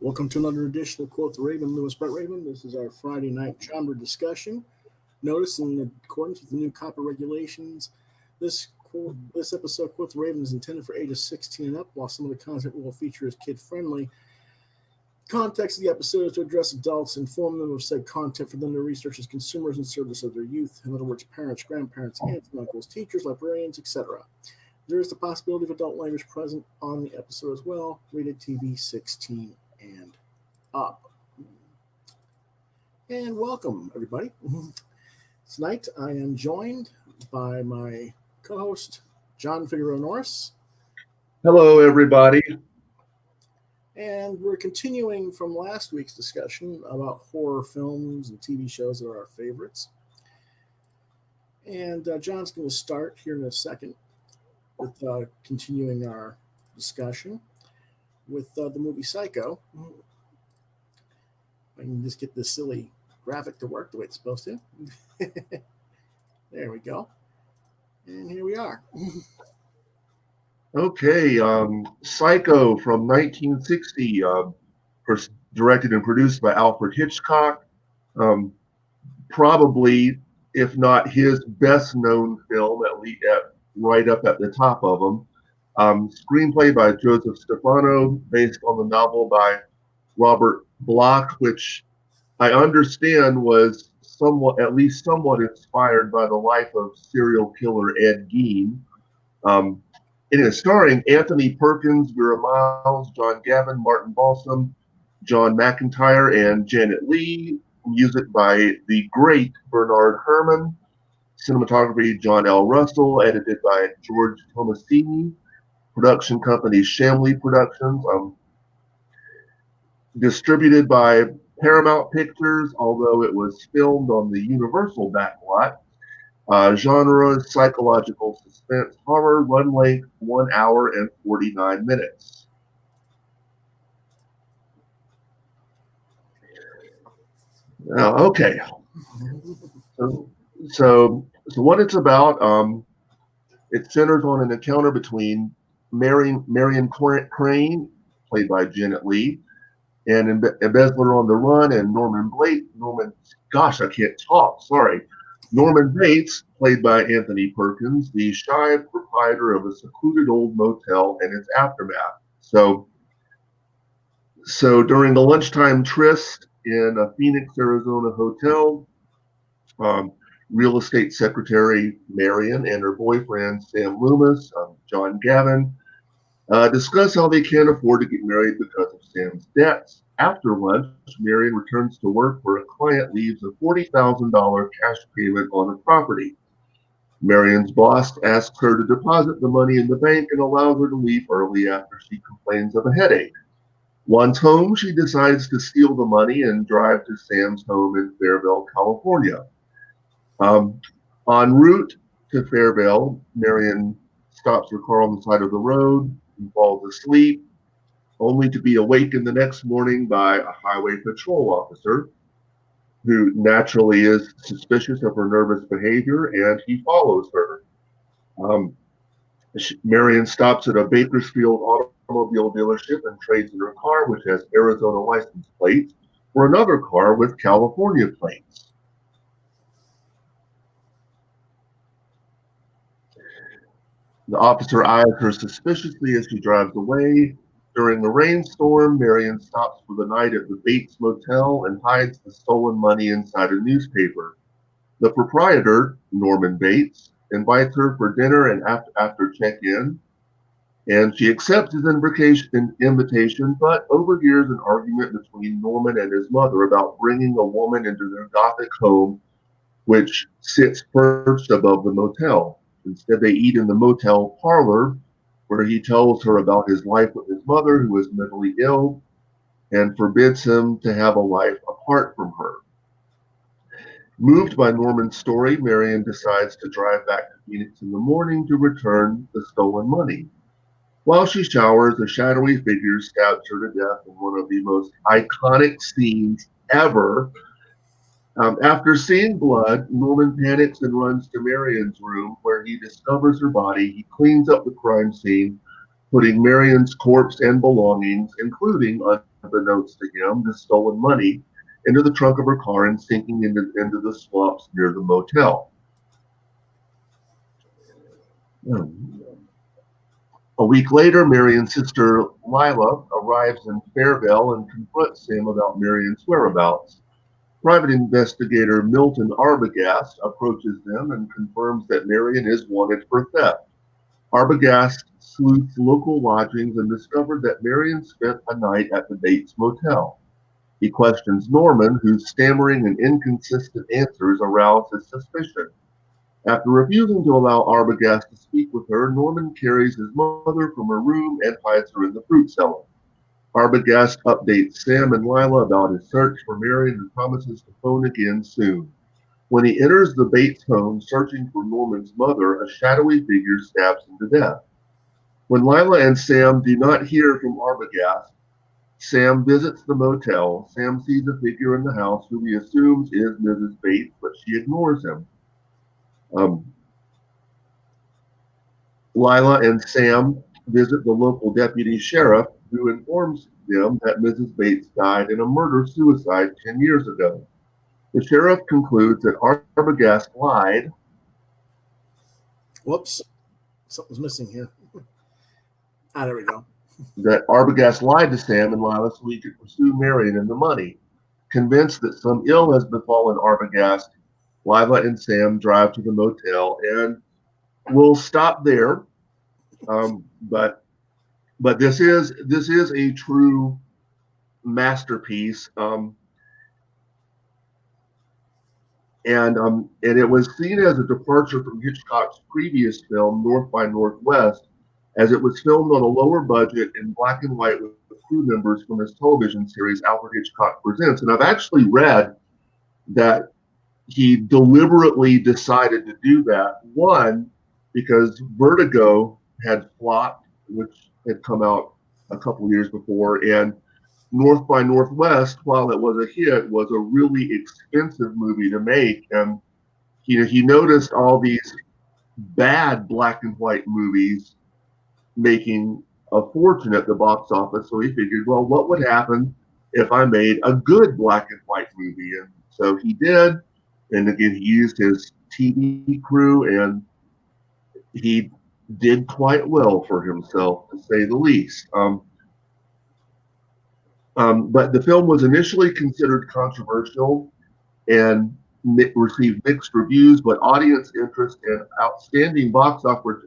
Welcome to another edition of Quoth Raven, Lewis Brett Raven. This is our Friday night genre discussion. Notice, in accordance with the new copy regulations, this episode of Quoth Raven is intended for ages 16 and up, while some of the content we will feature is kid-friendly. Context of the episode is to address adults, inform them of said content for them to research as consumers in service of their youth, in other words, parents, grandparents, aunts and uncles, teachers, librarians, etc. There is the possibility of adult language present on the episode as well. Rated TV 16 and up. And welcome, everybody. Tonight I am joined by my co-host, John Figaro Norris. Hello, everybody. And we're continuing from last week's discussion about horror films and TV shows that are our favorites. And John's going to start here in a second with continuing our discussion with the movie Psycho. I can just get this silly graphic to work the way it's supposed to. There we go. And here we are. Okay, Psycho from 1960, directed and produced by Alfred Hitchcock. Probably, if not his best-known film, at least right up at the top of them. Screenplay by Joseph Stefano, based on the novel by Robert Bloch, which I understand was at least somewhat inspired by the life of serial killer Ed Gein. It is starring Anthony Perkins, Vera Miles, John Gavin, Martin Balsam, John McIntyre, and Janet Leigh. Music by the great Bernard Herrmann. Cinematography, John L. Russell. Edited by George Tomasini. Production company, Shamley Productions. Distributed by Paramount Pictures, although it was filmed on the Universal backlot. Genre, psychological suspense horror, run length 1 hour and 49 minutes. Okay. So what it's about, it centers on an encounter between Marion Crane, played by Janet Leigh, and embezzler on the run, and Norman Bates, played by Anthony Perkins, the shy proprietor of a secluded old motel and its aftermath. So during the lunchtime tryst in a Phoenix, Arizona hotel, real estate secretary Marion and her boyfriend Sam Loomis, John Gavin, discuss how they can't afford to get married because of Sam's debts. After lunch, Marion returns to work where a client leaves a $40,000 cash payment on a property. Marion's boss asks her to deposit the money in the bank and allows her to leave early after she complains of a headache. Once home, she decides to steal the money and drive to Sam's home in Fairville, California. En route to Fairville, Marion stops her car on the side of the road and falls asleep, only to be awakened the next morning by a highway patrol officer who naturally is suspicious of her nervous behavior, and he follows her. Marion stops at a Bakersfield automobile dealership and trades in her car, which has Arizona license plates, for another car with California plates. The officer eyes her suspiciously as she drives away. During a rainstorm, Marion stops for the night at the Bates Motel and hides the stolen money inside a newspaper. The proprietor, Norman Bates, invites her for dinner and after check-in, and she accepts his invitation, but overhears an argument between Norman and his mother about bringing a woman into their Gothic home, which sits perched above the motel. Instead, they eat in the motel parlor, where he tells her about his life with his mother, who is mentally ill, and forbids him to have a life apart from her. Moved by Norman's story, Marion decides to drive back to Phoenix in the morning to return the stolen money. While she showers, a shadowy figure stabs her to death in one of the most iconic scenes ever. After seeing blood, Norman panics and runs to Marion's room, where he discovers her body. He cleans up the crime scene, putting Marion's corpse and belongings, including unbeknownst to him, the stolen money into the trunk of her car and sinking into the swamps near the motel. A week later, Marion's sister Lila arrives in Fairvale and confronts Sam about Marion's whereabouts. Private investigator Milton Arbogast approaches them and confirms that Marion is wanted for theft. Arbogast sleuths local lodgings and discovered that Marion spent a night at the Bates Motel. He questions Norman, whose stammering and inconsistent answers arouse his suspicion. After refusing to allow Arbogast to speak with her, Norman carries his mother from her room and hides her in the fruit cellar. Arbogast updates Sam and Lila about his search for Marion and promises to phone again soon. When he enters the Bates home searching for Norman's mother, a shadowy figure stabs him to death. When Lila and Sam do not hear from Arbogast, Sam visits the motel. Sam sees a figure in the house who he assumes is Mrs. Bates, but she ignores him. Lila and Sam visit the local deputy sheriff, who informs them that Mrs. Bates died in a murder-suicide 10 years ago. The sheriff concludes that Arbogast lied. Whoops. Something's missing here. There we go. That Arbogast lied to Sam and Lila so he could pursue Marion and the money. Convinced that some ill has befallen Arbogast, Lila and Sam drive to the motel, and we'll stop there. But this is a true masterpiece. And it was seen as a departure from Hitchcock's previous film, North by Northwest, as it was filmed on a lower budget in black and white with crew members from his television series, Alfred Hitchcock Presents. And I've actually read that he deliberately decided to do that. One, because Vertigo had flopped, which had come out a couple of years before, and North by Northwest, while it was a hit, was a really expensive movie to make. And he noticed all these bad black and white movies making a fortune at the box office. So he figured, well, what would happen if I made a good black and white movie? And so he did. And again, he used his TV crew, and he did quite well for himself, to say the least. But the film was initially considered controversial and received mixed reviews, but audience interest and outstanding box office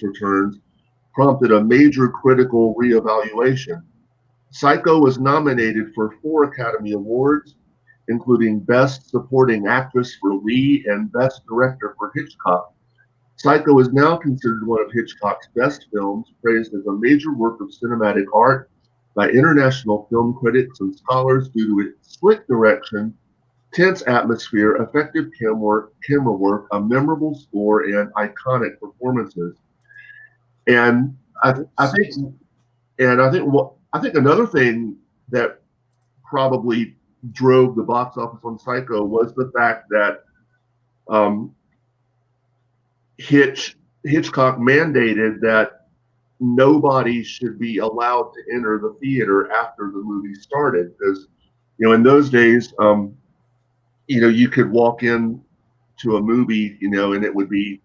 returns prompted a major critical reevaluation. Psycho was nominated for 4 Academy Awards, including Best Supporting Actress for Lee and Best Director for Hitchcock. Psycho is now considered one of Hitchcock's best films, praised as a major work of cinematic art by international film critics and scholars due to its slick direction, tense atmosphere, effective camera work, a memorable score, and iconic performances. And I think another thing that probably drove the box office on Psycho was the fact that Hitchcock mandated that nobody should be allowed to enter the theater after the movie started, because in those days you could walk in to a movie and it would be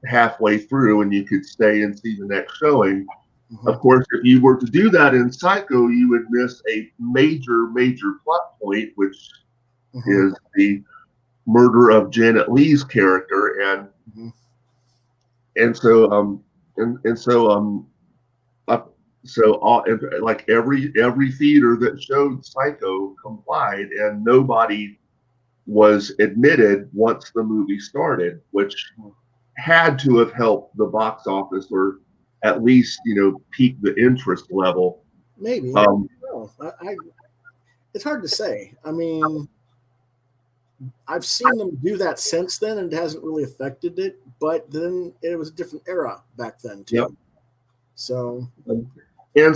halfway through and you could stay and see the next showing. Mm-hmm. Of course, if you were to do that in Psycho, you would miss a major plot point, which mm-hmm. is the murder of Janet Leigh's character, and mm-hmm. Like every theater that showed Psycho complied, and nobody was admitted once the movie started, which had to have helped the box office, or at least pique the interest level. Maybe. It's hard to say. I mean, I've seen them do that since then, and it hasn't really affected it. But then it was a different era back then too. Yep. So, I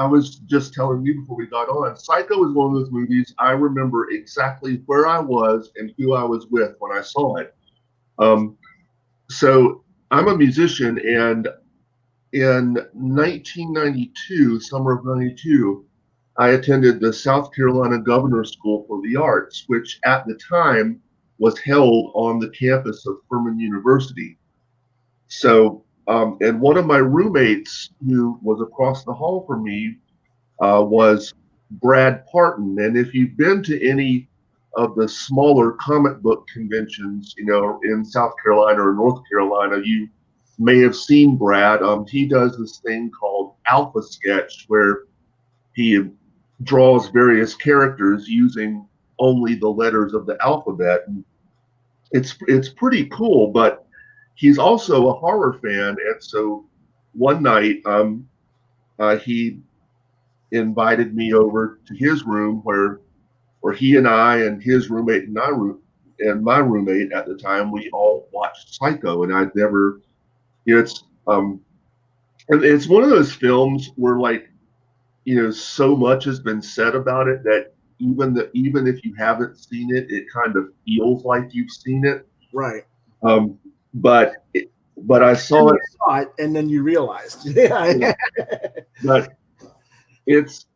was just telling you before we got on, Psycho is one of those movies I remember exactly where I was and who I was with when I saw it. So I'm a musician, and in 1992, summer of 92, I attended the South Carolina Governor's School for the Arts, which at the time was held on the campus of Furman University. So, and one of my roommates who was across the hall from me was Brad Parton. And if you've been to any of the smaller comic book conventions, in South Carolina or North Carolina, you may have seen Brad. He does this thing called Alpha Sketch, where he draws various characters using only the letters of the alphabet. And it's pretty cool, but he's also a horror fan. And so one night, he invited me over to his room where he and I and his roommate and my roommate at the time, we all watched Psycho. And I'd never, it's and it's one of those films where, like, so much has been said about it that even if you haven't seen it, it kind of feels like you've seen it. Right. But I saw it, and then you realized, yeah. But it's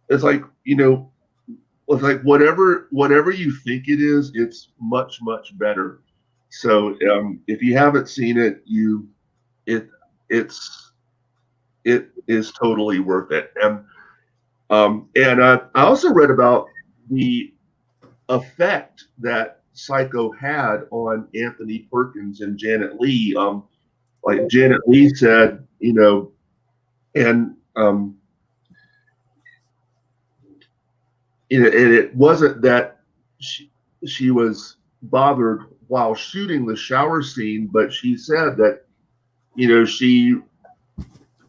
like, it's like whatever you think it is, it's much, much better. So if you haven't seen it, it is totally worth it. And I also read about the effect that Psycho had on Anthony Perkins and Janet Leigh. Like Janet Leigh said, and it wasn't that she was bothered while shooting the shower scene, but she said that, she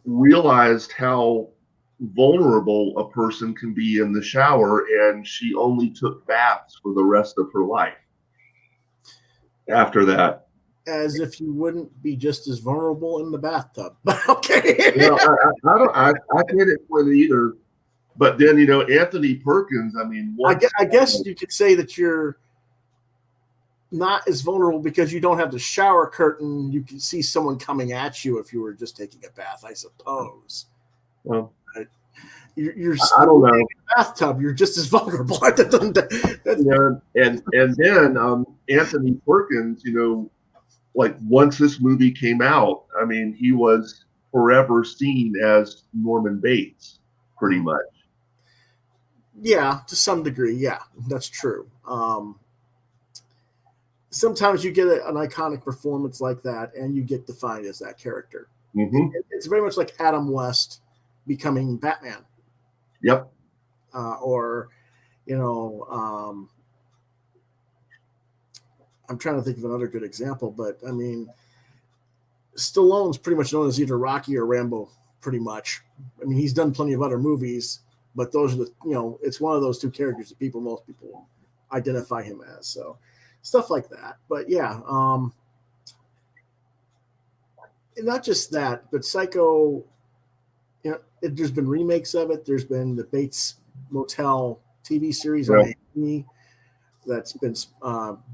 realized how vulnerable a person can be in the shower, and she only took baths for the rest of her life after that. As if you wouldn't be just as vulnerable in the bathtub. Okay. I can't explain it either. But then, Anthony Perkins, I mean, I guess you could say that you're not as vulnerable because you don't have the shower curtain. You can see someone coming at you if you were just taking a bath, I suppose. Well, you're I don't know. In the bathtub, you're just as vulnerable. And then Anthony Perkins, like once this movie came out, I mean, he was forever seen as Norman Bates, pretty much. Yeah, to some degree. Yeah, that's true. Sometimes you get an iconic performance like that, and you get defined as that character. Mm-hmm. It's very much like Adam West becoming Batman. Yep. I'm trying to think of another good example, but I mean, Stallone's pretty much known as either Rocky or Rambo, pretty much. I mean, he's done plenty of other movies, but those are it's one of those two characters that most people identify him as. So stuff like that. But yeah, not just that, but Psycho, there's been remakes of it. There's been the Bates Motel TV series on A&E that's been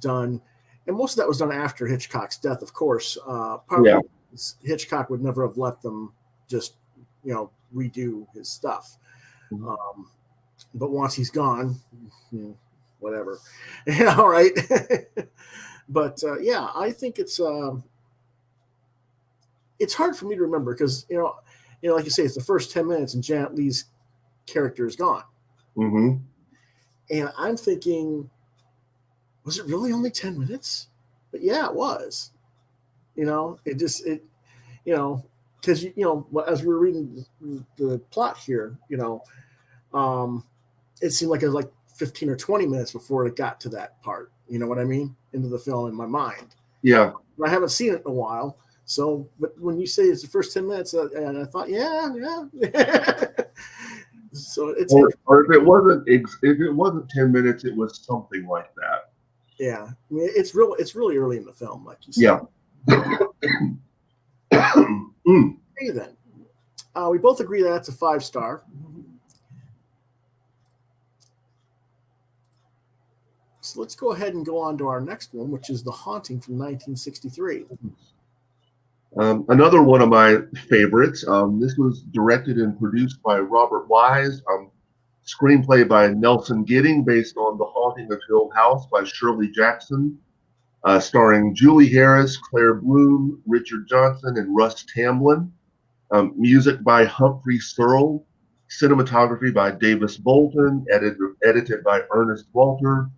done. And most of that was done after Hitchcock's death, of course. Hitchcock would never have let them just, redo his stuff. Mm-hmm. But once he's gone, whatever. All right. But I think it's hard for me to remember because, like you say, it's the first 10 minutes and Janet Leigh's character is gone. Mm-hmm. And I'm thinking, was it really only 10 minutes? But yeah, it was. Because, as we were reading the plot here, it seemed like it was like 15 or 20 minutes before it got to that part. You know what I mean? Into the film in my mind. Yeah. I haven't seen it in a while. So, but when you say it's the first 10 minutes, and I thought, yeah. So it's or if it wasn't 10 minutes, it was something like that. Yeah, I mean, it's really early in the film, like you said. Yeah. Hey, then, we both agree that it's a 5-star. So let's go ahead and go on to our next one, which is The Haunting from 1963. Another one of my favorites. This was directed and produced by Robert Wise. Screenplay by Nelson Gidding, based on The Haunting of Hill House by Shirley Jackson, starring Julie Harris, Claire Bloom, Richard Johnson, and Russ Tamblyn. Music by Humphrey Searle. Cinematography by Davis Bolton, edited by Ernest Walter.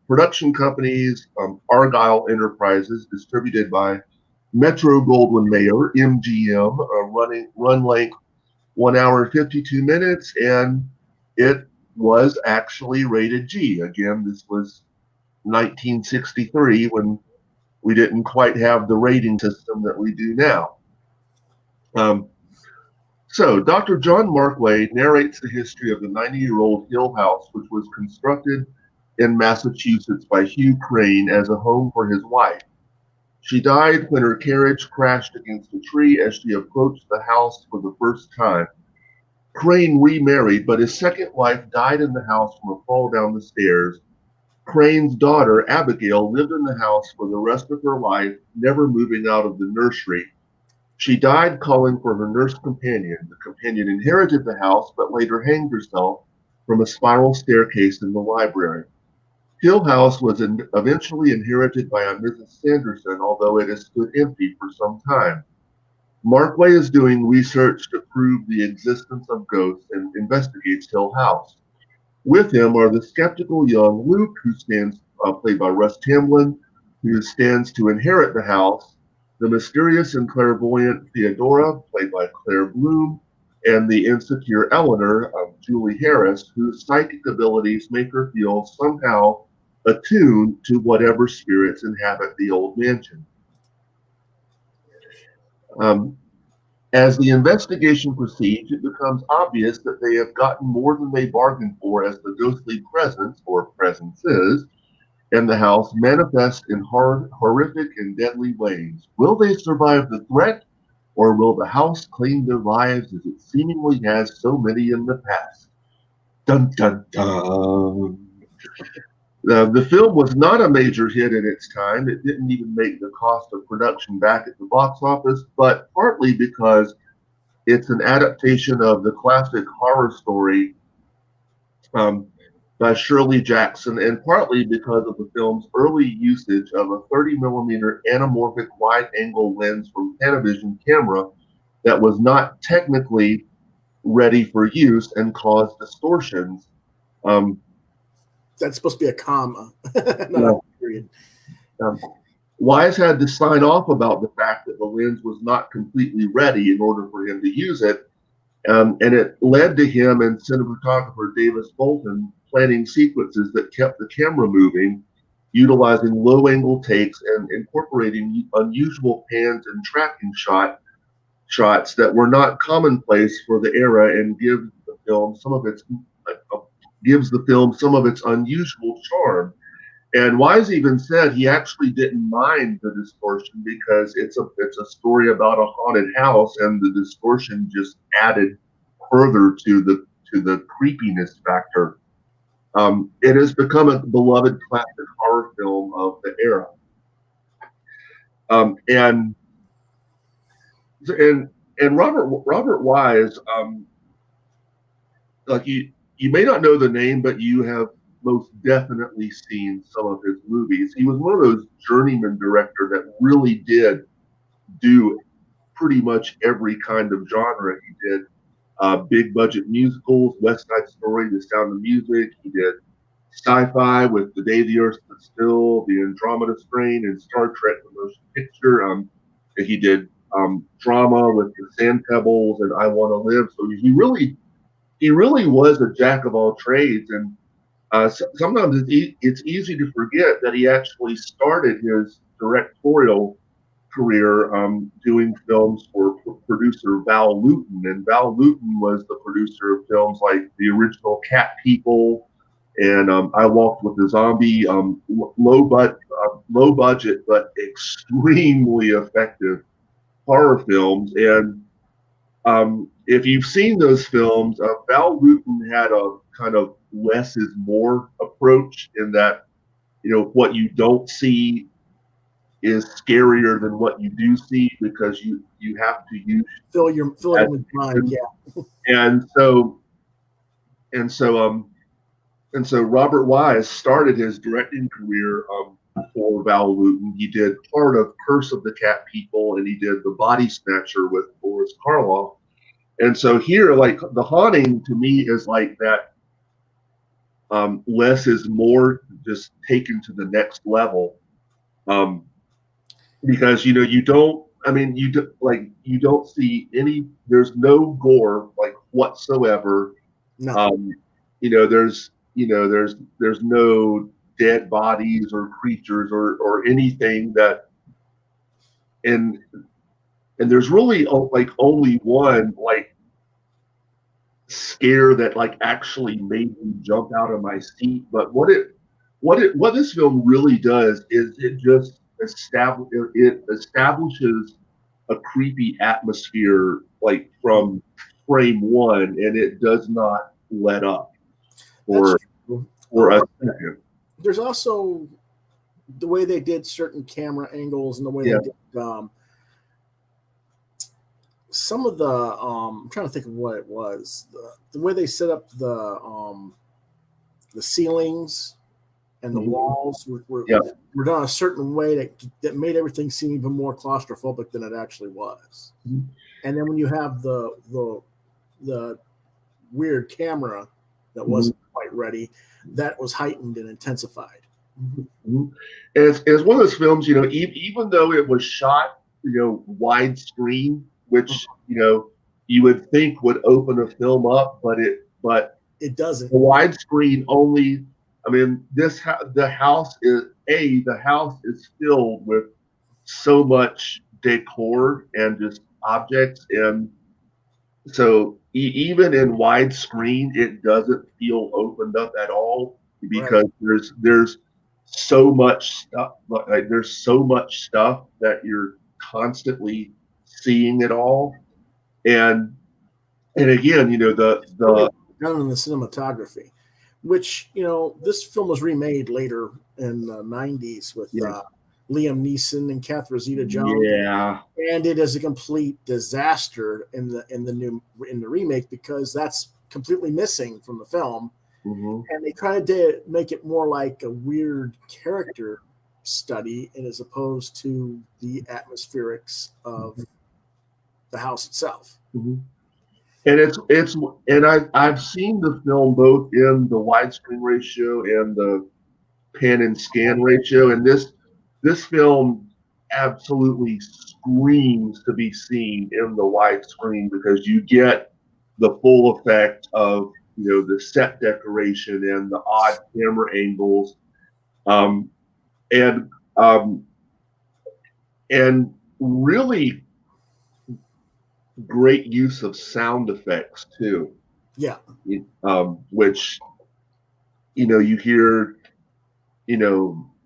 Production companies, Argyle Enterprises, distributed by Metro Goldwyn Mayer, MGM, run length 1 hour and 52 minutes, and it was actually rated G. Again, this was 1963 when we didn't quite have the rating system that we do now. So Dr. John Markway narrates the history of the 90-year-old Hill House, which was constructed in Massachusetts by Hugh Crane as a home for his wife. She died when her carriage crashed against a tree as she approached the house for the first time. Crane remarried, but his second wife died in the house from a fall down the stairs. Crane's daughter, Abigail, lived in the house for the rest of her life, never moving out of the nursery. She died calling for her nurse companion. The companion inherited the house, but later hanged herself from a spiral staircase in the library. Hill House was eventually inherited by a Mrs. Sanderson, although it has stood empty for some time. Markway is doing research to prove the existence of ghosts and investigates Hill House. With him are the skeptical young Luke, who stands, played by Russ Tamblyn, who stands to inherit the house, the mysterious and clairvoyant Theodora, played by Claire Bloom, and the insecure Eleanor, Julie Harris, whose psychic abilities make her feel somehow attuned to whatever spirits inhabit the old mansion. As the investigation proceeds, it becomes obvious that they have gotten more than they bargained for as the ghostly presence, or presences, in the house manifest in horrific and deadly ways. Will they survive the threat, or will the house claim their lives as it seemingly has so many in the past? Dun, dun, dun. The film was not a major hit at its time. It didn't even make the cost of production back at the box office, but partly because it's an adaptation of the classic horror story by Shirley Jackson, and partly because of the film's early usage of a 30mm anamorphic wide-angle lens from Panavision camera that was not technically ready for use and caused distortions. That's supposed to be a comma, not a period. Wise had to sign off about the fact that the lens was not completely ready in order for him to use it, and it led to him and cinematographer Davis Bolton planning sequences that kept the camera moving, utilizing low-angle takes and incorporating unusual pans and tracking shots that were not commonplace for the era and gives the film some of its unusual charm. And Wise even said he actually didn't mind the distortion because it's a story about a haunted house, and the distortion just added further to the creepiness factor. It has become a beloved classic horror film of the era. And Robert Wise, like you may not know the name, but you have most definitely seen some of his movies. He was one of those journeyman directors that really did do pretty much every kind of genre. He did big budget musicals, West Side Story, The Sound of Music. He did sci-fi with The Day the Earth Stood Still, The Andromeda Strain, and Star Trek: The Motion Picture. He did drama with The Sand Pebbles and I Want to Live. So he really was a jack of all trades. And sometimes it's easy to forget that he actually started his directorial career doing films for producer Val Lewton. And Val Lewton was the producer of films like the original Cat People and I Walked with a Zombie, low budget but extremely effective horror films. And if you've seen those films, Val Lewton had a kind of less is more approach in that, what you don't see is scarier than what you do see, because you have to use fill it with mind. Yeah. And so Robert Wise started his directing career before Val Lewton. He did part of Curse of the Cat People, and he did The Body Snatcher with Boris Karloff. And so here, like, The Haunting to me is like that. Less is more, just taken to the next level, because you don't. I mean, you don't see any. There's no gore like whatsoever. No. There's no dead bodies or creatures or anything that. And there's really like only one like scare that like actually made me jump out of my seat. But what this film really does is it just establishes a creepy atmosphere like from frame one, and it does not let up for a second. There's also the way they did certain camera angles and the way they did some of the I'm trying to think of what it was, the way they set up the ceilings and the walls were done a certain way that made everything seem even more claustrophobic than it actually was. And then when you have the weird camera that wasn't quite ready, that was heightened and intensified. It's one of those films, even though it was shot, widescreen, which you would think would open a film up, but it doesn't. The widescreen only. I mean, the house is filled with so much decor and just objects, and so even in widescreen, it doesn't feel opened up at all, because there's so much stuff. Like there's so much stuff that you're constantly seeing it all, and again, the done in the cinematography, which this film was remade later in the 90s with Liam Neeson and Catherine Zeta-Jones. Yeah, and it is a complete disaster in the remake, because that's completely missing from the film, and they tried to make it more like a weird character study, and as opposed to the atmospherics of the house itself. And I've seen the film both in the widescreen ratio and the pan and scan ratio, and this film absolutely screams to be seen in the widescreen, because you get the full effect of the set decoration and the odd camera angles, and really great use of sound effects too. Yeah. Which you hear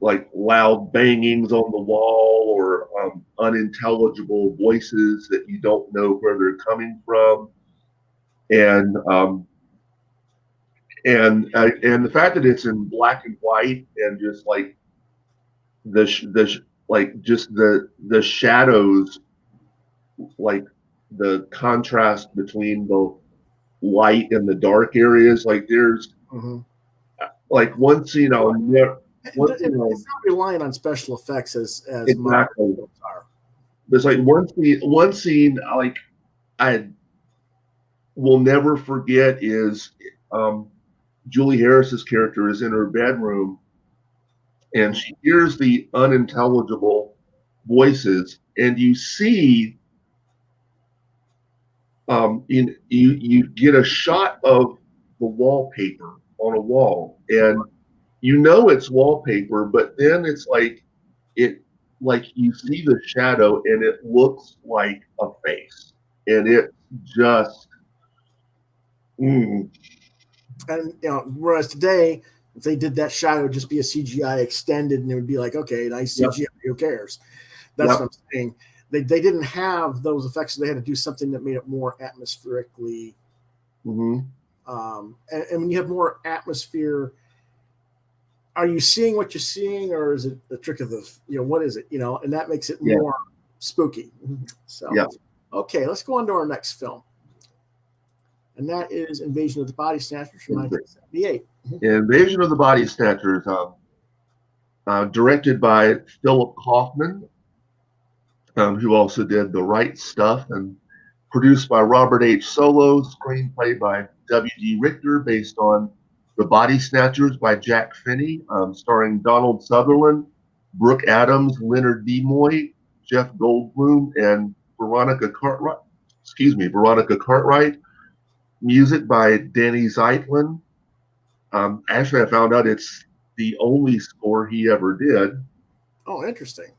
like loud bangings on the wall, or unintelligible voices that you don't know where they're coming from, and the fact that it's in black and white, and just like the shadows, like the contrast between the light and the dark areas, like there's like one scene I'll never. It's not relying on special effects as exactly. There's like one scene like I will never forget is Julie Harris's character is in her bedroom, and she hears the unintelligible voices, and you see you get a shot of the wallpaper on a wall, and it's wallpaper, but then it's like you see the shadow, and it looks like a face, and it just and whereas today, if they did that shot, it would just be a CGI extended, and it would be like, okay, nice CGI, who cares? That's what I'm saying. They didn't have those effects, so they had to do something that made it more atmospherically. And when you have more atmosphere, are you seeing what you're seeing, or is it the trick of the, what is it, and that makes it more spooky. So, okay, let's go on to our next film. And that is Invasion of the Body Snatchers from 1978. Invasion of the Body Snatchers, directed by Philip Kaufman, who also did The Right Stuff, and produced by Robert H. Solo, screenplay by W.D. Richter, based on The Body Snatchers by Jack Finney, starring Donald Sutherland, Brooke Adams, Leonard Nimoy, Jeff Goldblum, and Veronica Cartwright. Music by Danny Zeitlin. Actually, I found out it's the only score he ever did. Oh, interesting.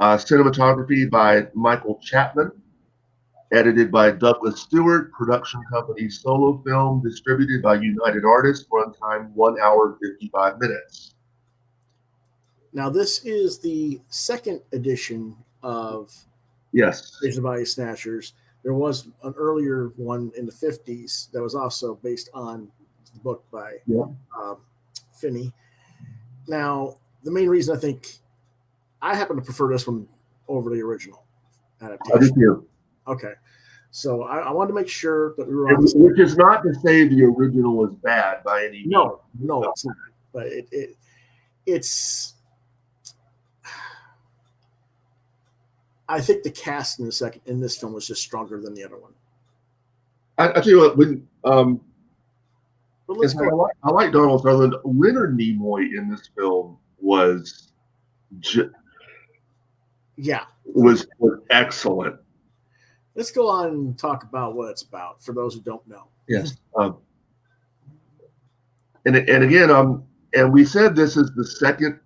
Cinematography by Michael Chapman. Edited by Douglas Stewart. Production company Solo Film. Distributed by United Artists. Runtime 1 hour 55 minutes. Now, this is the second edition of Yes. Invasion of the Body Snatchers. There was an earlier one in the 50s that was also based on the book by Finney. Now, the main reason I think I happen to prefer this one over the original adaptation. I do too. Okay. So I wanted to make sure that we were on. Which is not to say the original was bad by any means. No, it's not. But it's. I think the cast in this film was just stronger than the other one. I tell you what, when let's go. I like Donald Sutherland. Leonard Nimoy in this film was excellent. Let's go on and talk about what it's about for those who don't know. Yes. And again, and we said this is the second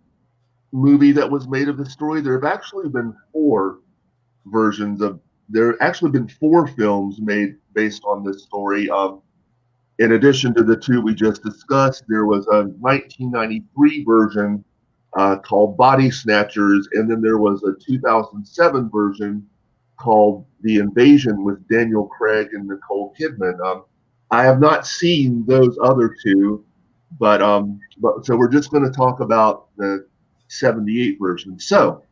movie that was made of the story. There have actually been 4 versions of. There have actually been 4 films made based on this story. In addition to the 2 we just discussed, there was a 1993 version called Body Snatchers, and then there was a 2007 version called The Invasion with Daniel Craig and Nicole Kidman. I have not seen those other 2, but so we're just going to talk about the 78 version. So,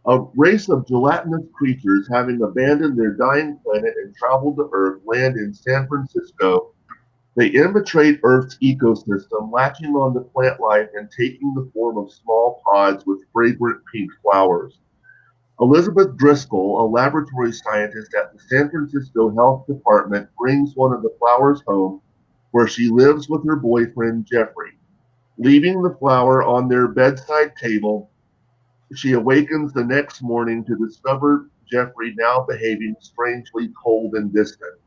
a race of gelatinous creatures, having abandoned their dying planet and traveled to Earth, land in San Francisco. They infiltrate Earth's ecosystem, latching on to plant life and taking the form of small pods with fragrant pink flowers. Elizabeth Driscoll, a laboratory scientist at the San Francisco Health Department, brings one of the flowers home, where she lives with her boyfriend, Jeffrey. Leaving the flower on their bedside table, she awakens the next morning to discover Jeffrey now behaving strangely cold and distant.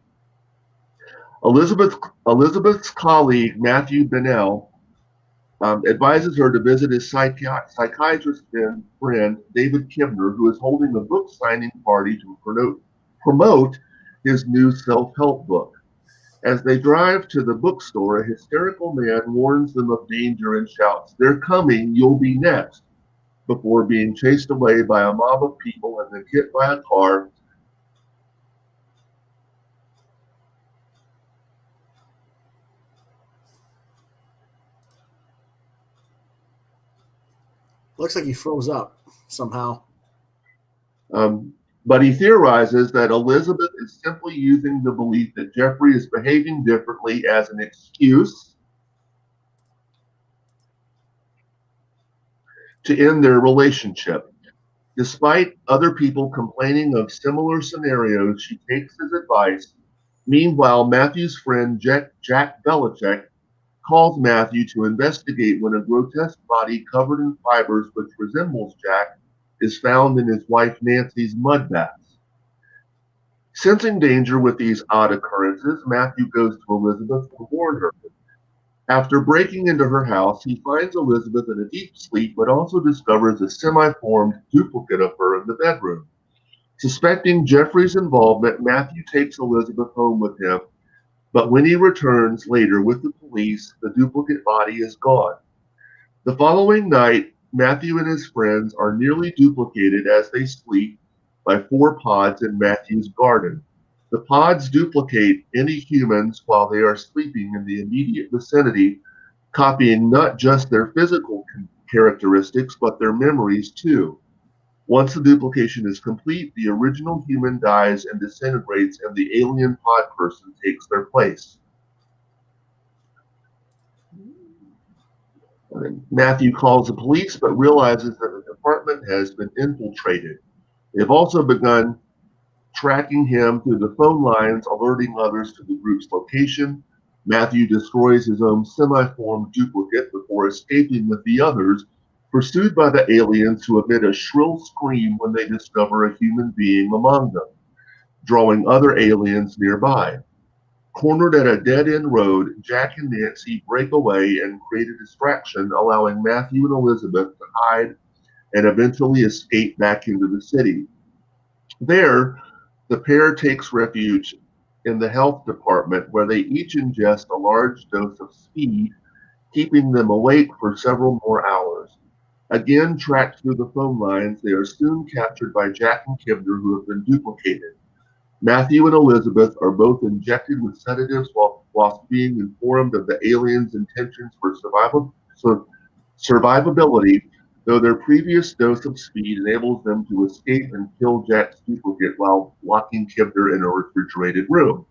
Elizabeth's colleague, Matthew Bennell, advises her to visit his psychiatrist friend, David Kibner, who is holding a book signing party to promote his new self-help book. As they drive to the bookstore, a hysterical man warns them of danger and shouts, "They're coming, you'll be next," before being chased away by a mob of people and then hit by a car. Looks like he froze up somehow. But he theorizes that Elizabeth is simply using the belief that Jeffrey is behaving differently as an excuse to end their relationship. Despite other people complaining of similar scenarios, she takes his advice. Meanwhile, Matthew's friend Jack Belichick calls Matthew to investigate when a grotesque body covered in fibers which resembles Jack is found in his wife Nancy's mud baths. Sensing danger with these odd occurrences, Matthew goes to Elizabeth to warn her. After breaking into her house, he finds Elizabeth in a deep sleep, but also discovers a semi-formed duplicate of her in the bedroom. Suspecting Jeffrey's involvement, Matthew takes Elizabeth home with him, but when he returns later with the police, the duplicate body is gone. The following night, Matthew and his friends are nearly duplicated as they sleep by 4 pods in Matthew's garden. The pods duplicate any humans while they are sleeping in the immediate vicinity, copying not just their physical characteristics, but their memories too. Once the duplication is complete, the original human dies and disintegrates, and the alien pod person takes their place. Matthew calls the police, but realizes that the department has been infiltrated. They've also begun tracking him through the phone lines, alerting others to the group's location. Matthew destroys his own semi-formed duplicate before escaping with the others, pursued by the aliens who emit a shrill scream when they discover a human being among them, drawing other aliens nearby. Cornered at a dead-end road, Jack and Nancy break away and create a distraction, allowing Matthew and Elizabeth to hide and eventually escape back into the city. There, the pair takes refuge in the health department, where they each ingest a large dose of speed, keeping them awake for several more hours. Again tracked through the phone lines, they are soon captured by Jack and Kibner, who have been duplicated. Matthew and Elizabeth are both injected with sedatives whilst being informed of the aliens' intentions for survivability, though their previous dose of speed enables them to escape and kill Jack's duplicate while locking Kibner in a refrigerated room.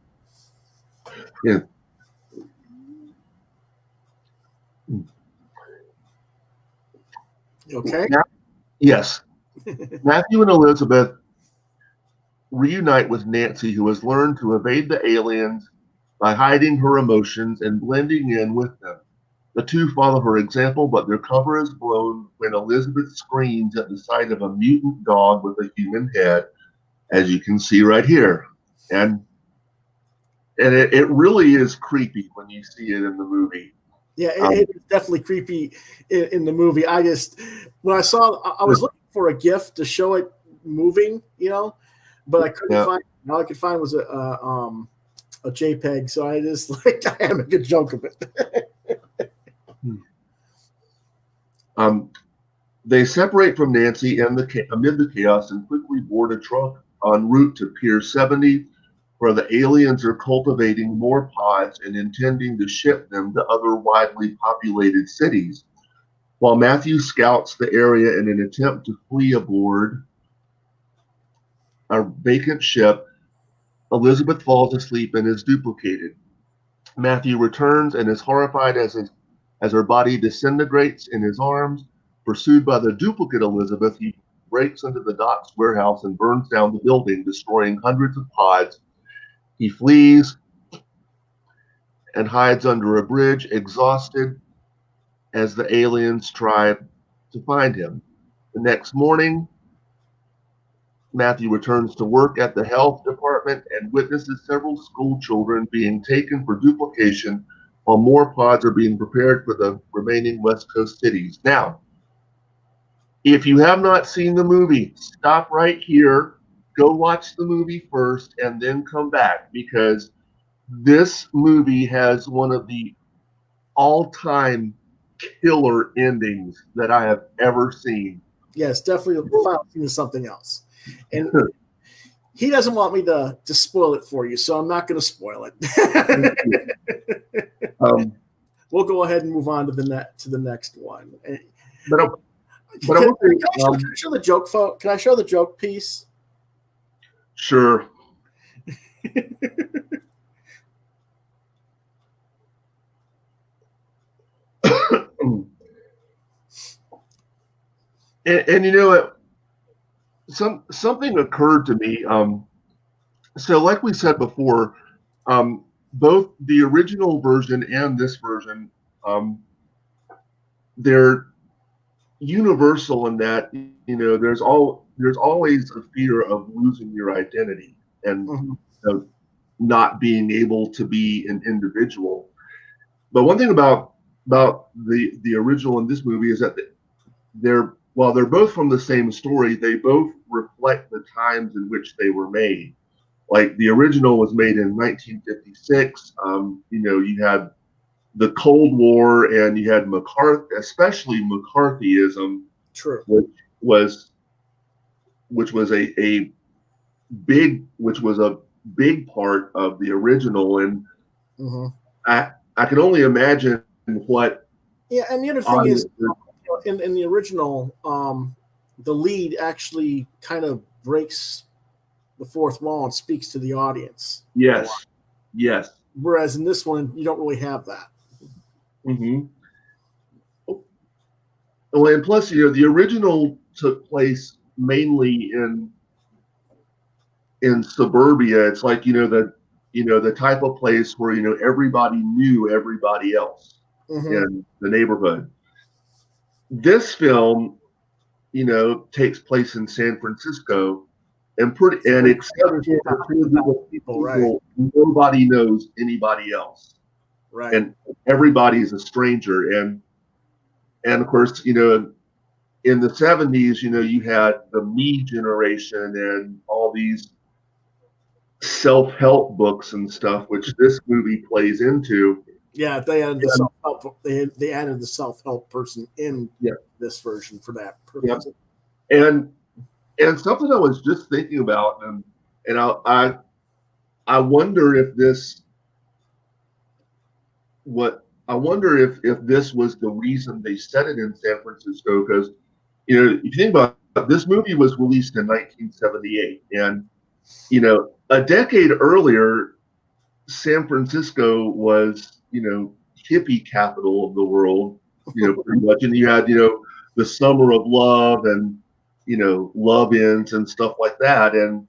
Yeah. Okay. Yes. Matthew and Elizabeth reunite with Nancy, who has learned to evade the aliens by hiding her emotions and blending in with them. The two follow her example, but their cover is blown when Elizabeth screams at the sight of a mutant dog with a human head, as you can see right here. And it really is creepy when you see it in the movie. Yeah, it's definitely creepy in the movie. I was looking for a GIF to show it moving, but I couldn't find. All I could find was a JPEG, so I just I had a good joke of it. They separate from Nancy amid the chaos and quickly board a truck en route to Pier 70, where the aliens are cultivating more pods and intending to ship them to other widely populated cities. While Matthew scouts the area in an attempt to flee aboard a vacant ship, Elizabeth falls asleep and is duplicated. Matthew returns and is horrified as her body disintegrates in his arms. Pursued by the duplicate Elizabeth, he breaks into the docks warehouse and burns down the building, destroying hundreds of pods. He flees and hides under a bridge, exhausted, as the aliens try to find him. The next morning, Matthew returns to work at the health department and witnesses several school children being taken for duplication, while more pods are being prepared for the remaining West Coast cities. Now, if you have not seen the movie, stop right here, go watch the movie first, and then come back, because this movie has one of the all-time killer endings that I have ever seen. Yes, definitely the final scene is something else. And he doesn't want me to spoil it for you, so I'm not going to spoil it. We'll go ahead and move on to the next one. Can I show the joke? Can I show the joke piece? Sure. and you know what? Something occurred to me. So, like we said before, both the original version and this version, they're universal in that there's always a fear of losing your identity and not being able to be an individual. But one thing about the original and this movie is that while they're both from the same story, they both reflect the times in which they were made. Like the original was made in 1956. You had the Cold War, and you had especially McCarthyism, true, which was a big part of the original, and Mm-hmm. I can only imagine what Yeah, and the other thing is, in the original, the lead actually kind of breaks the fourth wall and speaks to the audience. yes. Whereas in this one, you don't really have that. Mm-hmm. Well, and plus, the original took place mainly in suburbia. It's like the type of place where everybody knew everybody else in the neighborhood. This film, takes place in San Francisco, and except for a few group of people, right. Nobody knows anybody else, right? And everybody is a stranger, and of course, in the 70s, you had the Me generation and all these self-help books and stuff, which this movie plays into. Yeah, they added the self-help. They added the self-help person in this version for that purpose. And something I was just thinking about, and I wonder if this if this was the reason they set it in San Francisco, because if you think about it, this movie was released in 1978, and a decade earlier, San Francisco was hippie capital of the world, pretty much, and you had the Summer of Love and love-ins and stuff like that, and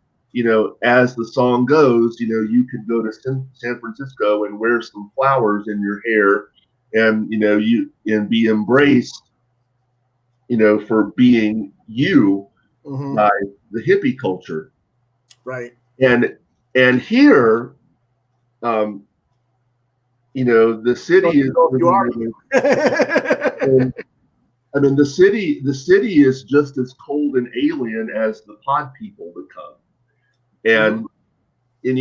as the song goes, you could go to San Francisco and wear some flowers in your hair, and and be embraced, for being you by the hippie culture, right? And here, the city is. I mean, the city is just as cold and alien as the pod people become, and in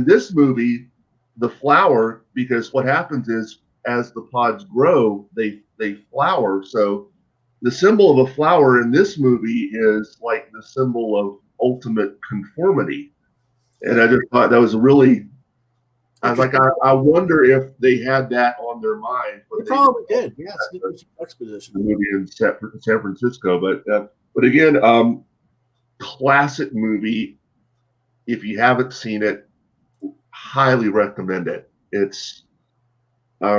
this movie, the flower, because what happens is as the pods grow, they flower. So the symbol of a flower in this movie is like the symbol of ultimate conformity, and I just thought that was really. I was like, I wonder if they had that on their mind. They probably did. Yes, exposition. The movie in San Francisco, but again, classic movie. If you haven't seen it, highly recommend it. It's a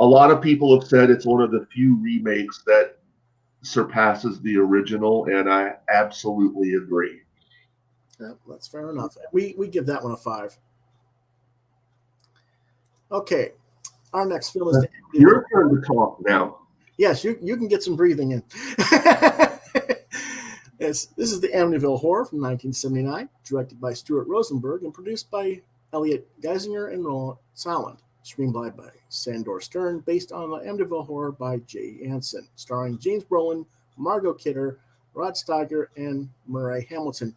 lot of people have said it's one of the few remakes that surpasses the original, and I absolutely agree. Yeah, that's fair enough. We give that one a 5. Okay, our next film is your turn to talk now. Yes, you can get some breathing in. Yes, this is the Amityville Horror from 1979, directed by Stuart Rosenberg and produced by Elliot Geisinger and Roland Solland. Screenplay by Sandor Stern, based on the Amityville Horror by Jay Anson, starring James Brolin, Margot Kidder, Rod Steiger, and Murray Hamilton.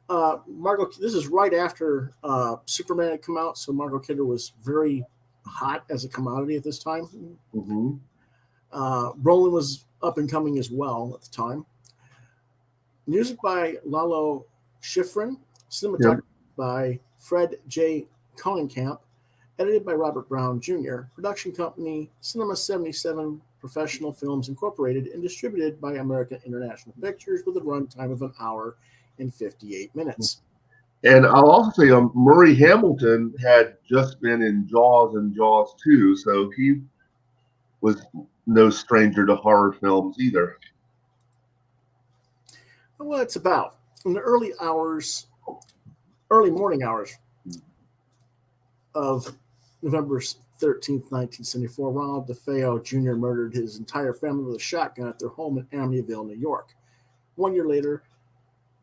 This is right after Superman had come out, so Margot Kidder was very hot as a commodity at this time. Brolin was up and coming as well at the time. Music by Lalo Schifrin, cinematography by Fred J. Conenkamp, edited by Robert Brown Jr., production company Cinema 77 Professional Films Incorporated, and distributed by American International Pictures with a runtime of 1 hour and 58 minutes. And I'll also say Murray Hamilton had just been in Jaws and Jaws 2, so he was no stranger to horror films either. Well, it's about in the early morning hours of November 13th, 1974, Ronald DeFeo Jr. murdered his entire family with a shotgun at their home in Amityville, New York. 1 year later,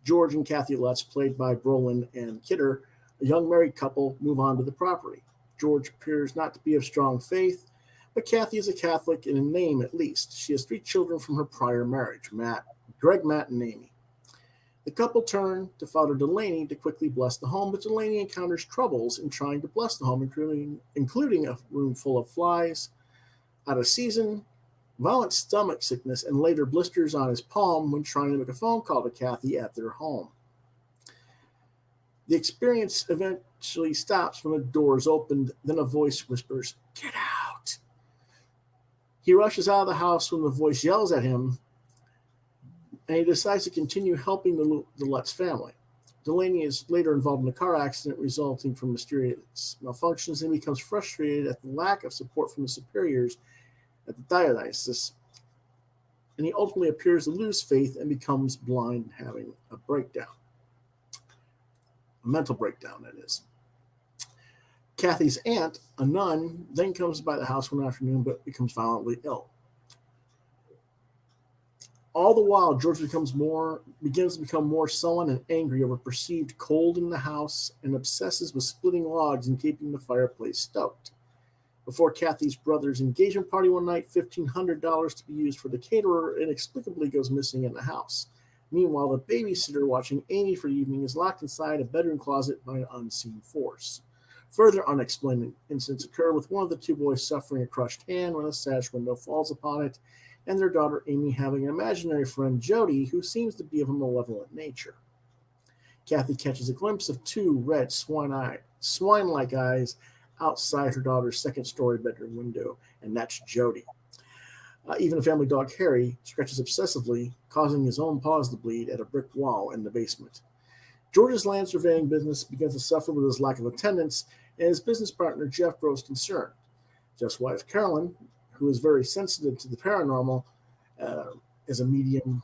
George and Kathy Lutz, played by Brolin and Kidder, a young married couple, move on to the property. George appears not to be of strong faith, but Kathy is a Catholic in name at least. She has 3 children from her prior marriage, Greg, Matt, and Amy. The couple turn to Father Delaney to quickly bless the home, but Delaney encounters troubles in trying to bless the home, including a room full of flies, out of season, violent stomach sickness, and later blisters on his palm when trying to make a phone call to Kathy at their home. The experience eventually stops when a door is opened, then a voice whispers, "Get out!" He rushes out of the house when the voice yells at him, and he decides to continue helping the Lutz family. Delaney is later involved in a car accident resulting from mysterious malfunctions and becomes frustrated at the lack of support from the superiors at the diocese, and he ultimately appears to lose faith and becomes blind, having a breakdown. A mental breakdown, that is. Kathy's aunt, a nun, then comes by the house one afternoon but becomes violently ill. All the while, George begins to become more sullen and angry over perceived cold in the house and obsesses with splitting logs and keeping the fireplace stoked. Before Kathy's brother's engagement party one night, $1,500 to be used for the caterer inexplicably goes missing in the house. Meanwhile, the babysitter watching Amy for the evening is locked inside a bedroom closet by an unseen force. Further unexplained incidents occur with one of the two boys suffering a crushed hand when a sash window falls upon it, and their daughter Amy having an imaginary friend, Jody, who seems to be of a malevolent nature. Kathy catches a glimpse of two red swine-like eyes outside her daughter's second-story bedroom window, and that's Jody. Even the family dog Harry scratches obsessively, causing his own paws to bleed at a brick wall in the basement. George's land surveying business begins to suffer with his lack of attendance, and his business partner Jeff grows concerned. Jeff's wife Caroline, who is very sensitive to the paranormal as a medium,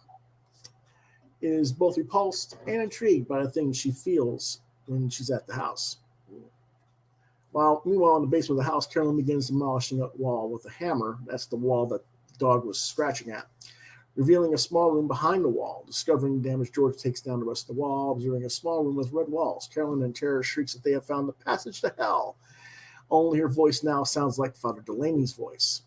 is both repulsed and intrigued by the things she feels when she's at the house. Meanwhile, in the basement of the house, Caroline begins demolishing a wall with a hammer. That's the wall that the dog was scratching at, revealing a small room behind the wall. Discovering the damage, George takes down the rest of the wall, observing a small room with red walls. Caroline in terror shrieks that they have found the passage to hell. Only her voice now sounds like Father Delaney's voice.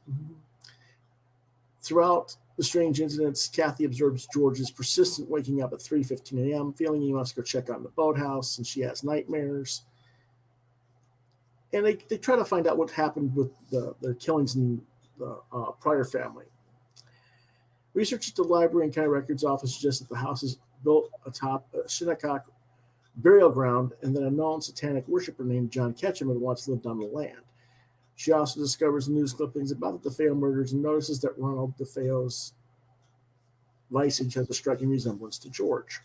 Throughout the strange incidents, Kathy observes George's persistent waking up at 3:15 a.m., feeling he must go check on the boathouse, and she has nightmares. And they try to find out what happened with the killings in the Pryor family. Research at the Library and County Records Office suggests that the house is built atop a Shinnecock burial ground, and that a known satanic worshiper named John Ketchum had once lived on the land. She also discovers news clippings about the DeFeo murders and notices that Ronald DeFeo's visage has a striking resemblance to George.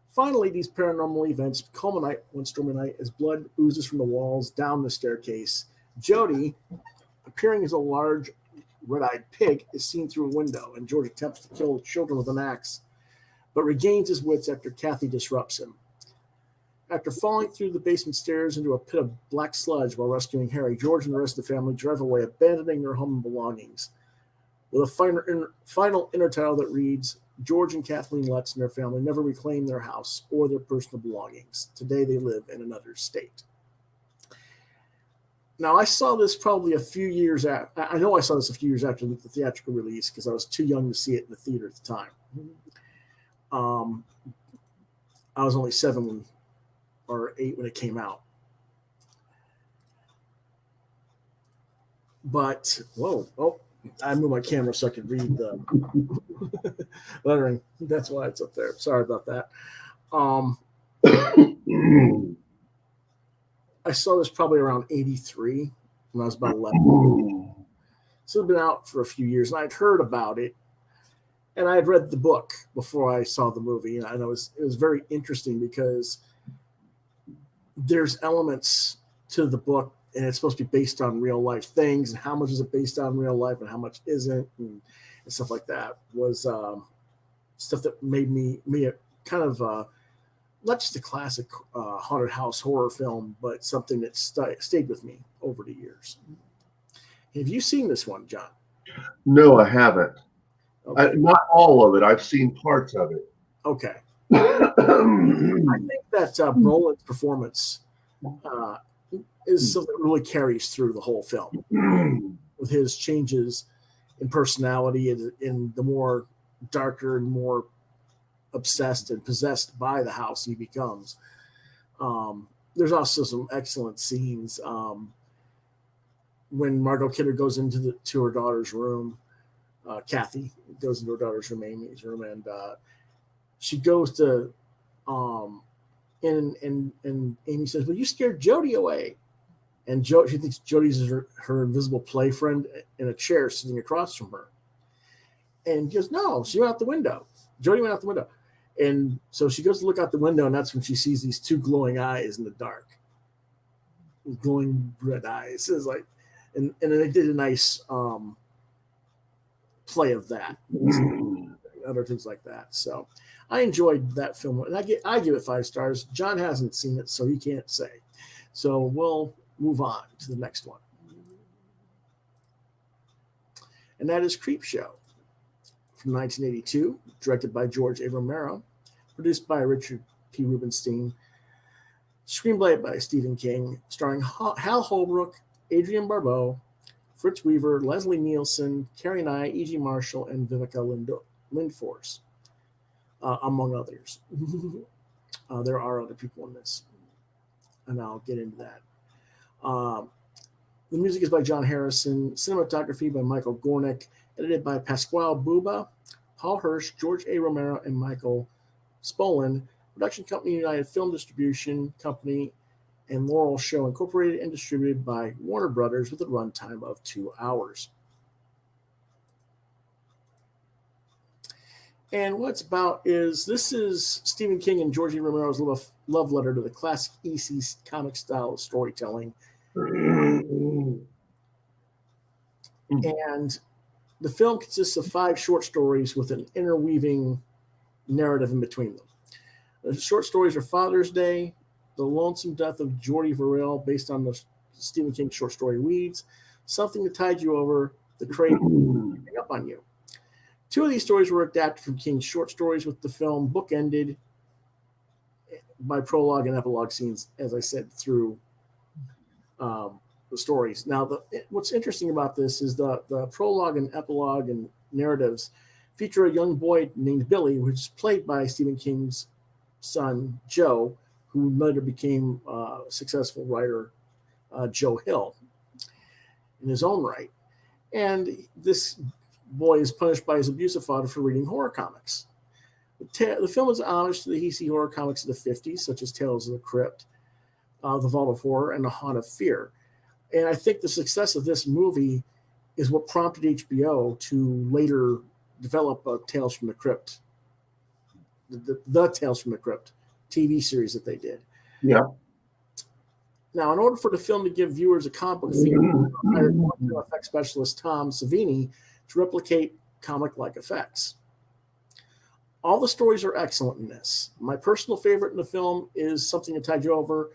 Finally, these paranormal events culminate one stormy night as blood oozes from the walls down the staircase. Jody, appearing as a large red-eyed pig, is seen through a window, and George attempts to kill children with an axe, but regains his wits after Kathy disrupts him. After falling through the basement stairs into a pit of black sludge while rescuing Harry, George and the rest of the family drive away, abandoning their home and belongings, with a final inner title that reads, "George and Kathleen Lutz and their family never reclaimed their house or their personal belongings. Today they live in another state." Now, I saw this probably a few years after. I know I saw this a few years after the theatrical release because I was too young to see it in the theater at the time. I was only 7 or 8 when it came out. But, I moved my camera so I could read the lettering. That's why it's up there. Sorry about that. I saw this probably around 83 when I was about 11. So it had been out for a few years, and I'd heard about it, and I had read the book before I saw the movie, and it was very interesting because there's elements to the book, and it's supposed to be based on real life things, and how much is it based on real life and how much isn't, and stuff like that was stuff that made me kind of not just a classic haunted house horror film, but something that stayed with me over the years. Have you seen this one, John? No, I haven't. Okay. Not all of it. I've seen parts of it. Okay. I think that Brolin's performance is something that really carries through the whole film with his changes in personality and in the more darker and more obsessed and possessed by the house he becomes. There's also some excellent scenes when Margot Kidder goes to her daughter's room. Kathy goes into her daughter's room, Amy's room, and she goes to And Amy says, "Well, you scared Jody away." And she thinks Jody's her invisible play friend in a chair sitting across from her. And goes, "No, she went out the window. Jody went out the window." And so she goes to look out the window, and that's when she sees these two glowing eyes in the dark. Glowing red eyes. It's like, and they did a nice play of that. Other things like that. So I enjoyed that film. And I give it 5 stars. John hasn't seen it, so he can't say. So we'll move on to the next one. And that is Creepshow from 1982, directed by George A. Romero, produced by Richard P. Rubenstein, screenplay by Stephen King, starring Hal Holbrook, Adrienne Barbeau, Fritz Weaver, Leslie Nielsen, Carrie Nye, E.G. Marshall, and Vivica Lindfors, among others. There are other people in this, and I'll get into that. The music is by John Harrison, cinematography by Michael Gornick, edited by Pasquale Buba, Paul Hirsch, George A. Romero, and Michael Spolin. Production company United Film Distribution Company and Laurel Show Incorporated, and distributed by Warner Brothers with a runtime of 2 hours. And what it's about is this is Stephen King and George A. Romero's love letter to the classic EC comic style of storytelling. And the film consists of 5 short stories with an interweaving narrative in between them. The short stories are Father's Day, The Lonesome Death of Jordy Verrill, based on the Stephen King short story Weeds, Something to Tide You Over, The Crate, Hang Up on You. 2 of these stories were adapted from King's short stories, with the film bookended by prologue and epilogue scenes, as I said, through the stories. Now, what's interesting about this is the prologue and epilogue and narratives feature a young boy named Billy, which is played by Stephen King's son, Joe, who later became a successful writer, Joe Hill, in his own right. And this boy is punished by his abusive father for reading horror comics. The film is an homage to the EC horror comics of the 50s, such as Tales of the Crypt, The Vault of Horror, and The Haunt of Fear. And I think the success of this movie is what prompted HBO to later develop Tales from the Crypt, the Tales from the Crypt TV series that they did. Yeah. Now, in order for the film to give viewers a comic book feel, hired effects specialist Tom Savini to replicate comic-like effects. All the stories are excellent in this. My personal favorite in the film is Something to Tide You Over.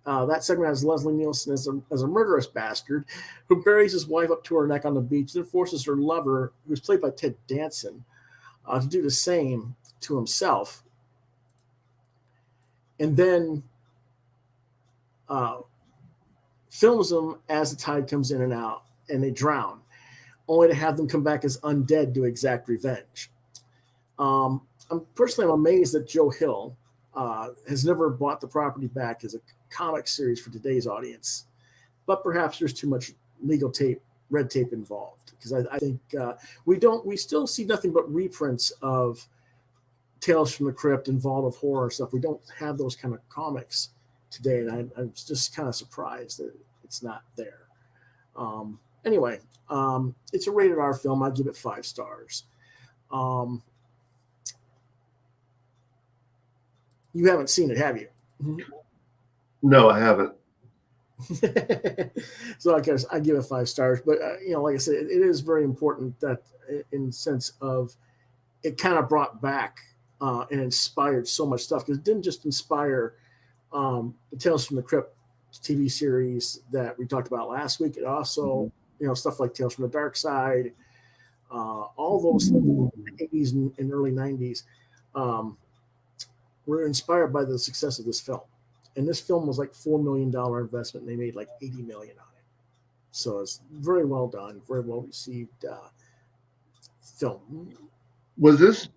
That segment has Leslie Nielsen as a murderous bastard who buries his wife up to her neck on the beach, then forces her lover, who's played by Ted Danson, to do the same to himself. And then films them as the tide comes in and out, and they drown, only to have them come back as undead to exact revenge. I'm amazed that Joe Hill has never bought the property back as a comic series for today's audience, but perhaps there's too much red tape involved, because I think we still see nothing but reprints of Tales from the Crypt and Vault of Horror stuff. We don't have those kind of comics today, and I'm just kind of surprised that it's not there. Anyway, it's a rated R film. I give it 5 stars. You haven't seen it, have you? No, I haven't. So I guess I give it 5 stars. But like I said, it is very important that, in the sense of, it kind of brought back and inspired so much stuff, because it didn't just inspire the Tales from the Crypt TV series that we talked about last week. It also, stuff like Tales from the Dark Side, all those things in the 80s and early 90s were inspired by the success of this film. And this film was like $4 million investment, and they made like $80 million on it. So it's very well done, very well received film. Was this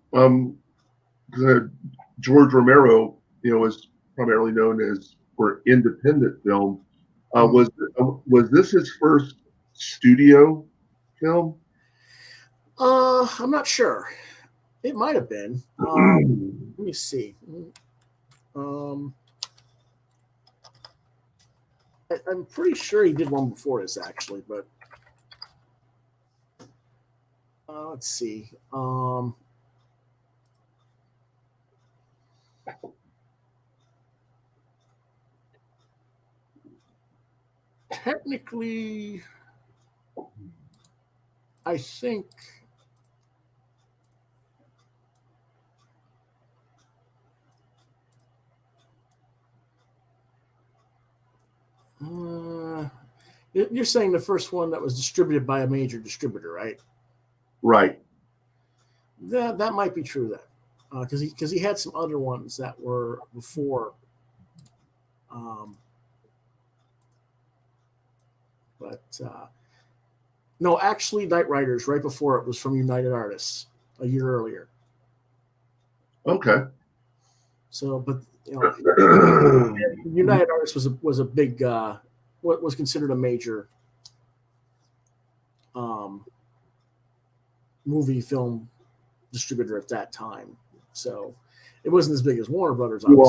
George Romero, is primarily known as for independent film? Was this his first studio film? I'm not sure. It might have been. Let me see. Um, I'm pretty sure he did one before this, actually, but let's see. Technically, I think you're saying the first one that was distributed by a major distributor, right? Right. That might be true then, because he had some other ones that were before. But no, actually, Night Riders right before it was from United Artists a year earlier. Okay. So, but United Artists was a big what was considered a major movie film distributor at that time. So it wasn't as big as Warner Brothers. Who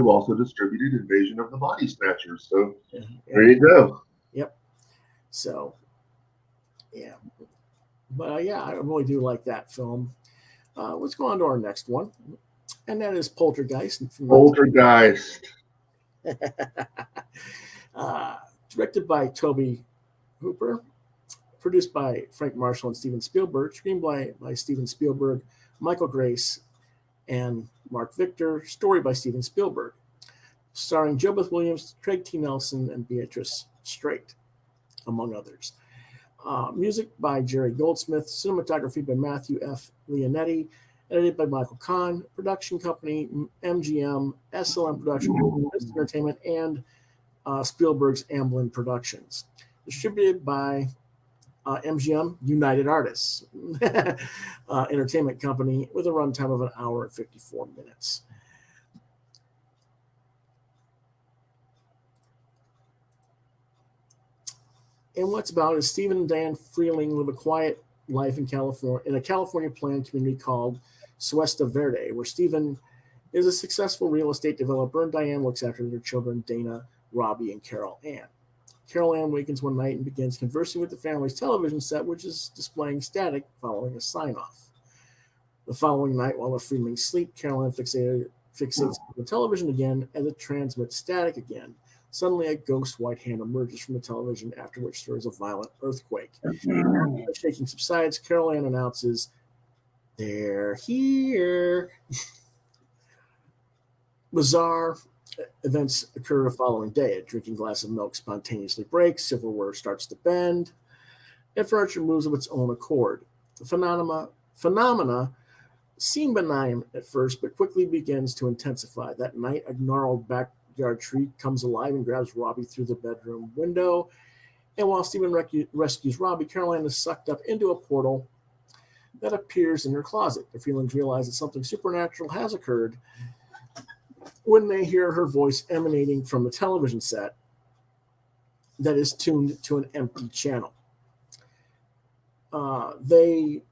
also distributed Invasion of the Body Snatchers. So there you go. Yep. So yeah, but yeah, I really do like that film. Let's go on to our next one, and that is Poltergeist. Poltergeist. Directed by Toby Hooper, produced by Frank Marshall and Steven Spielberg, screenplay by Steven Spielberg, Michael Grace, and Mark Victor, story by Steven Spielberg, starring JoBeth Williams, Craig T. Nelson, and Beatrice Straight, among others. Music by Jerry Goldsmith, cinematography by Matthew F. Leonetti, edited by Michael Kahn, production company MGM, SLM Production, Entertainment, and Spielberg's Amblin Productions. Distributed by MGM, United Artists, entertainment company, with a runtime of 1 hour and 54 minutes. And what's about is Stephen and Diane Freeling live a quiet life in California, in a California planned community called Cuesta Verde, where Stephen is a successful real estate developer and Diane looks after their children, Dana, Robbie, and Carol Ann. Carol Ann wakens one night and begins conversing with the family's television set, which is displaying static following a sign-off. The following night, while the Freelings sleep, Carol Ann fixates on the television again as it transmits static again. Suddenly, a ghost white hand emerges from the television, after which there is a violent earthquake. The shaking subsides, Carol Ann announces, "They're here." Bizarre events occur the following day. A drinking glass of milk spontaneously breaks, silverware starts to bend, and furniture moves of its own accord. The phenomena seem benign at first, but quickly begins to intensify. That night, a gnarled backyard tree comes alive and grabs Robbie through the bedroom window. And while Stephen rescues Robbie, Caroline is sucked up into a portal that appears in her closet. The Freelings realize that something supernatural has occurred when they hear her voice emanating from the television set that is tuned to an empty channel. They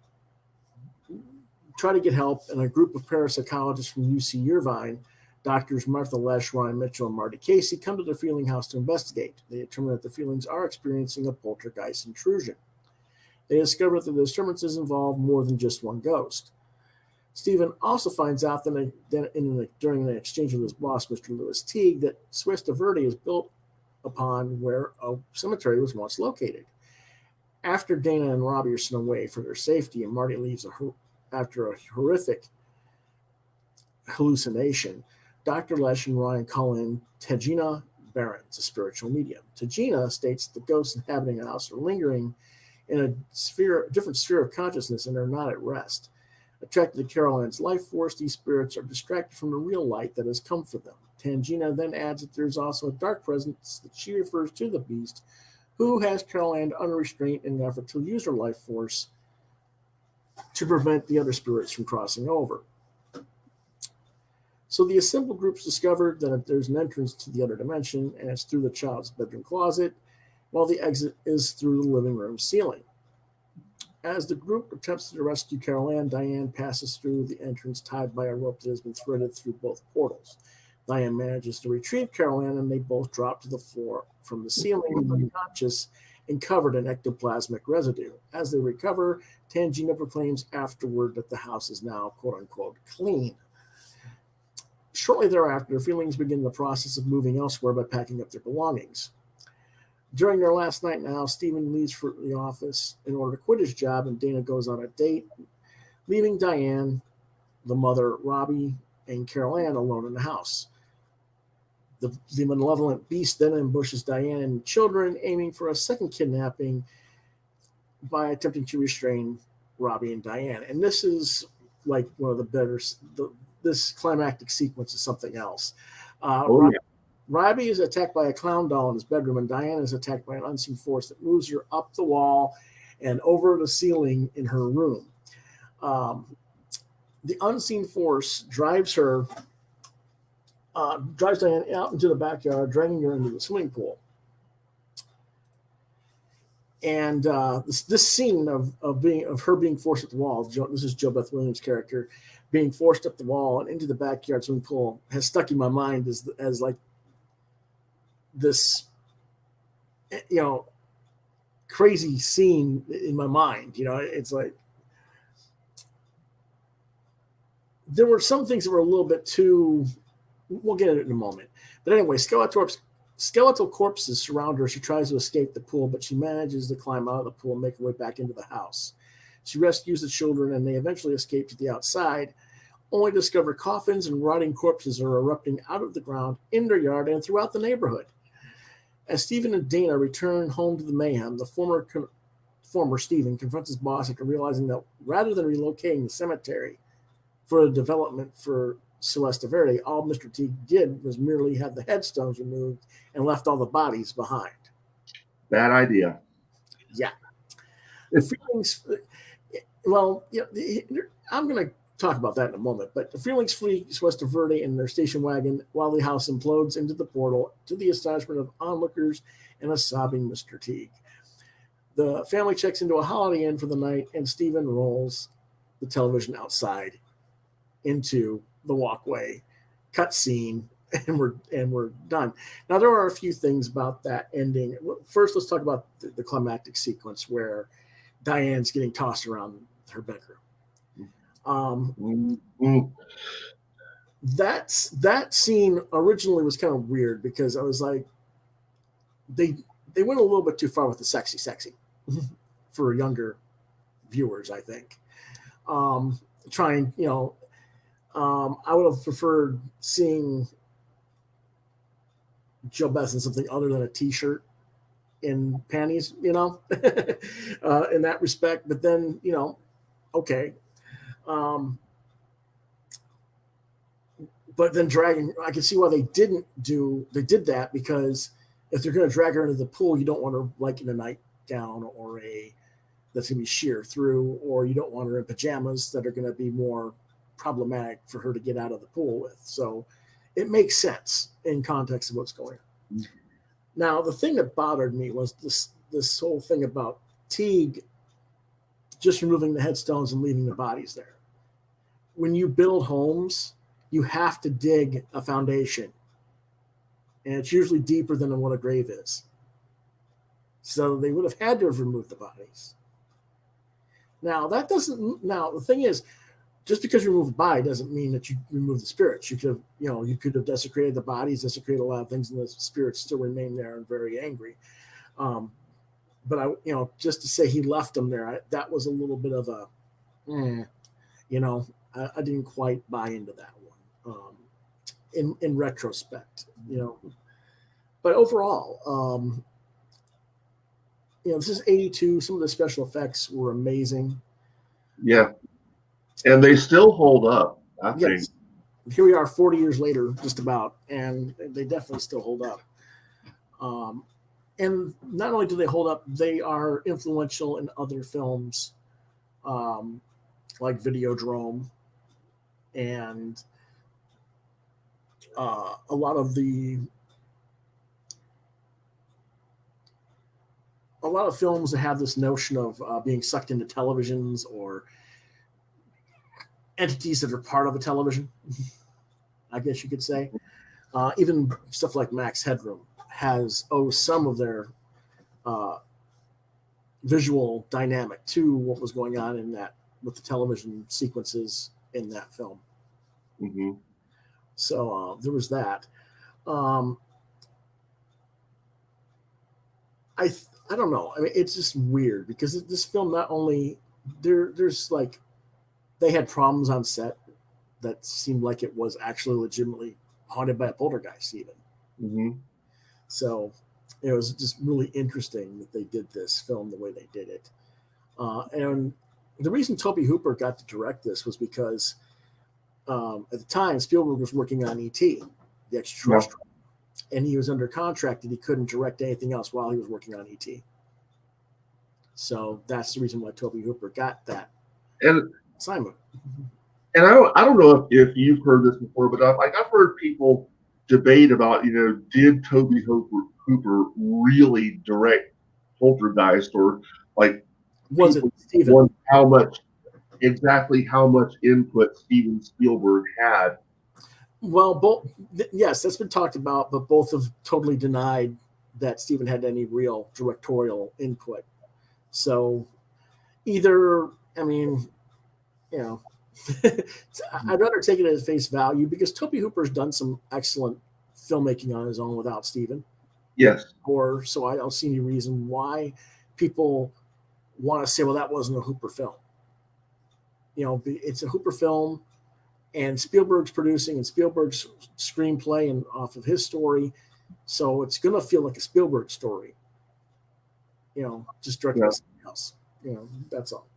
try to get help, and a group of parapsychologists from UC Irvine, Doctors Martha Lesh, Ryan Mitchell, and Marty Casey, come to the Freeling house to investigate. They determine that the Freelings are experiencing a poltergeist intrusion. They discover that the disturbances involve more than just one ghost. Stephen also finds out that during an exchange with his boss, Mr. Lewis Teague, that Cuesta Verde is built upon where a cemetery was once located. After Dana and Robbie are sent away for their safety, and Marty leaves after a horrific hallucination, Dr. Lesh and Ryan call in Tegina Barons, a spiritual medium. Tegina states that the ghosts inhabiting the house are lingering in a different sphere of consciousness and are not at rest. Attracted to Caroline's life force, these spirits are distracted from the real light that has come for them. Tangina then adds that there's also a dark presence that she refers to the beast, who has Caroline under restraint in an effort to use her life force to prevent the other spirits from crossing over. So the assembled groups discovered that there's an entrance to the other dimension, and it's through the child's bedroom closet, while the exit is through the living room ceiling. As the group attempts to rescue Carol Ann, Diane passes through the entrance tied by a rope that has been threaded through both portals. Diane manages to retrieve Caroline, and they both drop to the floor from the ceiling, unconscious and covered in ectoplasmic residue. As they recover, Tangina proclaims afterward that the house is now, quote unquote, clean. Shortly thereafter, Feelings begin the process of moving elsewhere by packing up their belongings. During their last night in the house, Stephen leaves for the office in order to quit his job, and Dana goes on a date, leaving Diane, the mother, Robbie, and Carol Ann alone in the house. The malevolent beast then ambushes Diane and the children, aiming for a second kidnapping by attempting to restrain Robbie and Diane. And this is like one of the better. This climactic sequence is something else. Robbie is attacked by a clown doll in his bedroom, and Diane is attacked by an unseen force that moves her up the wall and over the ceiling in her room. The unseen force drives Diane out into the backyard, dragging her into the swimming pool. And this scene of her being forced at the wall, this is JoBeth Williams' character, being forced up the wall and into the backyard swimming pool, has stuck in my mind as like this, crazy scene in my mind. It's like there were some things that were a little bit too. We'll get it in a moment. But anyway, skeletal corpses surround her. She tries to escape the pool, but she manages to climb out of the pool and make her way back into the house. She rescues the children, and they eventually escape to the outside, only to discover coffins and rotting corpses are erupting out of the ground in their yard and throughout the neighborhood. As Stephen and Dana return home to the mayhem, the former Stephen confronts his boss after realizing that rather than relocating the cemetery for a development for Celeste Verde, all Mr. T did was merely have the headstones removed and left all the bodies behind. Bad idea. Yeah. The feelings, well, I'm going to talk about that in a moment, but the Feelings flee Celeste Verde in their station wagon while the house implodes into the portal to the astonishment of onlookers and a sobbing Mr. Teague. The family checks into a Holiday Inn for the night, and Stephen rolls the television outside into the walkway, cut scene, and we're done. Now, there are a few things about that ending. First, let's talk about the climactic sequence where Diane's getting tossed around her bedroom. That scene originally was kind of weird because I was like, they went a little bit too far with the sexy for younger viewers, I think. I would have preferred seeing JoBeth in something other than a t-shirt and panties, in that respect. But then, okay. But then I can see why they did that, because if they're going to drag her into the pool, you don't want her like in a nightgown or that's going to be sheer through, or you don't want her in pajamas that are going to be more problematic for her to get out of the pool with. So it makes sense in context of what's going on. Mm-hmm. Now, the thing that bothered me was this whole thing about Teague just removing the headstones and leaving the bodies there. When you build homes, you have to dig a foundation, and it's usually deeper than what a grave is. So they would have had to have removed the bodies. Now, the thing is, just because you remove a body doesn't mean that you remove the spirits. You could have desecrated the bodies, desecrated a lot of things, and the spirits still remain there and very angry. But just to say he left them there, that was a little bit of a, I didn't quite buy into that one. In retrospect, but overall, this is 82. Some of the special effects were amazing. Yeah. And they still hold up, I think. Here we are 40 years later, just about, and they definitely still hold up. And not only do they hold up, they are influential in other films like Videodrome, and a lot of films that have this notion of being sucked into televisions or entities that are part of a television, I guess you could say. Even stuff like Max Headroom owes some of their visual dynamic to what was going on in that with the television sequences in that film. Mm-hmm. So there was that. I don't know. I mean, it's just weird because this film not only there's like they had problems on set that seemed like it was actually legitimately haunted by a poltergeist even. Mm-hmm. So it was just really interesting that they did this film the way they did it. And the reason Tobe Hooper got to direct this was because at the time Spielberg was working on E.T., the extraterrestrial. Yeah. And he was under contract that he couldn't direct anything else while he was working on E.T. So that's the reason why Tobe Hooper got that assignment. And I don't know if you've heard this before, but I've heard people debate about, did Tobe Hooper really direct Poltergeist, or like was it Steven? How much input Steven Spielberg had? Well, yes, that's been talked about, but both have totally denied that Steven had any real directorial input. So either, I mean, I'd rather take it at face value because Tobe Hooper's done some excellent filmmaking on his own without Steven. Yes. So I don't see any reason why people want to say, well, that wasn't a Hooper film. It's a Hooper film. And Spielberg's producing and Spielberg's screenplay and off of his story. So it's going to feel like a Spielberg story, just directed by something else. That's all.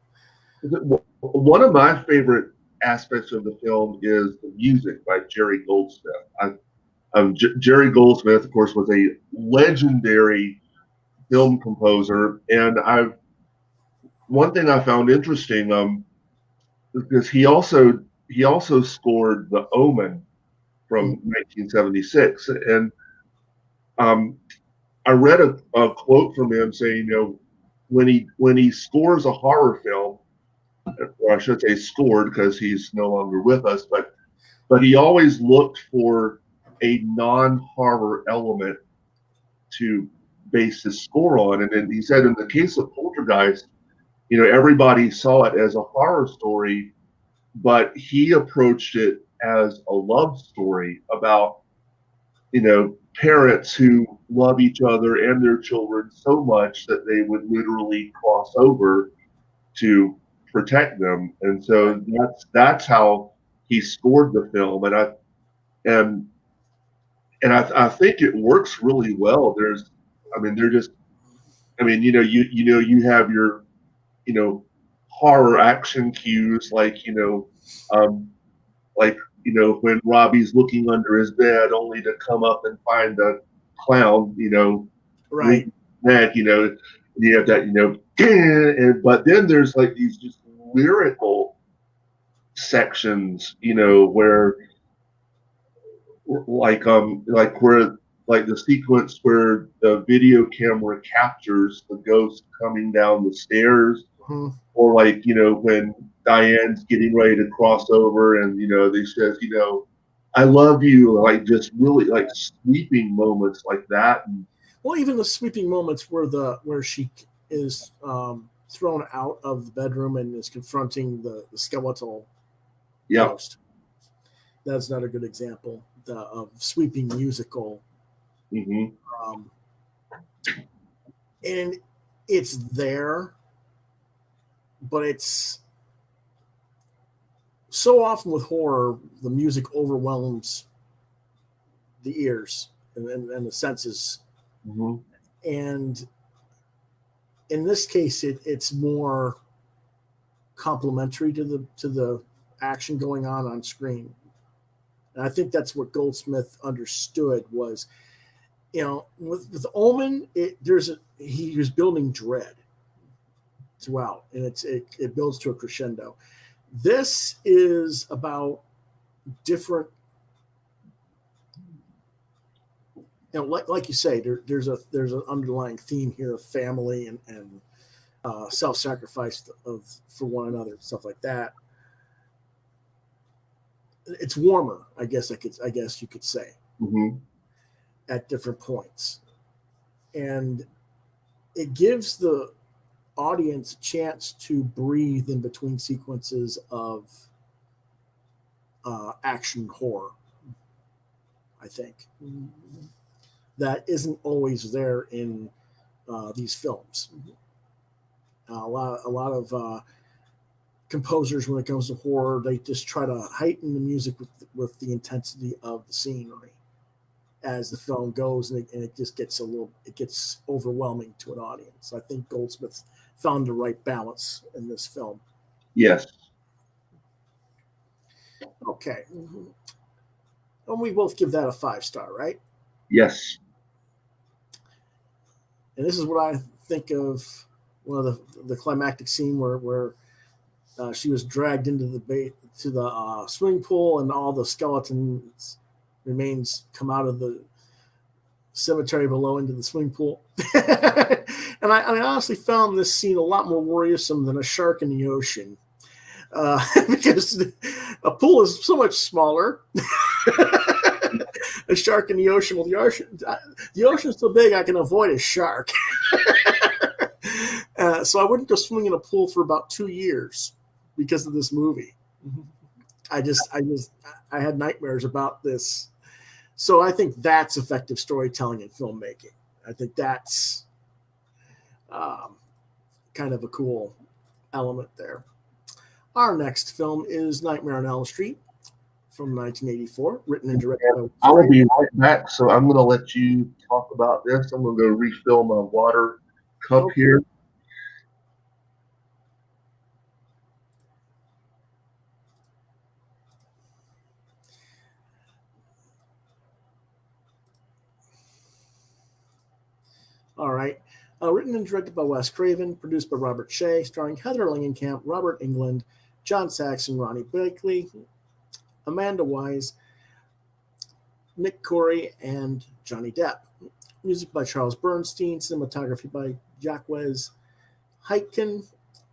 One of my favorite aspects of the film is the music by Jerry Goldsmith. Jerry Goldsmith, of course, was a legendary film composer. And one thing I found interesting, because he also scored The Omen from 1976. And I read a quote from him saying, when he scores a horror film, or I should say scored because he's no longer with us, but he always looked for a non-horror element to base his score on. And then he said in the case of Poltergeist, everybody saw it as a horror story, but he approached it as a love story about, parents who love each other and their children so much that they would literally cross over to protect them. And so that's how he scored the film. And I think it works really well. You have your, horror action cues when Robbie's looking under his bed only to come up and find a clown, right. That, you have that, but then there's like these just lyrical sections, where where the sequence where the video camera captures the ghost coming down the stairs, or when Diane's getting ready to cross over and they says I love you, just really sweeping moments like that. And well, even the sweeping moments where she is thrown out of the bedroom and is confronting the skeletal ghost. That's not a good example of sweeping musical. Mm-hmm. And it's there, but it's so often with horror, the music overwhelms the ears and the senses. Mm-hmm. And in this case, it's more complementary to the action going on screen. And I think that's what Goldsmith understood was, with Omen, he was building dread throughout, and it builds to a crescendo. This is about different, like you say, there's an underlying theme here of family and self-sacrifice for one another, stuff like that. It's warmer, I guess you could say. Mm-hmm. at different points. And it gives the audience a chance to breathe in between sequences of action horror, I think. That isn't always there in these films. A lot of composers, when it comes to horror, they just try to heighten the music with the intensity of the scenery as the film goes, and it just gets it gets overwhelming to an audience. I think Goldsmith found the right balance in this film. Yes. Okay. And we both give that a 5-star, right? Yes. And this is what I think of one of the climactic scene where she was dragged into the swimming pool, and all the skeletons remains come out of the cemetery below into the swimming pool. And I honestly found this scene a lot more worrisome than a shark in the ocean, because a pool is so much smaller. A shark in the ocean. Well, the ocean's so big I can avoid a shark. So I wouldn't go swimming in a pool for about 2 years because of this movie. I had nightmares about this. So I think that's effective storytelling and filmmaking. I think that's kind of a cool element there. Our next film is Nightmare on Elm Street from 1984, written and directed by... I will be right back, so I'm going to let you talk about this. I'm going to go refill my water cup here. All right. Written and directed by Wes Craven, produced by Robert Shea, starring Heather Langenkamp, Robert Englund, John Saxon, Ronnie Blakely, Amanda Wise, Nick Corey, and Johnny Depp. Music by Charles Bernstein, cinematography by Jacques Heitken,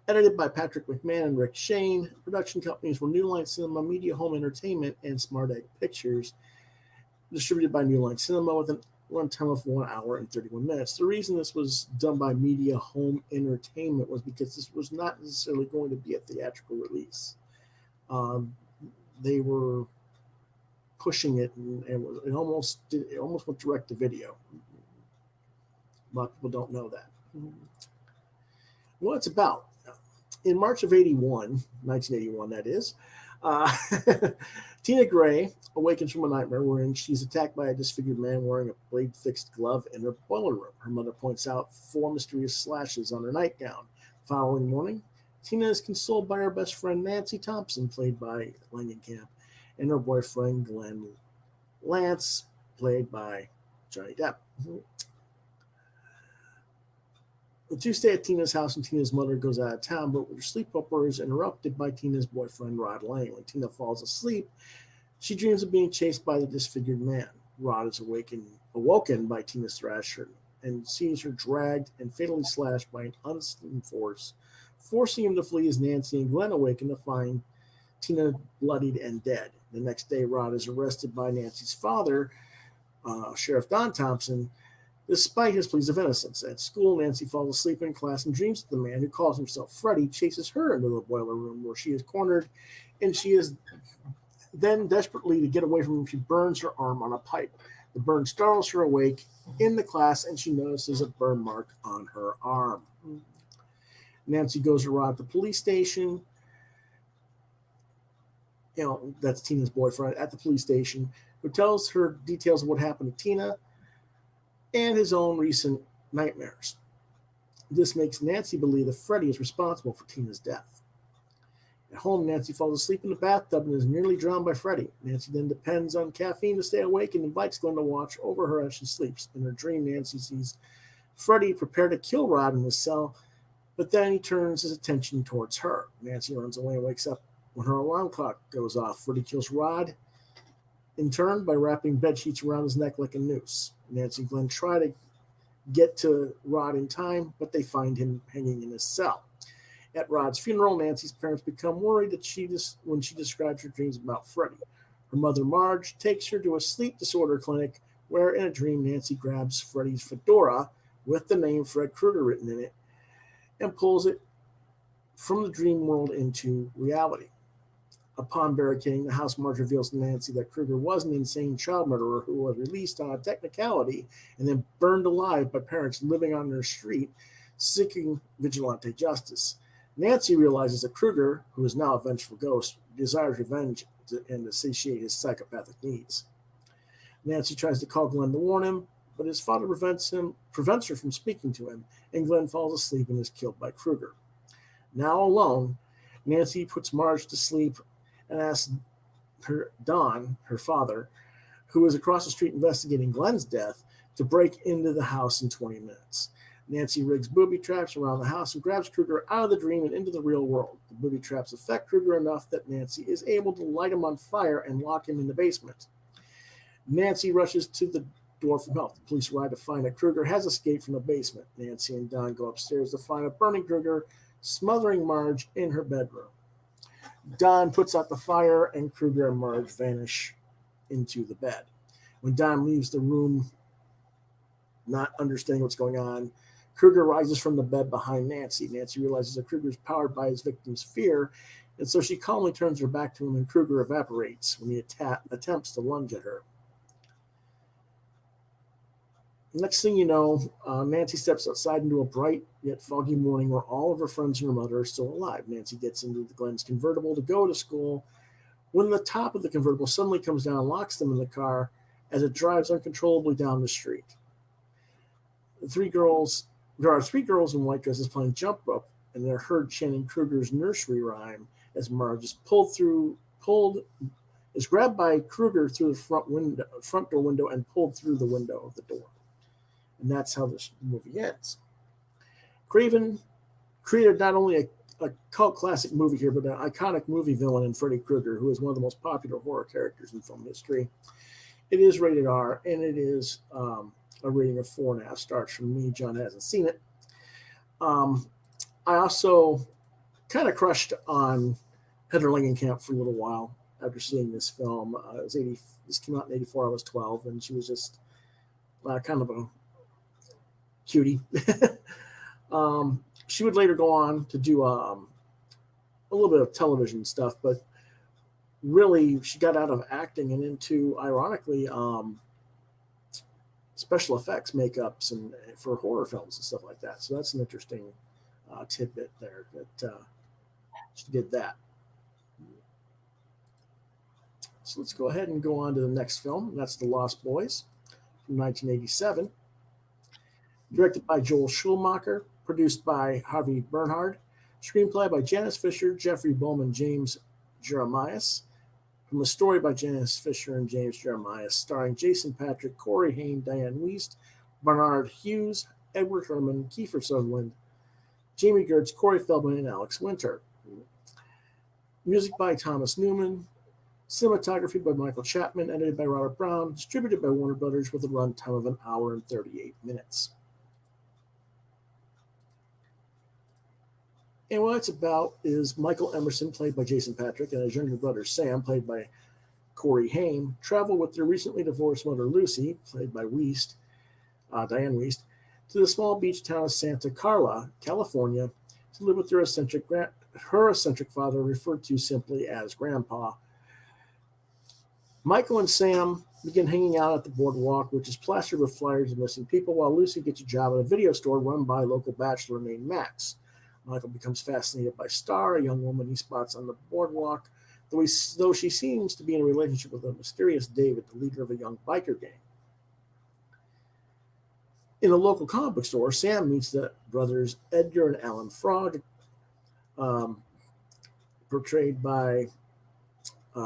edited by Patrick McMahon and Rick Shane. Production companies were New Line Cinema, Media Home Entertainment, and Smart Egg Pictures. Distributed by New Line Cinema with an runtime of 1 hour and 31 minutes. The reason this was done by Media Home Entertainment was because this was not necessarily going to be a theatrical release. They were pushing it, and it almost went direct to video. A lot of people don't know that. What it's about. In March of 1981, that is, Tina Gray awakens from a nightmare wherein she's attacked by a disfigured man wearing a blade-fixed glove in her boiler room. Her mother points out 4 mysterious slashes on her nightgown. The following morning, Tina is consoled by her best friend Nancy Thompson, played by Langenkamp, and her boyfriend Glenn Lance, played by Johnny Depp. The two stay at Tina's house, and Tina's mother goes out of town, but her sleepover is interrupted by Tina's boyfriend, Rod Lane. When Tina falls asleep, she dreams of being chased by the disfigured man. Rod is awoken by Tina's thrasher and sees her dragged and fatally slashed by an unseen force, forcing him to flee as Nancy and Glenn awaken to find Tina bloodied and dead. The next day, Rod is arrested by Nancy's father, Sheriff Don Thompson, despite his pleas of innocence. At school, Nancy falls asleep in class and dreams that the man who calls himself Freddy chases her into the boiler room where she is cornered, and she is then desperately to get away from him. She burns her arm on a pipe. The burn startles her awake in the class, and she notices a burn mark on her arm. Nancy goes to Rod at the police station. That's Tina's boyfriend at the police station, who tells her details of what happened to Tina and his own recent nightmares. This makes Nancy believe that Freddy is responsible for Tina's death. At home, Nancy falls asleep in the bathtub and is nearly drowned by Freddy. Nancy then depends on caffeine to stay awake and invites Glenn to watch over her as she sleeps. In her dream, Nancy sees Freddy prepare to kill Rod in his cell, but then he turns his attention towards her. Nancy runs away and wakes up when her alarm clock goes off. Freddy kills Rod in turn by wrapping bed sheets around his neck like a noose. Nancy and Glenn try to get to Rod in time, but they find him hanging in his cell. At Rod's funeral, Nancy's parents become worried that when she describes her dreams about Freddy. Her mother, Marge, takes her to a sleep disorder clinic where, in a dream, Nancy grabs Freddy's fedora with the name Fred Krueger written in it and pulls it from the dream world into reality. Upon barricading the house, Marge reveals to Nancy that Krueger was an insane child murderer who was released on a technicality and then burned alive by parents living on their street seeking vigilante justice. Nancy realizes that Krueger, who is now a vengeful ghost, desires revenge and to satiate his psychopathic needs. Nancy tries to call Glenn to warn him, but his father prevents her from speaking to him, and Glenn falls asleep and is killed by Krueger. Now alone, Nancy puts Marge to sleep and asks Don, her father, who is across the street investigating Glenn's death, to break into the house in 20 minutes. Nancy rigs booby traps around the house and grabs Krueger out of the dream and into the real world. The booby traps affect Krueger enough that Nancy is able to light him on fire and lock him in the basement. Nancy rushes to the door for help. The police arrive to find that Krueger has escaped from the basement. Nancy and Don go upstairs to find a burning Krueger smothering Marge in her bedroom. Don puts out the fire, and Krueger and Marge vanish into the bed. When Don leaves the room, not understanding what's going on, Krueger rises from the bed behind Nancy. Nancy realizes that Krueger is powered by his victim's fear, and so she calmly turns her back to him, and Krueger evaporates when he attempts to lunge at her. Next thing you know, Nancy steps outside into a bright yet foggy morning where all of her friends and her mother are still alive. Nancy gets into Glenn's convertible to go to school when the top of the convertible suddenly comes down and locks them in the car as it drives uncontrollably down the street. There are three girls in white dresses playing jump rope, and they're heard chanting Krueger's nursery rhyme as Marge is grabbed by Krueger through the front door window and pulled through the window of the door. And that's how this movie ends. Craven created not only a cult classic movie here, but an iconic movie villain in Freddy Krueger, who is one of the most popular horror characters in film history. It is rated R, and it is a rating of 4.5 stars from me. John hasn't seen it. I also kind of crushed on Heather Langenkamp for a little while after seeing this film. This came out in 1984. I was 12, and she was just kind of a cutie. She would later go on to do a little bit of television stuff, but really she got out of acting and into, ironically, special effects makeups and for horror films and stuff like that. So that's an interesting tidbit there that she did that. So let's go ahead and go on to the next film. That's The Lost Boys from 1987. Directed by Joel Schumacher, produced by Harvey Bernhard, screenplay by Janice Fisher, Jeffrey Bowman, James Jeremias, from a story by Janice Fisher and James Jeremias, starring Jason Patric, Corey Haim, Diane Wiest, Bernard Hughes, Edward Herman, Kiefer Sutherland, Jamie Gertz, Corey Feldman, and Alex Winter. Music by Thomas Newman, cinematography by Michael Chapman, edited by Robert Brown, distributed by Warner Brothers with a runtime of 1 hour and 38 minutes. And what it's about is Michael Emerson, played by Jason Patric, and his younger brother Sam, played by Corey Haim, travel with their recently divorced mother Lucy, played by Diane Wiest, to the small beach town of Santa Carla, California, to live with her eccentric father, referred to simply as Grandpa. Michael and Sam begin hanging out at the boardwalk, which is plastered with flyers of missing people, while Lucy gets a job at a video store run by a local bachelor named Max. Michael becomes fascinated by Star, a young woman he spots on the boardwalk, though she seems to be in a relationship with a mysterious David, the leader of a young biker gang. In a local comic book store, Sam meets the brothers Edgar and Alan Frog, portrayed by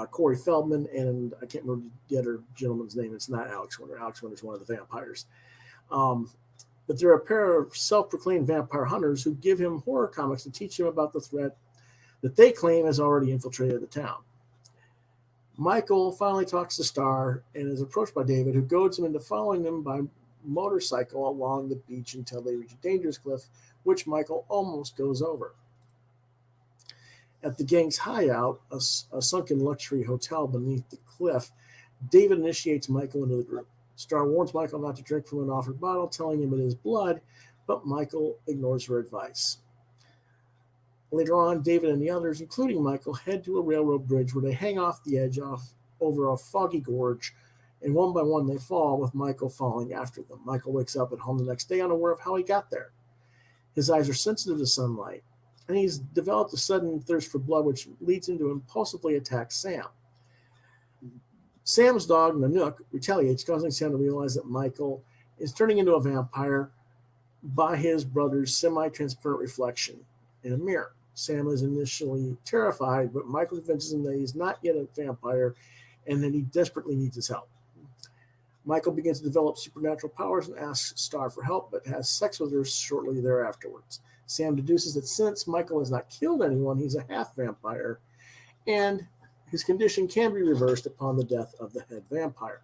Corey Feldman, and I can't remember the other gentleman's name. It's not Alex Winter. Alex Winter is one of the vampires. But they're a pair of self-proclaimed vampire hunters who give him horror comics to teach him about the threat that they claim has already infiltrated the town. Michael finally talks to Star and is approached by David, who goads him into following them by motorcycle along the beach until they reach a dangerous cliff, which Michael almost goes over. At the gang's hideout, a sunken luxury hotel beneath the cliff, David initiates Michael into the group. Star warns Michael not to drink from an offered bottle, telling him it is blood, but Michael ignores her advice. Later on, David and the others, including Michael, head to a railroad bridge where they hang off the edge over a foggy gorge, and one by one they fall, with Michael falling after them. Michael wakes up at home the next day unaware of how he got there. His eyes are sensitive to sunlight, and he's developed a sudden thirst for blood, which leads him to impulsively attack Sam. Sam's dog, Nanook, retaliates, causing Sam to realize that Michael is turning into a vampire by his brother's semi-transparent reflection in a mirror. Sam is initially terrified, but Michael convinces him that he's not yet a vampire and that he desperately needs his help. Michael begins to develop supernatural powers and asks Star for help, but has sex with her shortly thereafterwards. Sam deduces that since Michael has not killed anyone, he's a half-vampire, and his condition can be reversed upon the death of the head vampire.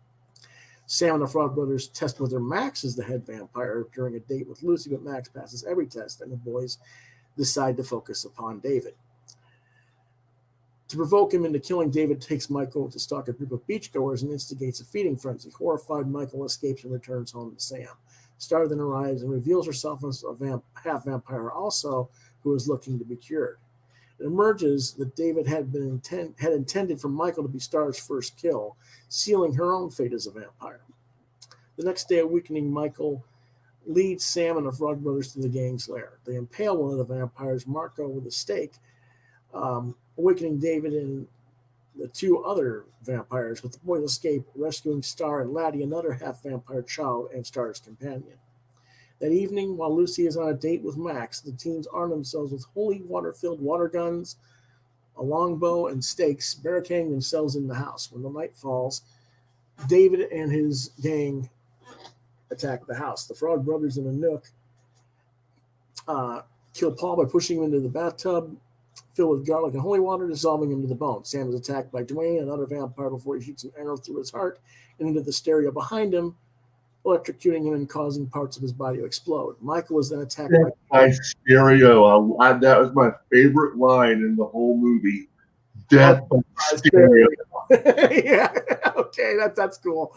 Sam and the Frog Brothers test whether Max is the head vampire during a date with Lucy, but Max passes every test, and the boys decide to focus upon David. To provoke him into killing, David takes Michael to stalk a group of beachgoers and instigates a feeding frenzy. Horrified, Michael escapes and returns home to Sam. Star then arrives and reveals herself as a half-vampire also, who is looking to be cured. It emerges that David had intended for Michael to be Star's first kill, sealing her own fate as a vampire. The next day, awakening Michael leads Sam and the Frog Brothers to the gang's lair. They impale one of the vampires, Marco, with a stake, awakening David and the two other vampires, but the boys escape, rescuing Star and Laddie, another half-vampire child and Star's companion. That evening, while Lucy is on a date with Max, the teens arm themselves with holy water-filled water guns, a longbow, and stakes, barricading themselves in the house. When the night falls, David and his gang attack the house. The Frog Brothers and Nanook kill Paul by pushing him into the bathtub filled with garlic and holy water, dissolving him to the bone. Sam is attacked by Dwayne, another vampire, before he shoots an arrow through his heart and into the stereo behind him, electrocuting him and causing parts of his body to explode. Michael was then attacked by stereo. That was my favorite line in the whole movie. Death by stereo. Yeah, okay, that's cool.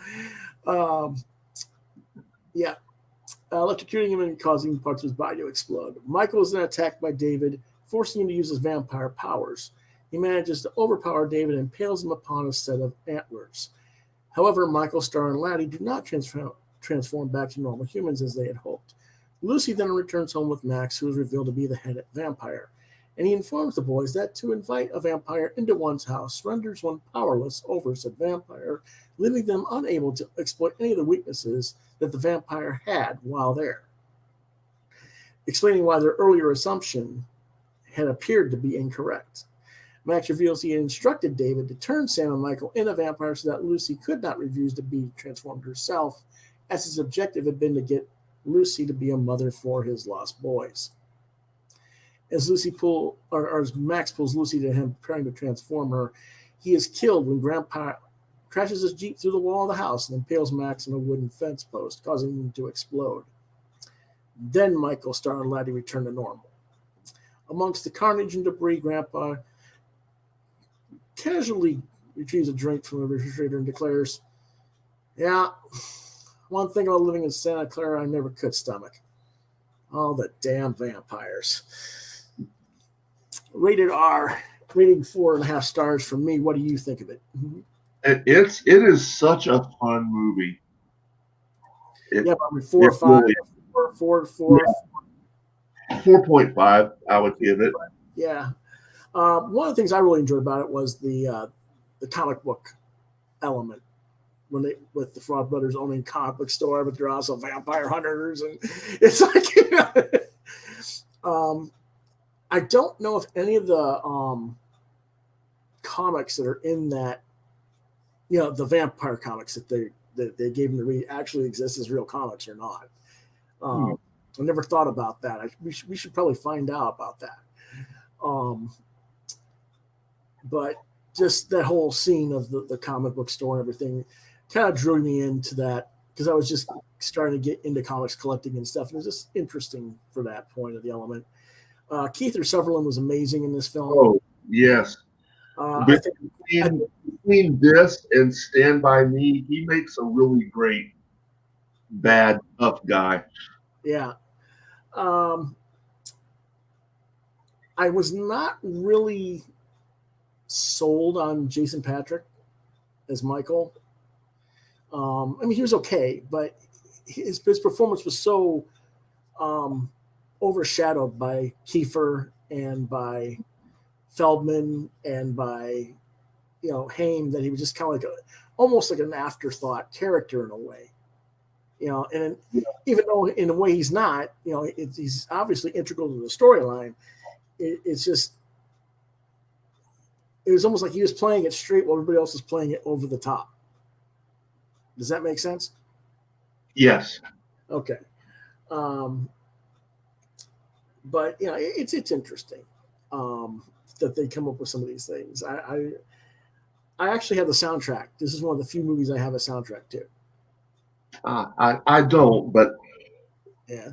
Electrocuting him and causing parts of his body to explode. Michael was then attacked by David, forcing him to use his vampire powers. He manages to overpower David and impales him upon a set of antlers. However, Michael, Star, and Laddie do not transform back to normal humans as they had hoped. Lucy then returns home with Max, who is revealed to be the head vampire, and he informs the boys that to invite a vampire into one's house renders one powerless over said vampire, leaving them unable to exploit any of the weaknesses that the vampire had while there, explaining why their earlier assumption had appeared to be incorrect. Max reveals he had instructed David to turn Sam and Michael into vampires so that Lucy could not refuse to be transformed herself, as his objective had been to get Lucy to be a mother for his lost boys. As Max pulls Lucy to him, preparing to transform her, he is killed when Grandpa crashes his Jeep through the wall of the house and impales Max on a wooden fence post, causing him to explode. Then Michael, Star, and Laddie return to normal. Amongst the carnage and debris, Grandpa casually retrieves a drink from the refrigerator and declares, "Yeah, one thing about living in Santa Clara I never could stomach. All the damn vampires." Rated R, rating 4.5 stars from me. What do you think of it? It is such a fun movie. Probably 4 or 5. Really, 4. 4.5, I would give it. Yeah. One of the things I really enjoyed about it was the comic book element. With the Frog Brothers owning a comic book store, but they're also vampire hunters, and it's like, I don't know if any of the comics that are in that, the vampire comics that they gave them to read actually exist as real comics or not. I never thought about that. We should probably find out about that. But just that whole scene of the comic book store and everything kind of drew me into that, because I was just starting to get into comics collecting and stuff. And it was just interesting for that point of the element. Keith Sutherland was amazing in this film. Oh, Yes. I think Between this and Stand By Me, he makes a really great bad tough guy. Yeah. I was not really sold on Jason Patrick as Michael. I mean, he was okay, but his performance was so overshadowed by Kiefer and by Feldman and by Haim that he was just kind of like almost like an afterthought character in a way. And even though in a way he's not, he's obviously integral to the storyline. It's just, it was almost like he was playing it straight while everybody else is playing it over the top. Does that make sense? Yes. Okay. But it's interesting that they come up with some of these things. I actually have the soundtrack. This is one of the few movies I have a soundtrack to. I don't, but yeah.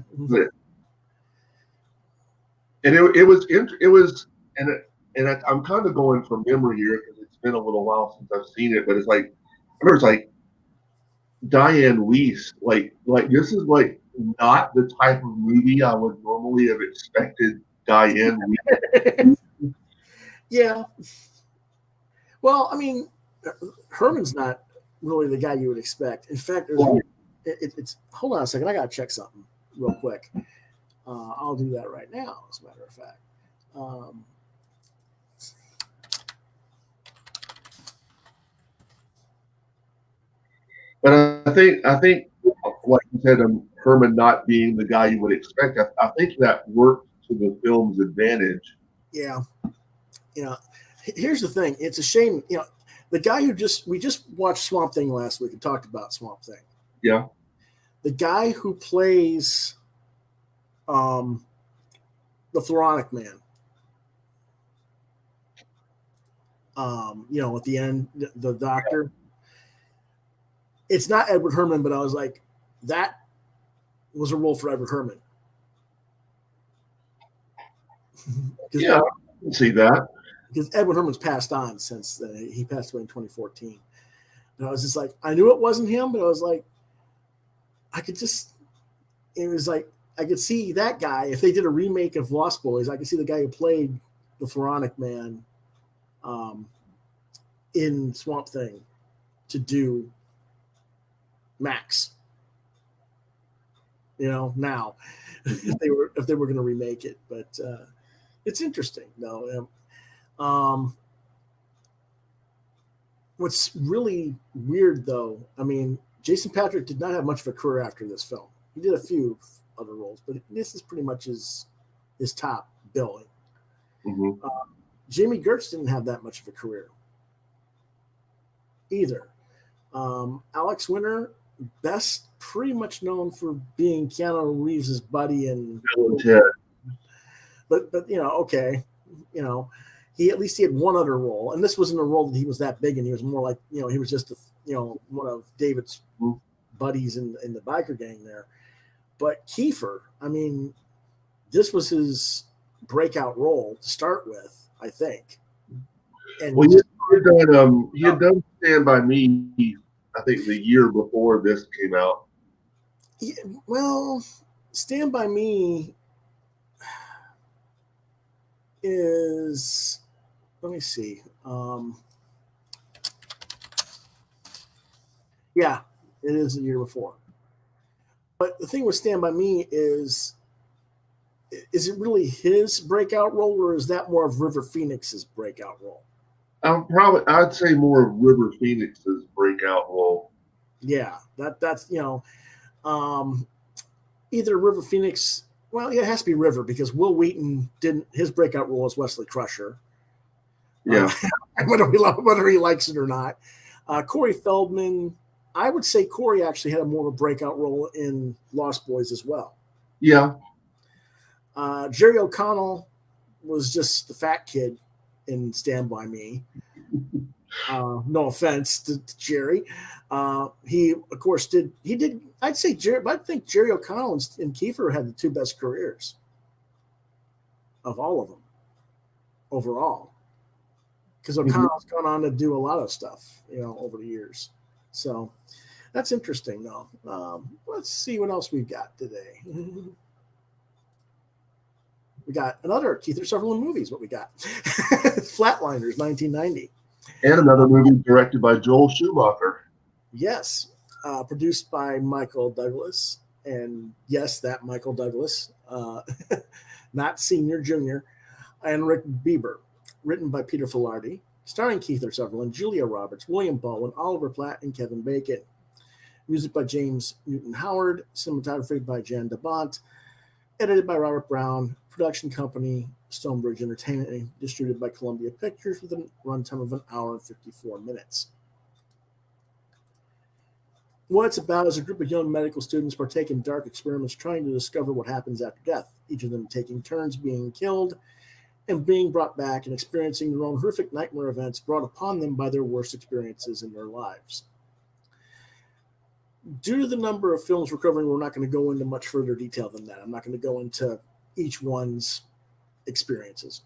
And I'm kind of going from memory here because it's been a little while since I've seen it, but it's like, I remember it's like Diane Weiss, like this is like not the type of movie I would normally have expected Diane Weiss. Yeah. Well, I mean, Herman's not really the guy you would expect. In fact, it's hold on a second. I got to check something real quick. I'll do that right now, as a matter of fact. But I think, like you said, Herman not being the guy you would expect, I think that worked to the film's advantage. Yeah. Here's the thing. It's a shame, the guy we just watched Swamp Thing last week and talked about Swamp Thing. Yeah. The guy who plays the Floronic Man, at the end, the doctor. It's not Edward Herman, but I was like, that was a role for Edward Herman. Yeah, I can see that. Because Edward Herman's passed on since he passed away in 2014. And I was just like, I knew it wasn't him, but I was like, I could see that guy. If they did a remake of Lost Boys, I could see the guy who played the Floronic Man in Swamp Thing to do Max. Now if they were going to remake it, but it's interesting though. What's really weird though, I mean, Jason Patrick did not have much of a career after this film. He did a few other roles, but this is pretty much his top billing. Mm-hmm. Jamie Gertz didn't have that much of a career either. Alex Winter, best pretty much known for being Keanu Reeves' buddy and but okay, he at least he had one other role, and this wasn't a role that he was that big in. He was more like he was just one of David's buddies in the biker gang there. But Kiefer, I mean, this was his breakout role to start with, I think. And well, he had done Stand By Me, I think the year before this came out. Yeah, well, Stand By Me is, let me see. Yeah, it is the year before. But the thing with Stand By Me is it really his breakout role, or is that more of River Phoenix's breakout role? I'd say more of River Phoenix's breakout role. Yeah, that's either River Phoenix. Well, yeah, it has to be River because Will Wheaton didn't. His breakout role is Wesley Crusher. Yeah, whether he likes it or not. Corey Feldman, I would say Corey actually had a more of a breakout role in Lost Boys as well. Yeah. Jerry O'Connell was just the fat kid in Stand By Me. No offense to Jerry. He, of course, did. I'd say Jerry, but I think Jerry O'Connell and Kiefer had the two best careers of all of them overall. because O'Connell's gone on to do a lot of stuff, over the years. So that's interesting, though. Let's see what else we've got today. We got another Keith Sutherland movie is what we got. Flatliners, 1990. And another movie directed by Joel Schumacher. Yes. Produced by Michael Douglas. And yes, that Michael Douglas. Not Senior, Junior. And Rick Bieber. Written by Peter Filardi. Starring Keith Sutherland, Julia Roberts, William Baldwin, Oliver Platt, and Kevin Bacon. Music by James Newton Howard. Cinematography by Jan DeBont. Edited by Robert Brown. Production company Stonebridge Entertainment, and distributed by Columbia Pictures with a runtime of 1 hour and 54 minutes. What it's about is a group of young medical students partake in dark experiments trying to discover what happens after death, each of them taking turns being killed and being brought back and experiencing their own horrific nightmare events brought upon them by their worst experiences in their lives. Due to the number of films we're covering, we're not going to go into much further detail than that. I'm not going to go into each one's experiences.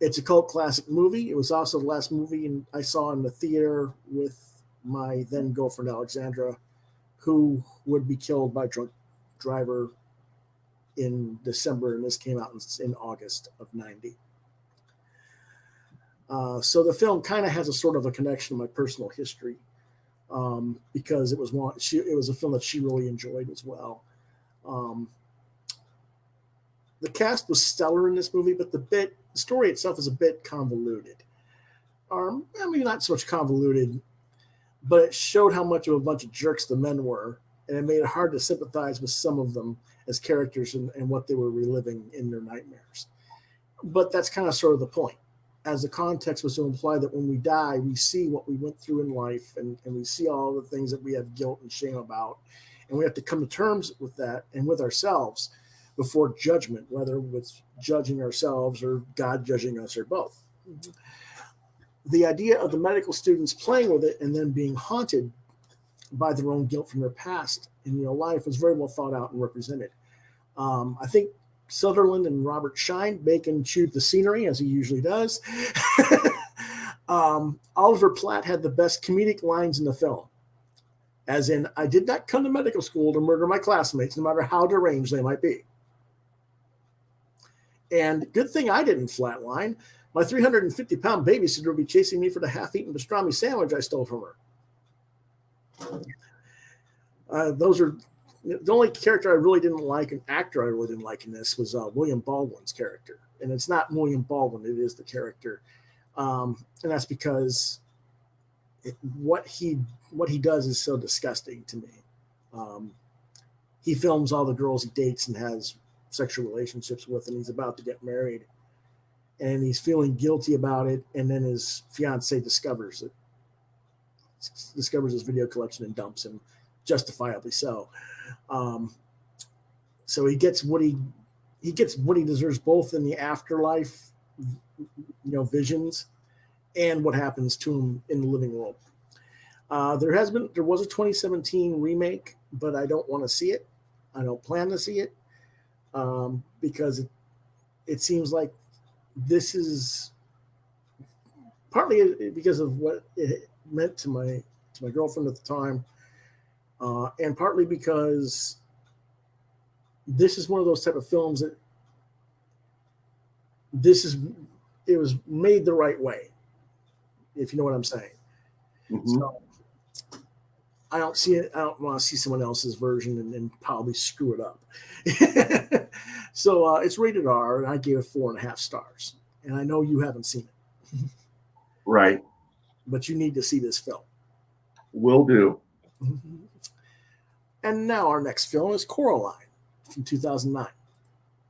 It's a cult classic movie. It was also the last movie I saw in the theater with my then girlfriend Alexandra, who would be killed by a drunk driver in December, and this came out in August of 90. So the film kind of has a sort of a connection to my personal history, because it was a film that she really enjoyed as well. The cast was stellar in this movie, but the story itself is a bit convoluted. Not so much convoluted, but it showed how much of a bunch of jerks the men were, and it made it hard to sympathize with some of them as characters and what they were reliving in their nightmares. But that's kind of sort of the point, as the context was to imply that when we die, we see what we went through in life, and we see all the things that we have guilt and shame about, and we have to come to terms with that and with ourselves before judgment, whether it's judging ourselves or God judging us or both. The idea of the medical students playing with it and then being haunted by their own guilt from their past in real life was very well thought out and represented. I think Sutherland and Robert Shine, Bacon chewed the scenery, as he usually does. Oliver Platt had the best comedic lines in the film, as in, I did not come to medical school to murder my classmates, no matter how deranged they might be. And good thing I didn't flatline. My 350-pound babysitter would be chasing me for the half-eaten pastrami sandwich I stole from her. Those are the only character I really didn't like, an actor I really didn't like in this was William Baldwin's character. And it's not William Baldwin, it is the character. And that's because what he does is so disgusting to me. He films all the girls he dates and has sexual relationships with, and he's about to get married, and he's feeling guilty about it, and then his fiance discovers his video collection and dumps him, justifiably so. So he gets what he deserves, both in the afterlife, visions, and what happens to him in the living world. There was a 2017 remake, but I don't want to see it. I don't plan to see it, because it seems like this is partly because of what it meant to my girlfriend at the time, and partly because this is one of those type of films that it was made the right way, if you know what I'm saying. Mm-hmm. So I don't see it. I don't want to see someone else's version and probably screw it up. So it's rated R, and I gave it 4.5 stars. And I know you haven't seen it. Right. But you need to see this film. Will do. And now our next film is Coraline from 2009.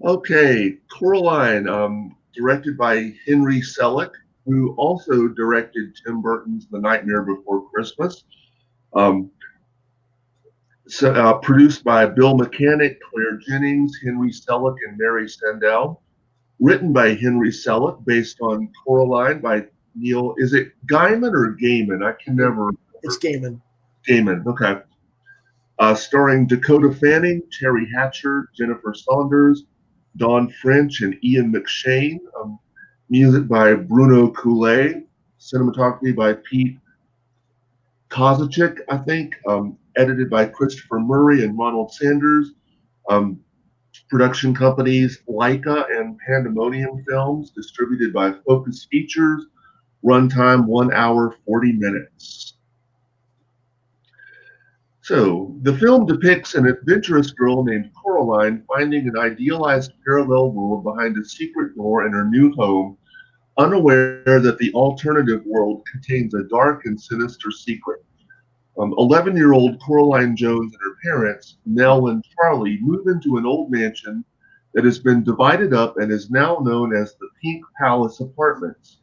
Okay, Coraline, directed by Henry Selick, who also directed Tim Burton's The Nightmare Before Christmas. Produced by Bill Mechanic, Claire Jennings, Henry Selick, and Mary Sandel. Written by Henry Selick, based on Coraline by Neil. Is it Gaiman or Gaiman? I can never. It's Gaiman. Gaiman, okay. Starring Dakota Fanning, Terry Hatcher, Jennifer Saunders, Dawn French, and Ian McShane. Music by Bruno Coulet. Cinematography by Pete Kozaczyk, I think. Edited by Christopher Murray and Ronald Sanders. Um, Production companies Leica and Pandemonium Films. Distributed by Focus Features. Runtime 1 hour 40 minutes. So, the film depicts an adventurous girl named Coraline finding an idealized parallel world behind a secret door in her new home, unaware that the alternative world contains a dark and sinister secret. 11-year-old Coraline Jones and her parents, Nell and Charlie, move into an old mansion that has been divided up and is now known as the Pink Palace Apartments.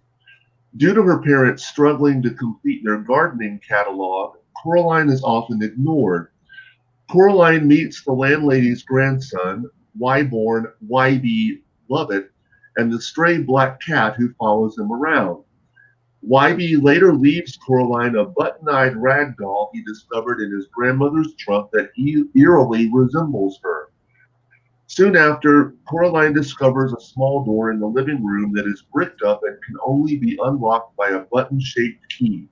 Due to her parents struggling to complete their gardening catalog, Coraline is often ignored. Coraline meets the landlady's grandson, Wyborn YB Lovett, and the stray black cat who follows him around. YB later leaves Coraline a button-eyed rag doll he discovered in his grandmother's trunk that eerily resembles her. Soon after, Coraline discovers a small door in the living room that is bricked up and can only be unlocked by a button-shaped key.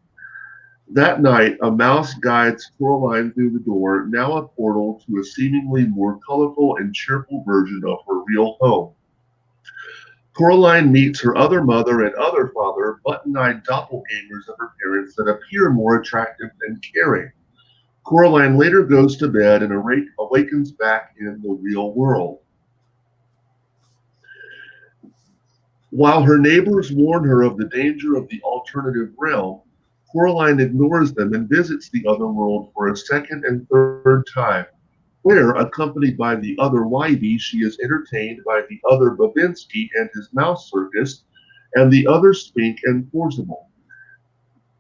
That night, a mouse guides Coraline through the door, now a portal to a seemingly more colorful and cheerful version of her real home. Coraline meets her other mother and other father, button-eyed doppelgangers of her parents that appear more attractive and caring. Coraline later goes to bed and awakens back in the real world. While her neighbors warn her of the danger of the alternative realm, Coraline ignores them and visits the other world for a second and third time, where, accompanied by the other YB, she is entertained by the other Babinski and his mouse circus, and the other Spink and Forcible.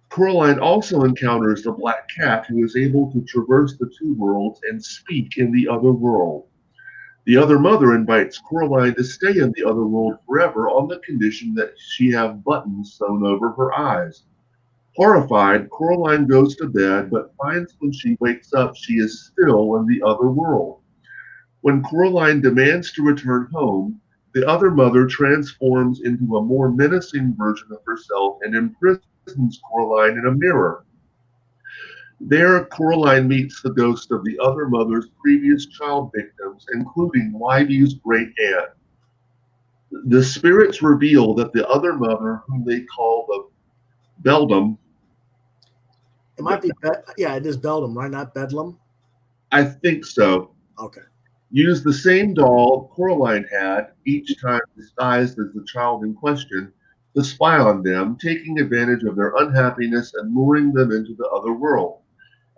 Coraline also encounters the black cat, who is able to traverse the two worlds and speak in the other world. The other mother invites Coraline to stay in the other world forever on the condition that she have buttons sewn over her eyes. Horrified, Coraline goes to bed, but finds when she wakes up she is still in the other world. When Coraline demands to return home, the other mother transforms into a more menacing version of herself and imprisons Coraline in a mirror. There, Coraline meets the ghost of the other mother's previous child victims, including YB's great aunt. The spirits reveal that the other mother, whom they call the Beldam, It might be, yeah, it is Beldam, right? Not Bedlam? I think so, Okay. used the same doll Coraline had, each time disguised as the child in question, to spy on them, taking advantage of their unhappiness and luring them into the other world.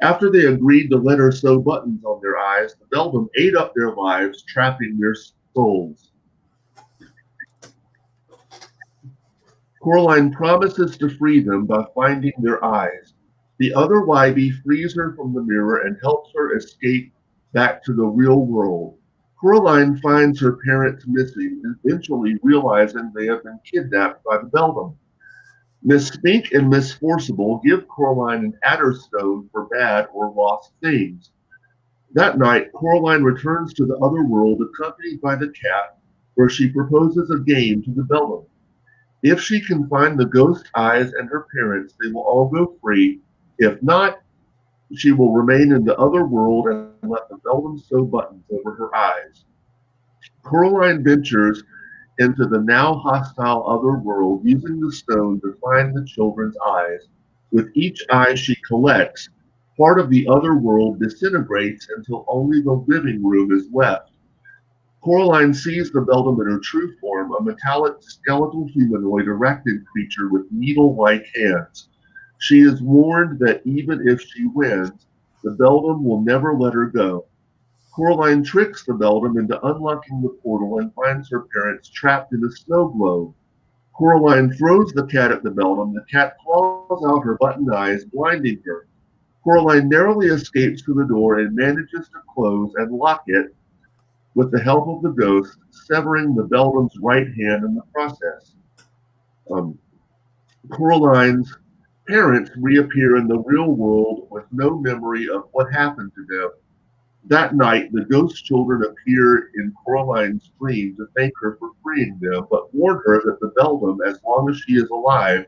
After they agreed to let her sew buttons on their eyes, the Beldam ate up their lives, trapping their souls. Coraline promises to free them by finding their eyes. The other YB frees her from the mirror and helps her escape back to the real world. Coraline finds her parents missing, eventually realizing they have been kidnapped by the Beldam. Miss Spink and Miss Forcible give Coraline an adder stone for bad or lost things. That night, Coraline returns to the other world accompanied by the cat, where she proposes a game to the Beldam. If she can find the ghost eyes and her parents, they will all go free. If not, she will remain in the other world and let the Beldam sew buttons over her eyes. Coraline ventures into the now hostile other world using the stone to find the children's eyes. With each eye she collects, part of the other world disintegrates until only the living room is left. Coraline sees the Beldam in her true form, a metallic skeletal humanoid arachnid creature with needle-like hands. She is warned that even if she wins, the Beldam will never let her go. Coraline tricks the Beldam into unlocking the portal and finds her parents trapped in a snow globe. Coraline throws the cat at the Beldam. The cat claws out her button eyes, blinding her. Coraline narrowly escapes through the door and manages to close and lock it with the help of the ghost, severing the Beldam's right hand in the process. Coraline's parents reappear in the real world with no memory of what happened to them. That night, the ghost children appear in Coraline's dream to thank her for freeing them, but warn her that the Beldam, as long as she is alive,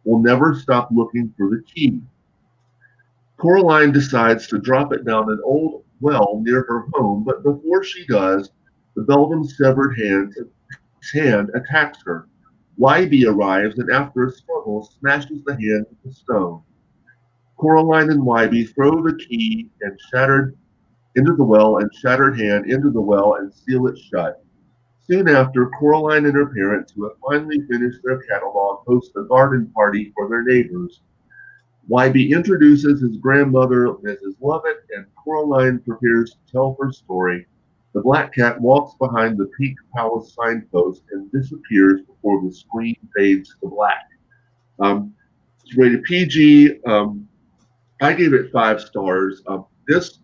will never stop looking for the key. Coraline decides to drop it down an old well near her home, but before she does, the Beldam's severed hand attacks her. Wybie arrives and, after a struggle, smashes the hand with a stone. Coraline and Wybie throw the key and shattered into the well and shattered hand into the well and seal it shut. Soon after, Coraline and her parents, who have finally finished their catalog, host a garden party for their neighbors. Wybie introduces his grandmother, Mrs. Lovett, and Coraline prepares to tell her story. The black cat walks behind the Peak Palace signpost and disappears before the screen fades to black. It's rated PG. I gave it 5 stars. As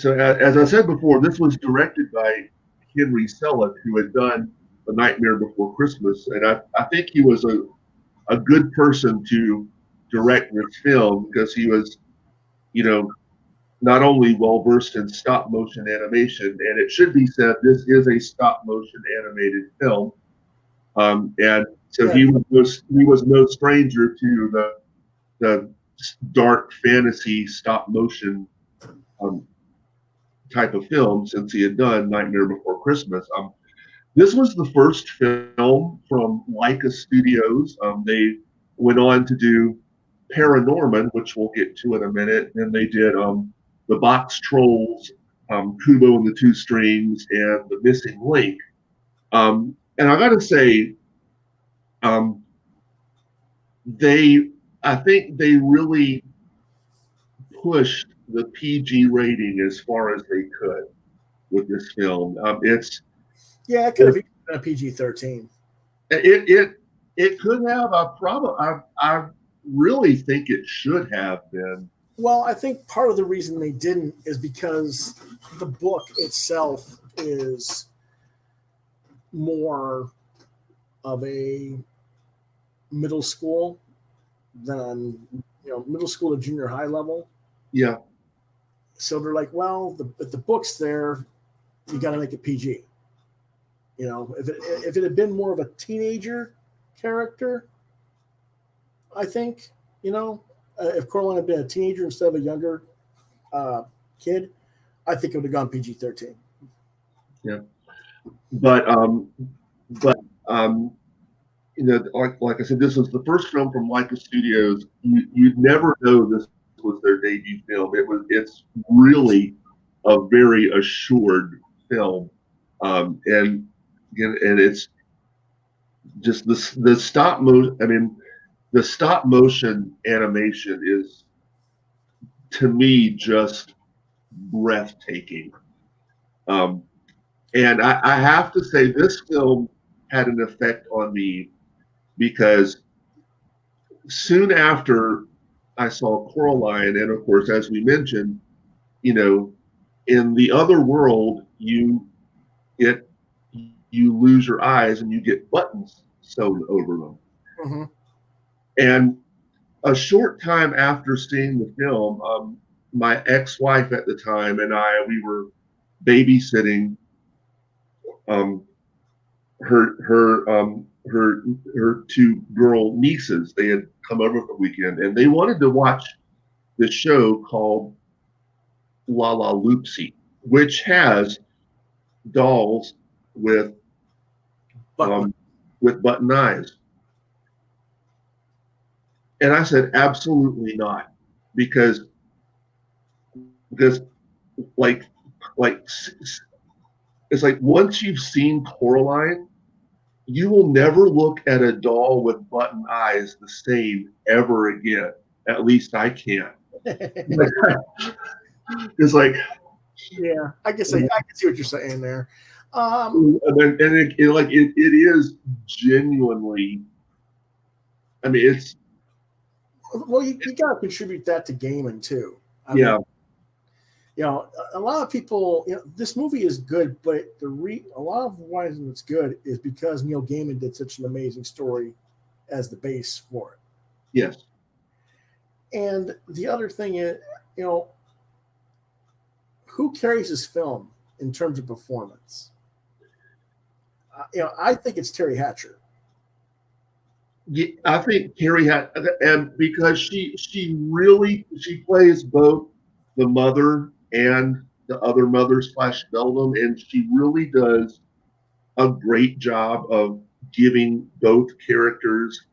I said before, this was directed by Henry Selick, who had done A Nightmare Before Christmas, and I think he was a good person to direct this film because he was, not only well versed in stop motion animation, and it should be said this is a stop motion animated film, and so he was no stranger to the dark fantasy stop motion type of film since he had done Nightmare Before Christmas. This was the first film from Leica Studios. They went on to do ParaNorman, which we'll get to in a minute. Then they did the Box Trolls, Kubo and the Two Strings, and The Missing Link. And I got to say, I think they really pushed the PG rating as far as they could with this film. It could have been a PG-13. It could have. I really think it should have been. Well, I think part of the reason they didn't is because the book itself is more of a middle school than middle school to junior high level. Yeah. So they're like, well, if the book's there, you got to make it PG. If it had been more of a teenager character, I think, if Coraline had been a teenager instead of a younger kid, I think it would have gone PG-13. Yeah, but like I said, this was the first film from Leica Studios. You'd never know this was their debut film. It's really a very assured film, and it's just the stop motion. I mean, the stop motion animation is, to me, just breathtaking. And I have to say, this film had an effect on me because soon after I saw Coraline, and of course, as we mentioned, in the other world, you lose your eyes and you get buttons sewn over them. Mm-hmm. And a short time after seeing the film, my ex-wife at the time and we were babysitting her 2 girl nieces. They had come over for the weekend and they wanted to watch this show called La La Loopsy, which has dolls with button eyes. And I said, absolutely not, because like it's like once you've seen Coraline, you will never look at a doll with button eyes the same ever again. At least I can't. It's like, yeah, I guess I can see what you're saying there. It is genuinely. I mean, it's. Well, you got to contribute that to gaming too. I mean, a lot of people. This movie is good, but a lot of why it's good is because Neil Gaiman did such an amazing story as the base for it. Yes. And the other thing is, who carries this film in terms of performance? I think it's Terry Hatcher. Yeah, I think Carrie had, and because she plays both the mother and the other mother slash Beldam, and she really does a great job of giving both characters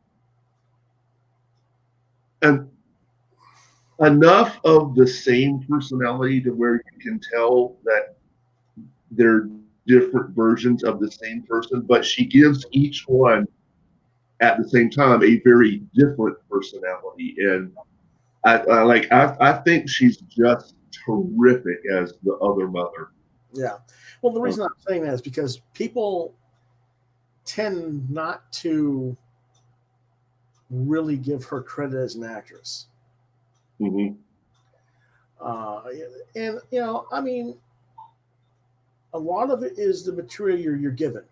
and enough of the same personality to where you can tell that they're different versions of the same person, but she gives each one at the same time a very different personality. And I think she's just terrific as the other mother. Yeah. Well, the reason I'm saying that is because people tend not to really give her credit as an actress. Mm-hmm. And I mean, a lot of it is the material you're given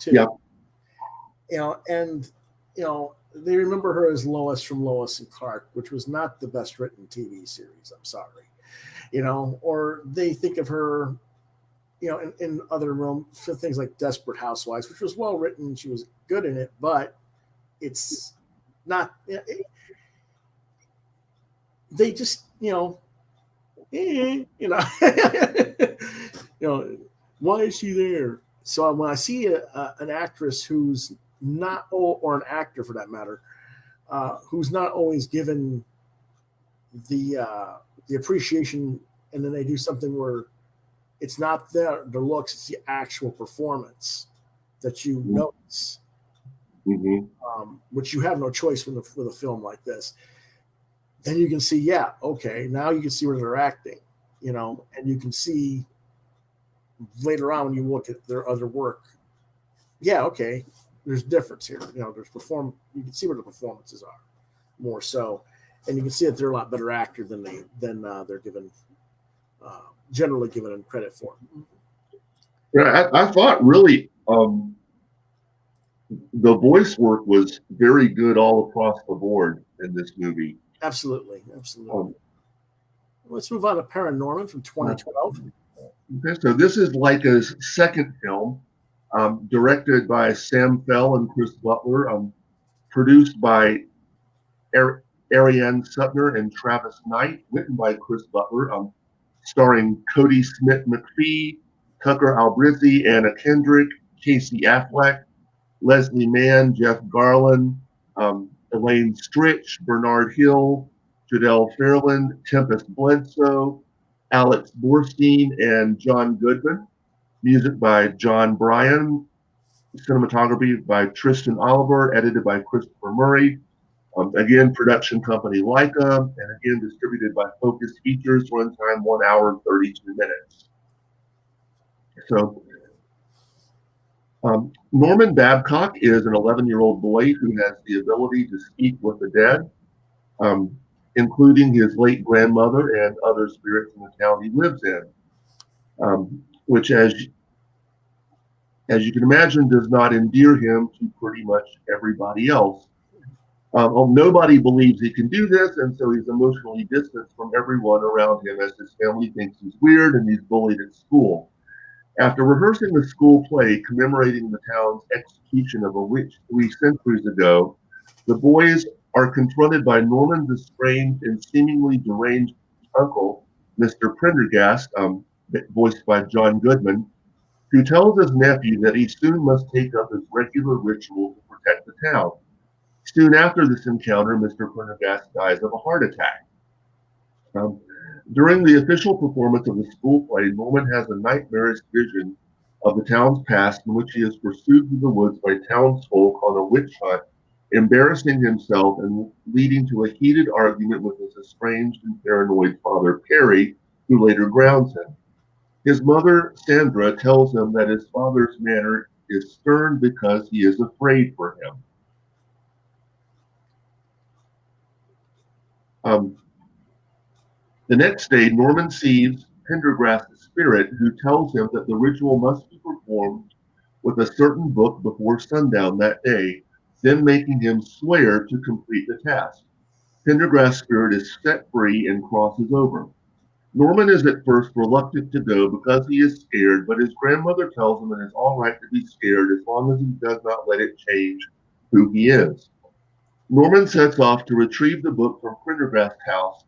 to. Yeah. And they remember her as Lois from Lois and Clark, which was not the best written TV series. I'm sorry. Or they think of her, in other realms for things like Desperate Housewives, which was well written. She was good in it, but it's not. They just, why is she there? So when I see an actress who's not, or an actor for that matter, who's not always given the appreciation, and then they do something where it's not the looks, it's the actual performance that you notice, which you have no choice with a film like this. Then you can see, yeah, okay, now you can see where they're acting, and you can see later on when you look at their other work, yeah, okay, there's difference here. There's you can see where the performances are more so, and you can see that they're a lot better actor than they're given generally given them credit for. Yeah, I thought really the voice work was very good all across the board in this movie. Absolutely. Let's move on to ParaNorman from 2012. Okay, so this is Leica's second film, directed by Sam Fell and Chris Butler, produced by Ariane Sutner and Travis Knight, written by Chris Butler, starring Cody Smith McPhee, Tucker Albrizzi, Anna Kendrick, Casey Affleck, Leslie Mann, Jeff Garland, Elaine Stritch, Bernard Hill, Jadelle Fairland, Tempest Bledsoe, Alex Borstein, and John Goodman. Music by John Bryan. Cinematography by Tristan Oliver. Edited by Christopher Murray. Again, production company Leica. And again, distributed by Focus Features. Runtime 1 hour and 32 minutes. So, Norman Babcock is an 11-year-old boy who has the ability to speak with the dead, including his late grandmother and other spirits in the town he lives in, which, as you can imagine, does not endear him to pretty much everybody else. Nobody believes he can do this, and so he's emotionally distanced from everyone around him as his family thinks he's weird and he's bullied at school. After rehearsing the school play commemorating the town's execution of a witch 3 centuries ago, the boys are confronted by Norman's estranged and seemingly deranged uncle, Mr. Prendergast, voiced by John Goodman, who tells his nephew that he soon must take up his regular ritual to protect the town. Soon after this encounter, Mr. Prendergast dies of a heart attack. During the official performance of the school play, Norman has a nightmarish vision of the town's past in which he is pursued through the woods by townsfolk on a witch hunt, embarrassing himself and leading to a heated argument with his estranged and paranoid father, Perry, who later grounds him. His mother, Sandra, tells him that his father's manner is stern because he is afraid for him. The next day, Norman sees Pendergast's spirit, who tells him that the ritual must be performed with a certain book before sundown that day, then making him swear to complete the task. Pendergast's spirit is set free and crosses over. Norman is at first reluctant to go because he is scared, but his grandmother tells him it is all right to be scared as long as he does not let it change who he is. Norman sets off to retrieve the book from Prendergast's house,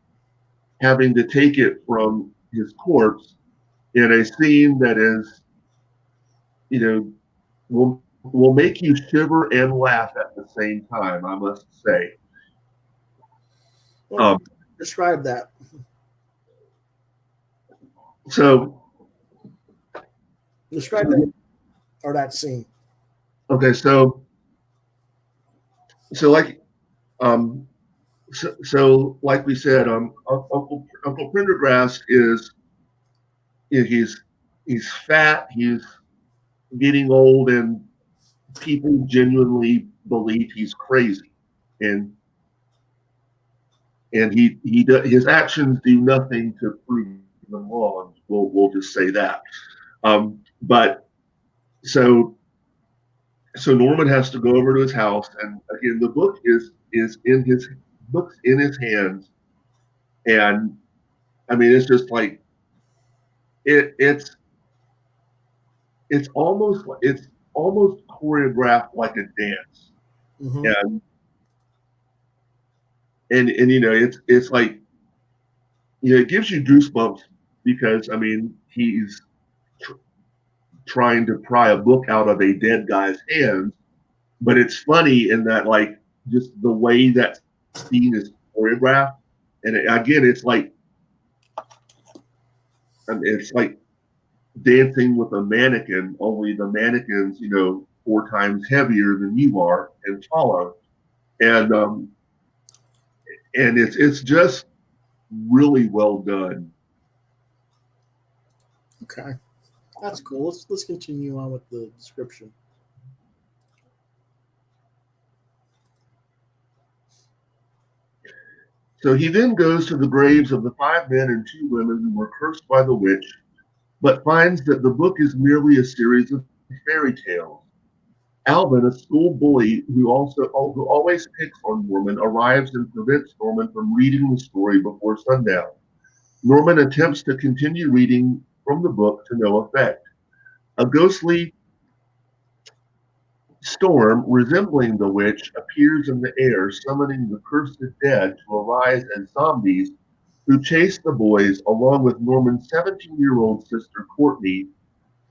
having to take it from his corpse in a scene that is, will make you shiver and laugh at the same time, I must say. Well, describe that. So, describe that or that scene. Okay, so like like we said, Uncle Prendergast he's fat, he's getting old, and people genuinely believe he's crazy, and his actions do nothing to prove them wrong. We'll just say that. But so Norman has to go over to his house, and again, the book is in his hands, and I mean, it's just like it's almost choreographed like a dance, and it's like it gives you goosebumps because I mean he's trying to pry a book out of a dead guy's hands, but it's funny in that like just the way that scene is choreographed, and it's like dancing with a mannequin, only the mannequin's 4 times heavier than you are and taller, and it's just really well done. Okay, that's cool. Let's continue on with the description. So he then goes to the graves of the 5 men and 2 women who were cursed by the witch, but finds that the book is merely a series of fairy tales. Alvin, a school bully who always picks on Norman, arrives and prevents Norman from reading the story before sundown. Norman attempts to continue reading from the book to no effect. A ghostly storm resembling the witch appears in the air, summoning the cursed dead to arise as zombies who chase the boys along with Norman's 17-year-old sister Courtney,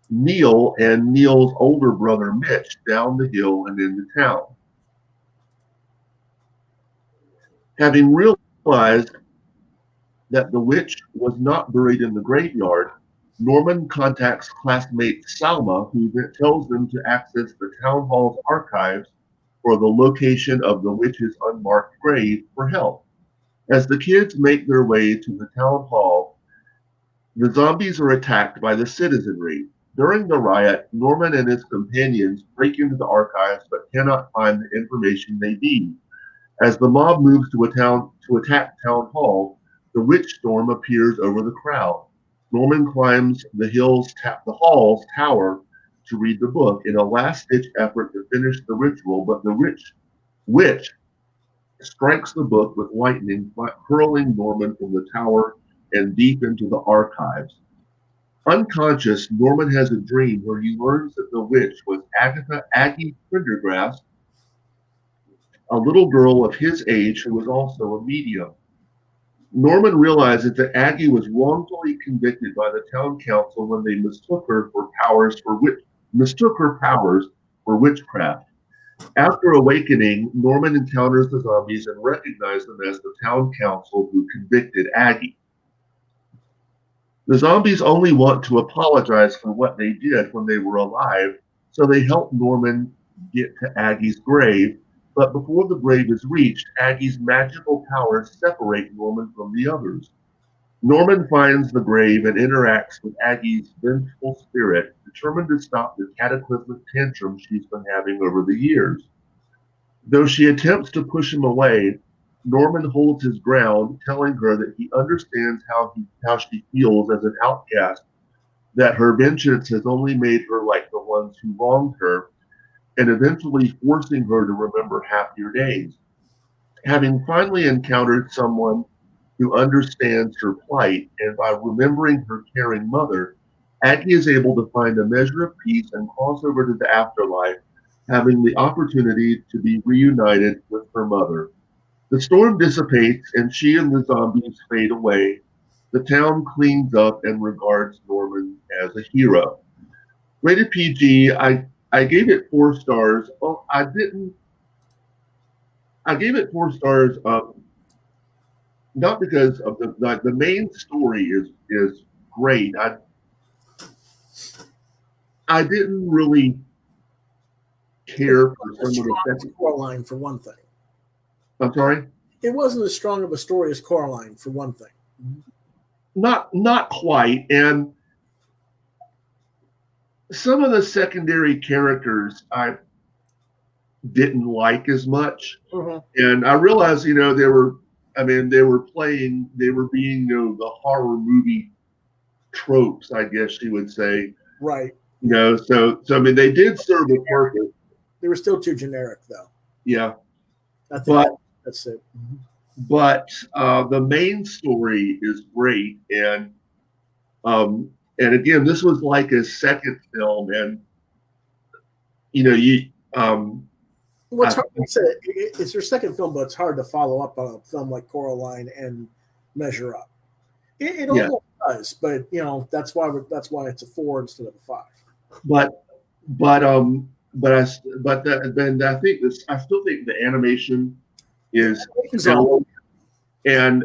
Neil, and Neil's older brother Mitch down the hill and into town. Having realized that the witch was not buried in the graveyard, Norman contacts classmate Salma, who then tells them to access the town hall's archives for the location of the witch's unmarked grave for help. As the kids make their way to the town hall, the zombies are attacked by the citizenry. During the riot, Norman and his companions break into the archives but cannot find the information they need. As the mob moves to attack town hall, the witch storm appears over the crowd. Norman climbs the hall's tower to read the book in a last-ditch effort to finish the ritual, but the witch strikes the book with lightning, hurling Norman from the tower and deep into the archives. Unconscious, Norman has a dream where he learns that the witch was Aggie Prendergast, a little girl of his age who was also a medium. Norman realizes that Aggie was wrongfully convicted by the town council when they mistook her powers for witchcraft. After awakening, Norman encounters the zombies and recognizes them as the town council who convicted Aggie. The zombies only want to apologize for what they did when they were alive, so they help Norman get to Aggie's grave. But before the grave is reached, Aggie's magical powers separate Norman from the others. Norman finds the grave and interacts with Aggie's vengeful spirit, determined to stop the cataclysmic tantrum she's been having over the years. Though she attempts to push him away, Norman holds his ground, telling her that he understands how she feels as an outcast, that her vengeance has only made her like the ones who wronged her, and eventually forcing her to remember happier days. Having finally encountered someone who understands her plight, and by remembering her caring mother, Aggie is able to find a measure of peace and cross over to the afterlife, having the opportunity to be reunited with her mother. The storm dissipates and she and the zombies fade away. The town cleans up and regards Norman as a hero. Rated PG, I gave it 4 stars. Oh, I didn't. I gave it 4 stars, not because of the main story is great. I didn't really care for some of the Coraline for one thing. I'm sorry? It wasn't as strong of a story as Coraline for one thing. Not quite. And some of the secondary characters I didn't like as much. Mm-hmm. And I realized, they were being, the horror movie tropes, I guess you would say. Right. So they did serve a purpose. They were still too generic, though. Yeah. I think that's it. Mm-hmm. But the main story is great, and again, this was like his second film, and What's hard to say, it's your second film, but it's hard to follow up on a film like Coraline and measure up. It almost does, but that's why it's a 4 instead of a 5. I still think the animation is and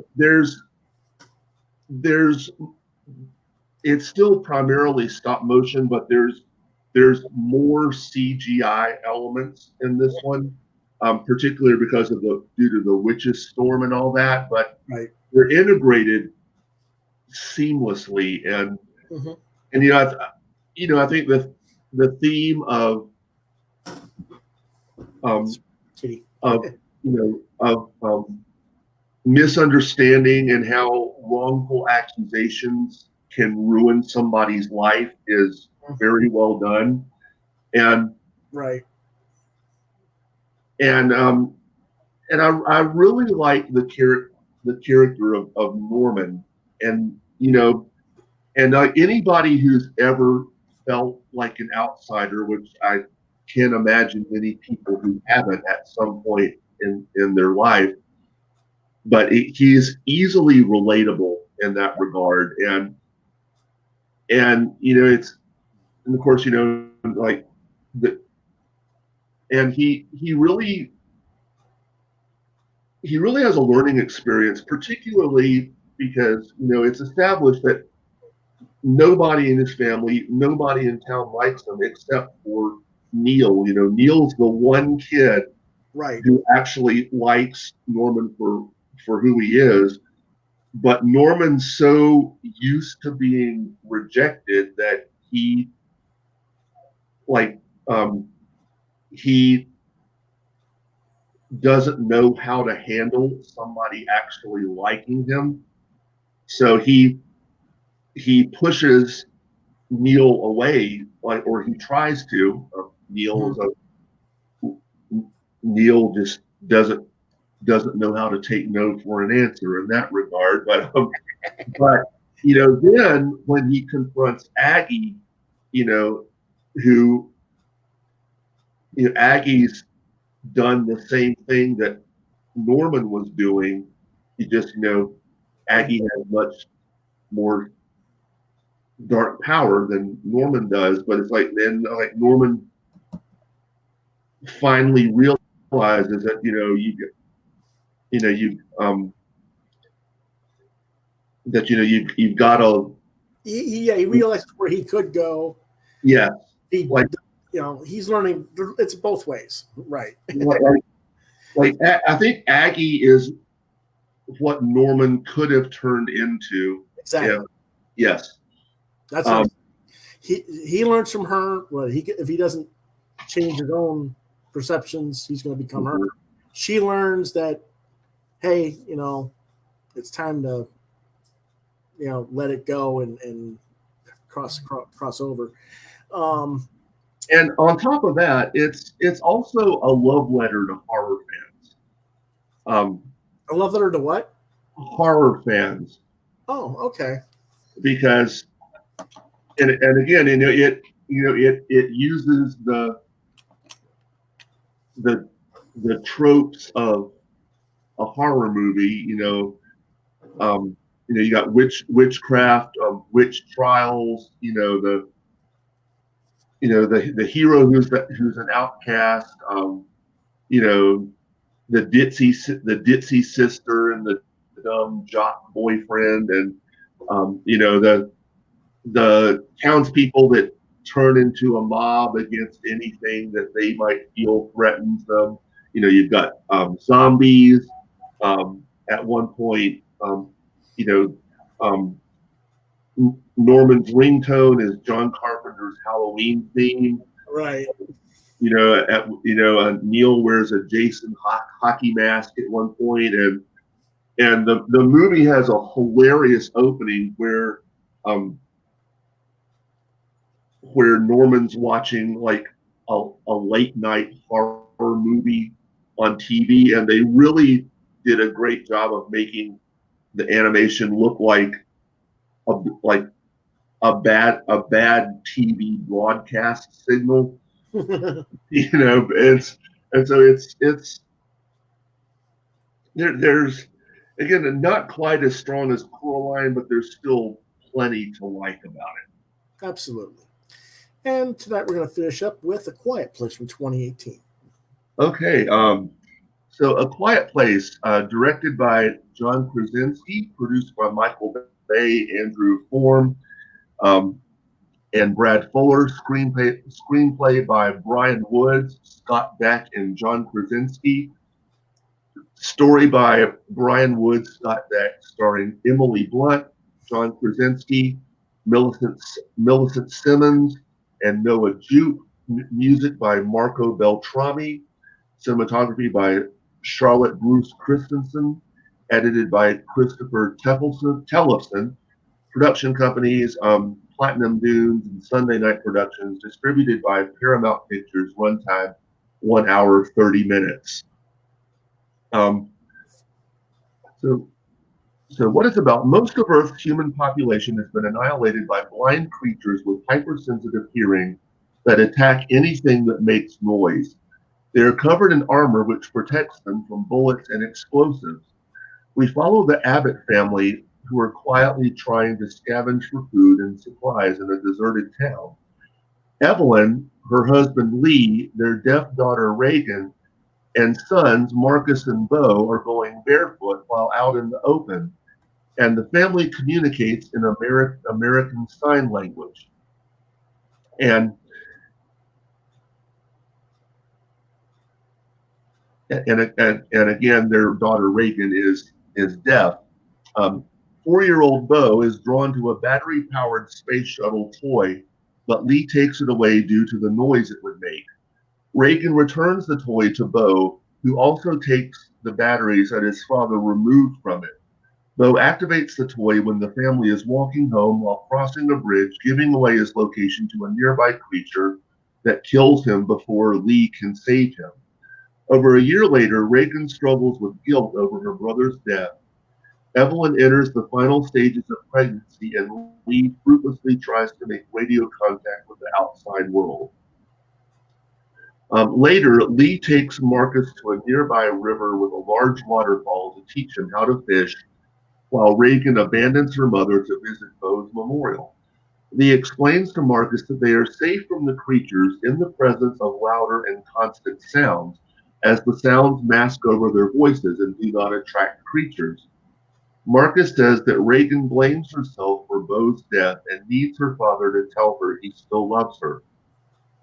it's still primarily stop motion, but there's more CGI elements in this one, particularly because of due to the witch's storm and all that. But they're integrated seamlessly, and mm-hmm. and I think the theme of misunderstanding and how wrongful accusations can ruin somebody's life is very well done, and I really like the character of Norman, and anybody who's ever felt like an outsider, which I can't imagine many people who haven't at some point in their life, but he's easily relatable in that regard, and it's, and of course like the, and he really has a learning experience, particularly because it's established that nobody in his family, nobody in town likes him except for Neil. Neil's the one kid who actually likes Norman for who he is, but Norman's so used to being rejected that he doesn't know how to handle somebody actually liking him, so he pushes Neil away, or he tries to. Neil just doesn't know how to take no for an answer in that regard. But then when he confronts Aggie, who Aggie's done the same thing that Norman was doing. He just Aggie has much more dark power than Norman does, but it's then Norman finally realizes that you've got to. He realized where he could go. Yeah, he's learning. It's both ways, right? I think Aggie is what Norman could have turned into. Exactly. Yes. That's he learns from her. Well, if he doesn't change his own perceptions, he's going to become her. She learns that, hey, it's time to, let it go and cross over. And on top of that, it's also a love letter to horror fans. A love letter to what? horror fans Oh, okay. because, and again, it uses the tropes of a horror movie. You got witchcraft, witch trials. The hero who's an outcast. You know, the ditzy sister and the dumb jock boyfriend, and the townspeople that turn into a mob against anything that they might feel threatens them. You've got zombies. At one point, you know, um, Norman's ringtone is John Carpenter's Halloween theme. Right. Neil wears a Jason hockey mask at one point, and the movie has a hilarious opening where Norman's watching like a late night horror movie on TV, and they really did a great job of making the animation look like a bad TV broadcast signal. It's there's again not quite as strong as Coraline, but there's still plenty to like about it. Absolutely. And tonight we're going to finish up with A Quiet Place from 2018. Okay, so A Quiet Place, directed by John Krasinski, produced by Michael Bay, Andrew Form, and Brad Fuller. Screenplay by Brian Woods, Scott Beck, and John Krasinski. Story by Brian Woods, Scott Beck, starring Emily Blunt, John Krasinski, Millicent Simmons, and Noah Jupe. Music by Marco Beltrami. Cinematography by Charlotte Bruce Christensen. Edited by Christopher Tellefson. Production companies, Platinum Dunes and Sunday Night Productions. Distributed by Paramount Pictures. Runtime 1 hour 30 minutes. So what it's about, most of Earth's human population has been annihilated by blind creatures with hypersensitive hearing that attack anything that makes noise. They are covered in armor which protects them from bullets and explosives. We follow the Abbott family, who are quietly trying to scavenge for food and supplies in a deserted town. Evelyn, her husband Lee, their deaf daughter Reagan, and sons Marcus and Beau are going barefoot while out in the open, and the family communicates in American Sign Language. And again, their daughter Reagan is deaf. 4-year-old Beau is drawn to a battery-powered space shuttle toy, but Lee takes it away due to the noise it would make. Reagan returns the toy to Beau, who also takes the batteries that his father removed from it. Beau activates the toy when the family is walking home while crossing a bridge, giving away his location to a nearby creature that kills him before Lee can save him. Over a year later, Reagan struggles with guilt over her brother's death. Evelyn enters the final stages of pregnancy, and Lee fruitlessly tries to make radio contact with the outside world. Later, Lee takes Marcus to a nearby river with a large waterfall to teach him how to fish, while Reagan abandons her mother to visit Beau's memorial. Lee explains to Marcus that they are safe from the creatures in the presence of louder and constant sounds, as the sounds mask over their voices and do not attract creatures. Marcus says that Reagan blames herself for Beau's death and needs her father to tell her he still loves her.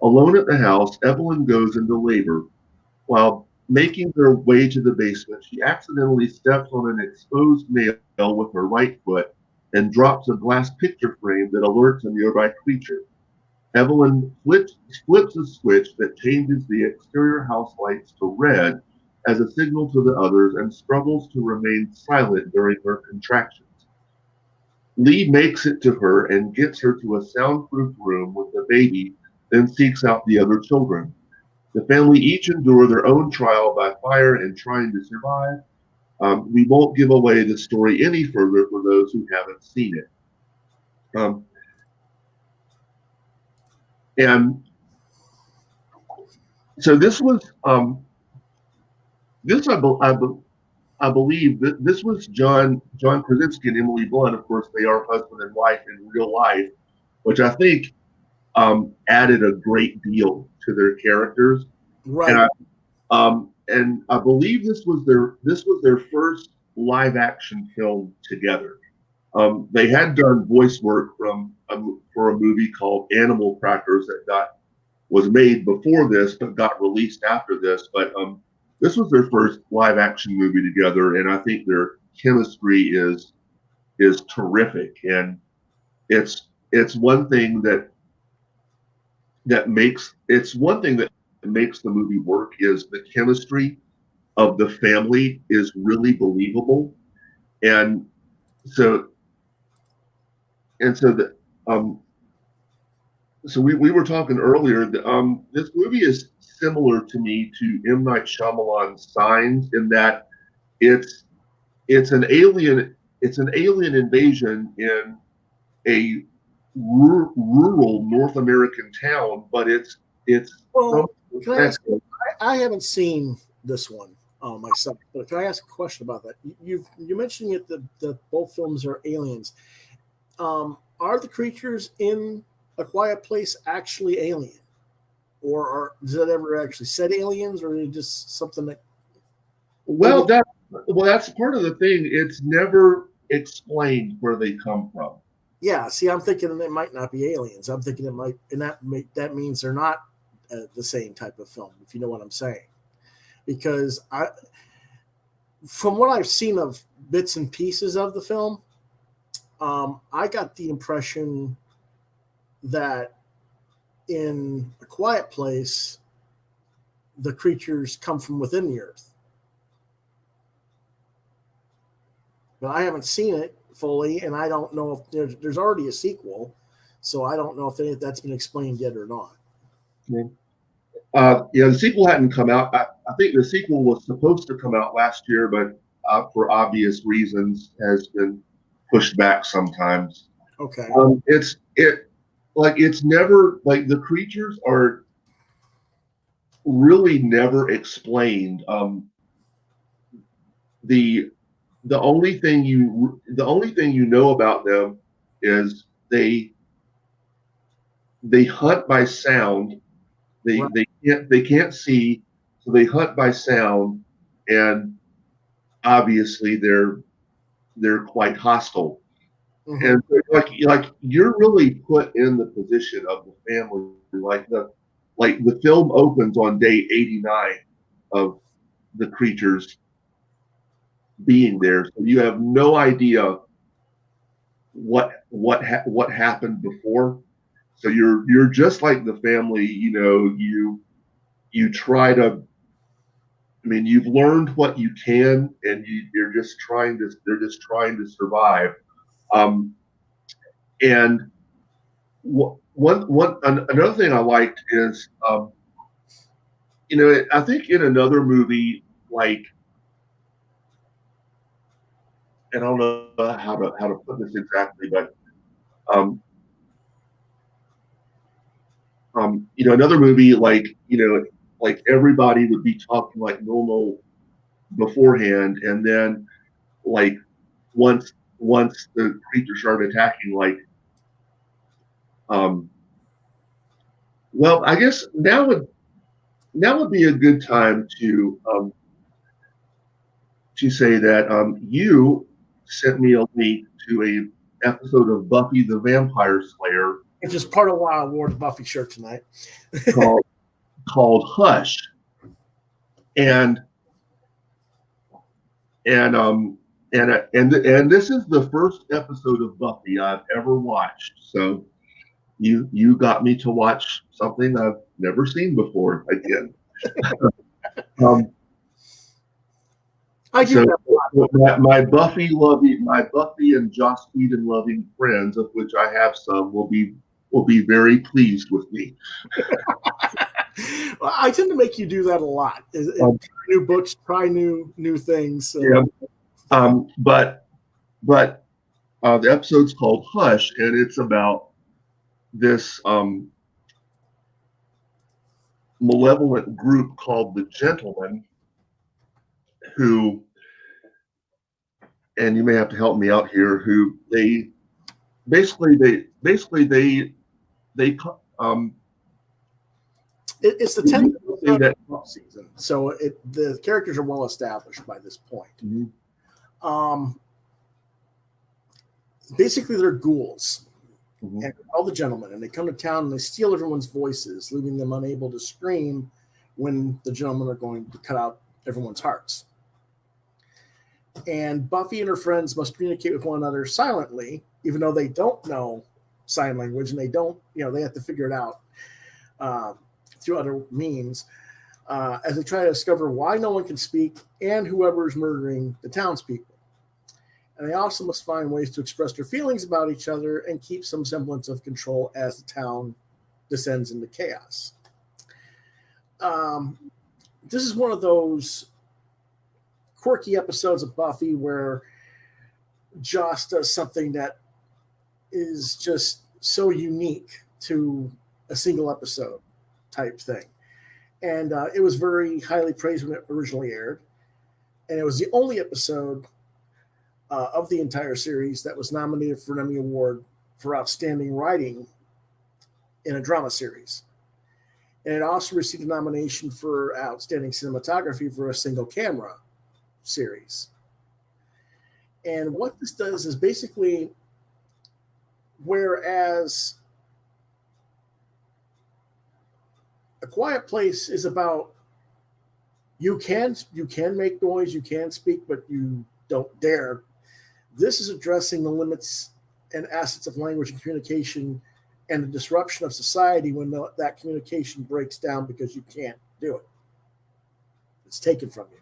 Alone at the house, Evelyn goes into labor. While making her way to the basement, she accidentally steps on an exposed nail with her right foot and drops a glass picture frame that alerts a nearby creature. Evelyn flips a switch that changes the exterior house lights to red as a signal to the others and struggles to remain silent during her contractions. Lee makes it to her and gets her to a soundproof room with the baby, then seeks out the other children. The family each endure their own trial by fire and trying to survive. We won't give away the story any further for those who haven't seen it. And so this was this I believe that this was John Krasinski and Emily Blunt. Of course, they are husband and wife in real life, which I think added a great deal to their characters. Right. And I believe this was their first live action film together. They had done voice work for a movie called Animal Crackers that was made before this but got released after this. But this was their first live action movie together, and I think their chemistry is terrific. And it's one thing that makes the movie work is the chemistry of the family is really believable. And so we were talking earlier. This movie is similar to me to M. Night Shyamalan's Signs in that it's an alien invasion in a rural North American town, but it's well, I haven't seen this one myself, but can I ask a question about that? You mentioning it that both films are aliens. Are the creatures in A Quiet Place actually alien, or does that ever actually said aliens, or is it just something that? Well, that's part of the thing. It's never explained where they come from. Yeah, see, I'm thinking it might not be aliens. I'm thinking it might, and that means they're not the same type of film, if you know what I'm saying. Because from what I've seen of bits and pieces of the film, I got the impression that in A Quiet Place, the creatures come from within the earth. But I haven't seen it fully, and I don't know if there's already a sequel, so I don't know if that's been explained yet or not. The sequel hadn't come out. I think the sequel was supposed to come out last year, but for obvious reasons has been pushed back sometimes. Okay. It's never, like, the creatures are really never explained. The only thing you know about them is they hunt by sound. They can't see, so they hunt by sound, and obviously they're quite hostile. Mm-hmm. And like you're really put in the position of the family. Like the film opens on day 89 of the creatures being there, so you have no idea what happened before. So you're just like the family. You try to. I mean, you've learned what you can, and they're just trying to survive. And another thing I liked is, I think in another movie, like, and I don't know how to put this exactly, but another movie, like everybody would be talking like normal beforehand, and then like once the creatures started attacking, well, I guess now would be a good time to say that you sent me a link to a episode of Buffy the Vampire Slayer, which is part of why I wore the Buffy shirt tonight, called Hush, and this is the first episode of Buffy I've ever watched. So you got me to watch something I've never seen before again. I do. So my Buffy and Joss Whedon loving friends, of which I have some, will be very pleased with me. Well, I tend to make you do that a lot. Try new books, try new things. So. Yeah. But the episode's called Hush, and it's about this malevolent group called the Gentlemen, who, and you may have to help me out here, who they basically it's the 10th season, so the characters are well established by this point. Mm-hmm. Basically, they're ghouls, and all the gentlemen, and they come to town and they steal everyone's voices, leaving them unable to scream when the gentlemen are going to cut out everyone's hearts. And Buffy and her friends must communicate with one another silently, even though they don't know sign language, and they don't, they have to figure it out through other means, as they try to discover why no one can speak and whoever's murdering the townspeople. And they also must find ways to express their feelings about each other and keep some semblance of control as the town descends into chaos. This is one of those quirky episodes of Buffy where Joss does something that is just so unique to a single episode type thing. And it was very highly praised when it originally aired. And it was the only episode of the entire series that was nominated for an Emmy Award for Outstanding Writing in a Drama Series. And it also received a nomination for Outstanding Cinematography for a Single Camera Series. And what this does is basically, whereas A Quiet Place is about you can make noise, you can speak, but you don't dare. This is addressing the limits and assets of language and communication and the disruption of society when that communication breaks down because you can't do it. It's taken from you.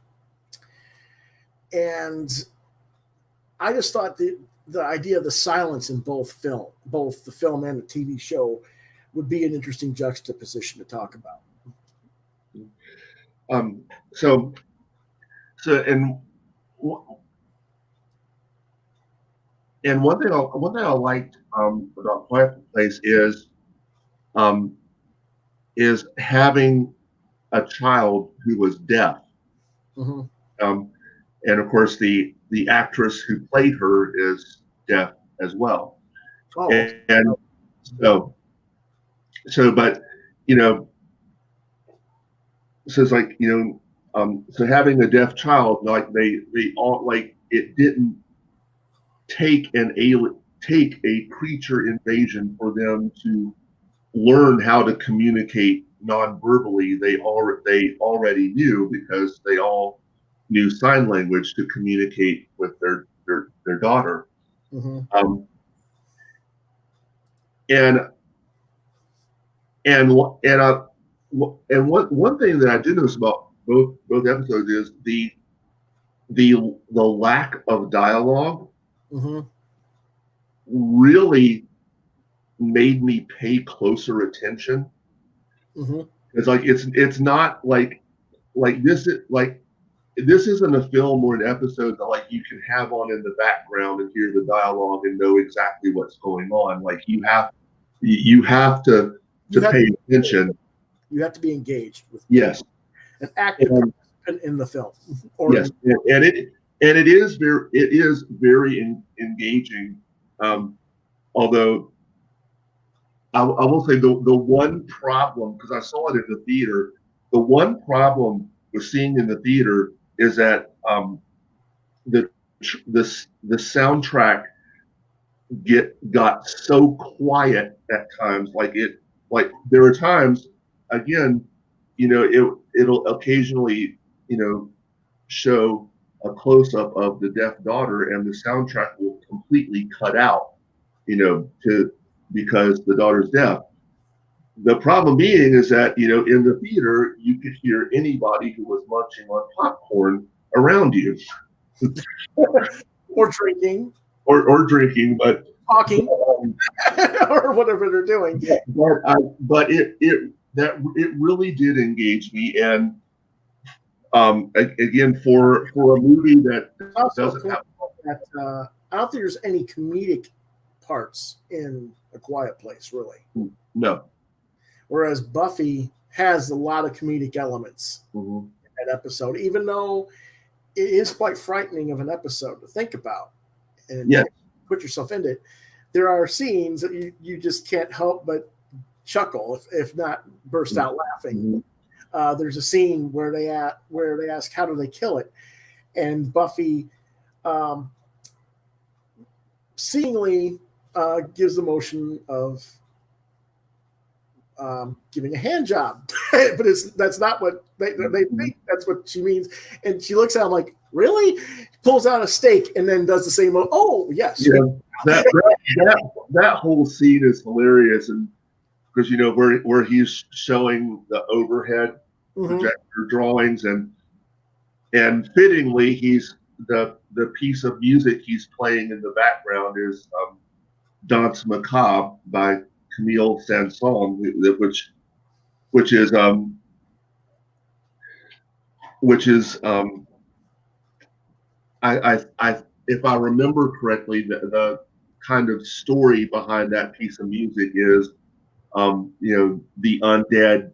And I just thought the idea of the silence in both the film and the TV show, would be an interesting juxtaposition to talk about. And one thing I liked about Quiet Place is having a child who was deaf. Mm-hmm. And of course, the actress who played her is deaf as well. Oh, and but so it's like so having a deaf child, like they all, like, it didn't take a creature invasion for them to learn how to communicate non-verbally. They already knew, because they all knew sign language to communicate with their daughter. Mm-hmm. And one thing that I did notice about both episodes is the lack of dialogue. Mm-hmm. Really made me pay closer attention. Mm-hmm. It's like it's not like this isn't a film or an episode that, like, you can have on in the background and hear the dialogue and know exactly what's going on. Like, you have to pay attention. You have to be engaged with an active participant in the film. Yes, and it is very engaging. Although I will say the one problem, because I saw it in the theater, the one problem with seeing in the theater is that the soundtrack got so quiet at times. Like there are times, again, it'll occasionally show a close-up of the deaf daughter, and the soundtrack will completely cut out, because the daughter's deaf. The problem being is that, in the theater, you could hear anybody who was munching on popcorn around you. Or drinking. Or drinking, but talking, or whatever they're doing. But that it really did engage me. And again, for a movie that doesn't have that, I don't think there's any comedic parts in A Quiet Place, really. No. Whereas Buffy has a lot of comedic elements in that episode, even though it is quite frightening of an episode to think about and put yourself into it. There are scenes that you just can't help but chuckle, if not burst out laughing. There's a scene where they ask, how do they kill it? And Buffy seemingly gives the motion of giving a hand job, but that's not what they think. That's what she means. And she looks at him like, really? Pulls out a steak and then does the same. Oh, yes. Yeah. That whole scene is hilarious, and because where he's showing the overhead projector drawings, and fittingly, he's the piece of music he's playing in the background is Danse Macabre by Camille Saint-Saëns, which is I if I remember correctly, the kind of story behind that piece of music is the undead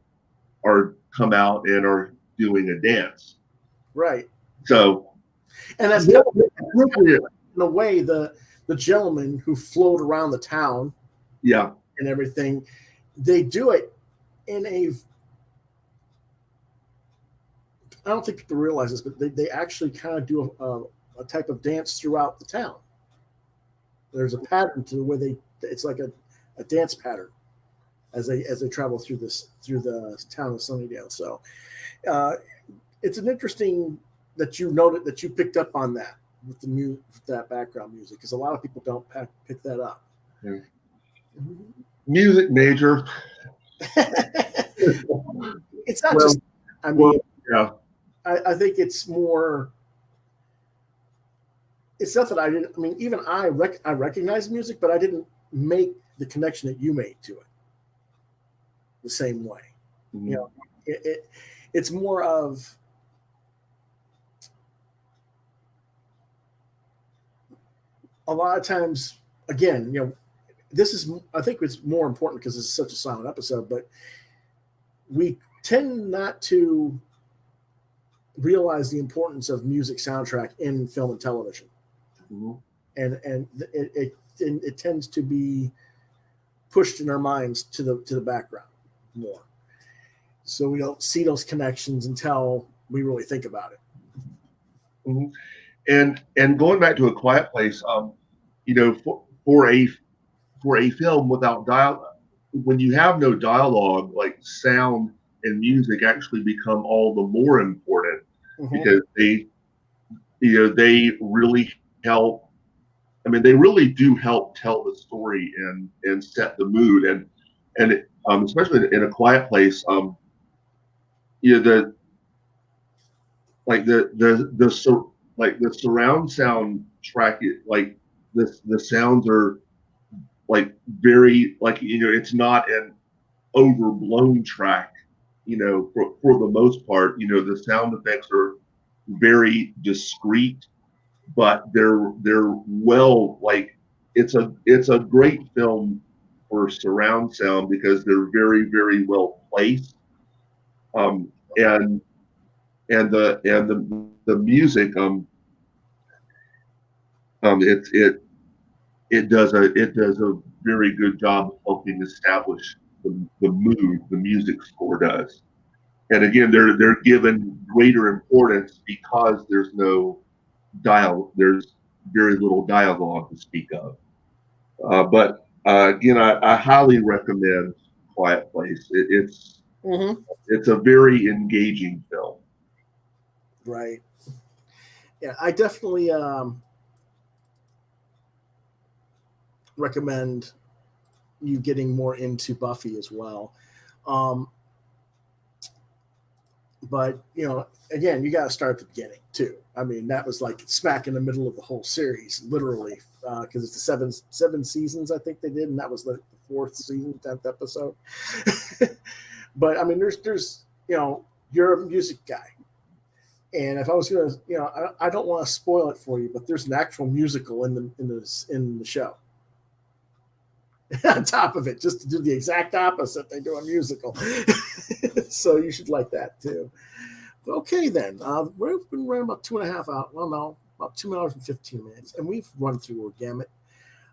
are come out and are doing a dance, right? So, and that's kind of, in a way the gentlemen who float around the town, and everything, they do it in a, I don't think people realize this, but they actually kind of do a type of dance throughout the town. There's a pattern to the way it's like a dance pattern as they travel through the town of Sunnydale. So it's an interesting that you noted, that you picked up on that with that background music, because a lot of people don't pick that up. Yeah. Music major. It's not just. I mean, I think it's more. It's not that I didn't. I mean, even I recognize music, but I didn't make the connection that you made to it the same way. It's more of. A lot of times, again, this is, I think it's more important because it's such a silent episode, but we tend not to realize the importance of music soundtrack in film and television. And it tends to be pushed in our minds to the background more. So we don't see those connections until we really think about it. And going back to A Quiet Place, for a film without dialogue, when you have no dialogue, like sound and music actually become all the more important because they really help. I mean, they really do help tell the story and set the mood, and especially in A Quiet Place, the surround sound track, like the sounds are like very, like, it's not an overblown track, for the most part. The sound effects are very discreet, but they're well, like, it's a great film for surround sound because they're very, very well placed. And the music, it does a very good job of helping establish the mood the music score does. And again, they're given greater importance because there's no there's very little dialogue to speak of. But again, I highly recommend Quiet Place. It's a very engaging film. Right. Yeah, I definitely recommend you getting more into Buffy as well. But again, you got to start at the beginning too. I mean, that was like smack in the middle of the whole series, literally, because it's the seven seasons I think they did, and that was the 4th season, 10th episode. But I mean, there's you're a music guy, and if I was gonna, I don't want to spoil it for you, but there's an actual musical in the show. On top of it, just to do the exact opposite, they do a musical. So you should like that too. Okay, then. We've been running about 2.5 hours. Well, no, about 2 hours and 15 minutes, and we've run through a gamut.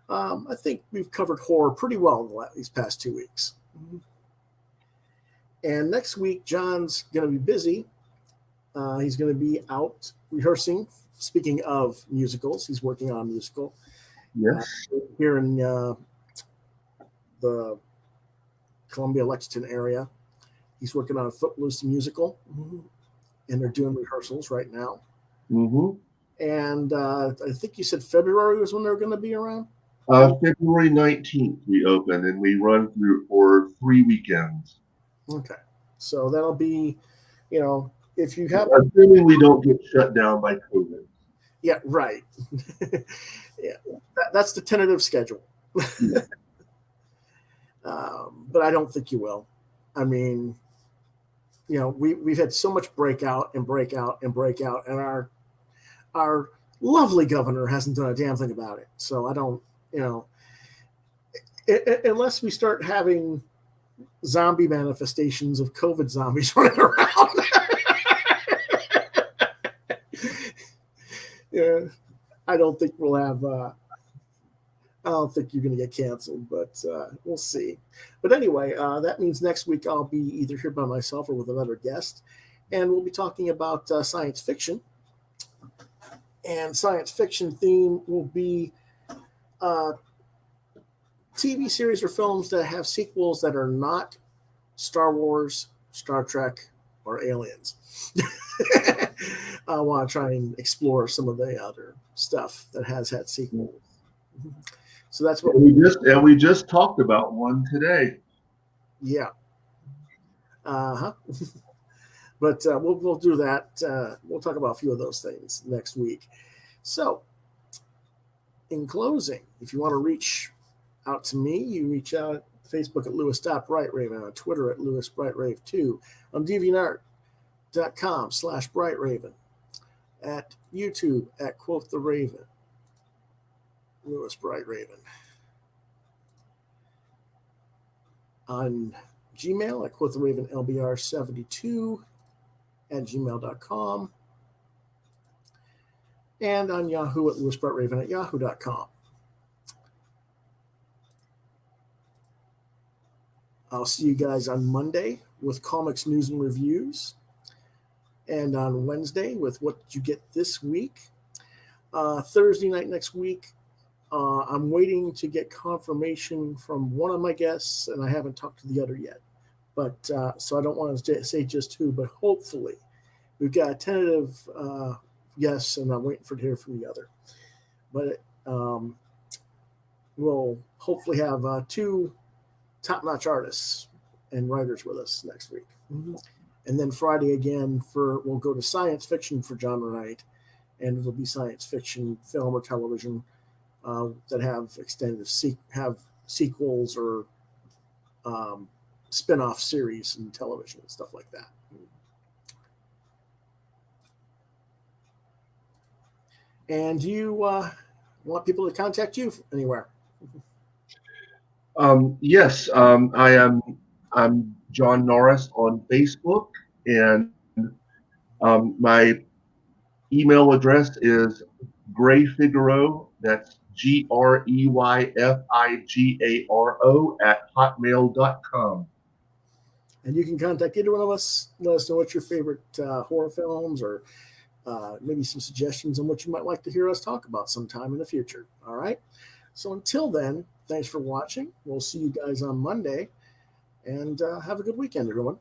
I think we've covered horror pretty well these past 2 weeks. And next week, John's going to be busy. He's going to be out rehearsing. Speaking of musicals, he's working on a musical. Yes. Here in the Columbia, Lexington area. He's working on a Footloose musical, and they're doing rehearsals right now. Mm-hmm. And I think you said February was when they're going to be around? February 19th we open, and we run through for 3 weekends. Okay. So that'll be, if you have... Assuming we don't get shut down by COVID. Yeah, right. Yeah, that's the tentative schedule. Yeah. But I don't think you will. I mean, we've had so much breakout, and our lovely governor hasn't done a damn thing about it. So I don't, unless we start having zombie manifestations of COVID zombies running around. Yeah, I don't think we'll have. I don't think you're going to get canceled, but we'll see. But anyway, that means next week I'll be either here by myself or with another guest, and we'll be talking about science fiction. And science fiction theme will be TV series or films that have sequels that are not Star Wars, Star Trek, or Aliens. I want to try and explore some of the other stuff that has had sequels. So that's what we just talked about one today. Yeah. But we'll do that. We'll talk about a few of those things next week. So, in closing, if you want to reach out to me, you reach out at Facebook at Lewis.BrightRaven, on Twitter at LewisBrightRave2, on DeviantArt.com/BrightRaven, at YouTube at Quoth the Raven, Lewis Bright Raven, on Gmail at Quoth the Raven LBR72 at gmail.com, and on Yahoo at LewisBrightRaven at yahoo.com. I'll see you guys on Monday with comics news and reviews, and on Wednesday with what did you get this week. Thursday night next week, I'm waiting to get confirmation from one of my guests, and I haven't talked to the other yet. But so I don't want to say just who, but hopefully we've got a tentative yes, and I'm waiting to hear from the other. But we'll hopefully have 2 top-notch artists and writers with us next week. Mm-hmm. And then Friday again we'll go to science fiction for genre night, and it'll be science fiction, film or television that have have sequels or spin-off series in television and stuff like that. And do you want people to contact you anywhere? Yes, I'm John Norris on Facebook, and my email address is Figaro. That's GREYFIGARO @hotmail.com. And you can contact either one of us. Let us know what your favorite horror films or maybe some suggestions on what you might like to hear us talk about sometime in the future. All right. So until then, thanks for watching. We'll see you guys on Monday, and have a good weekend, everyone.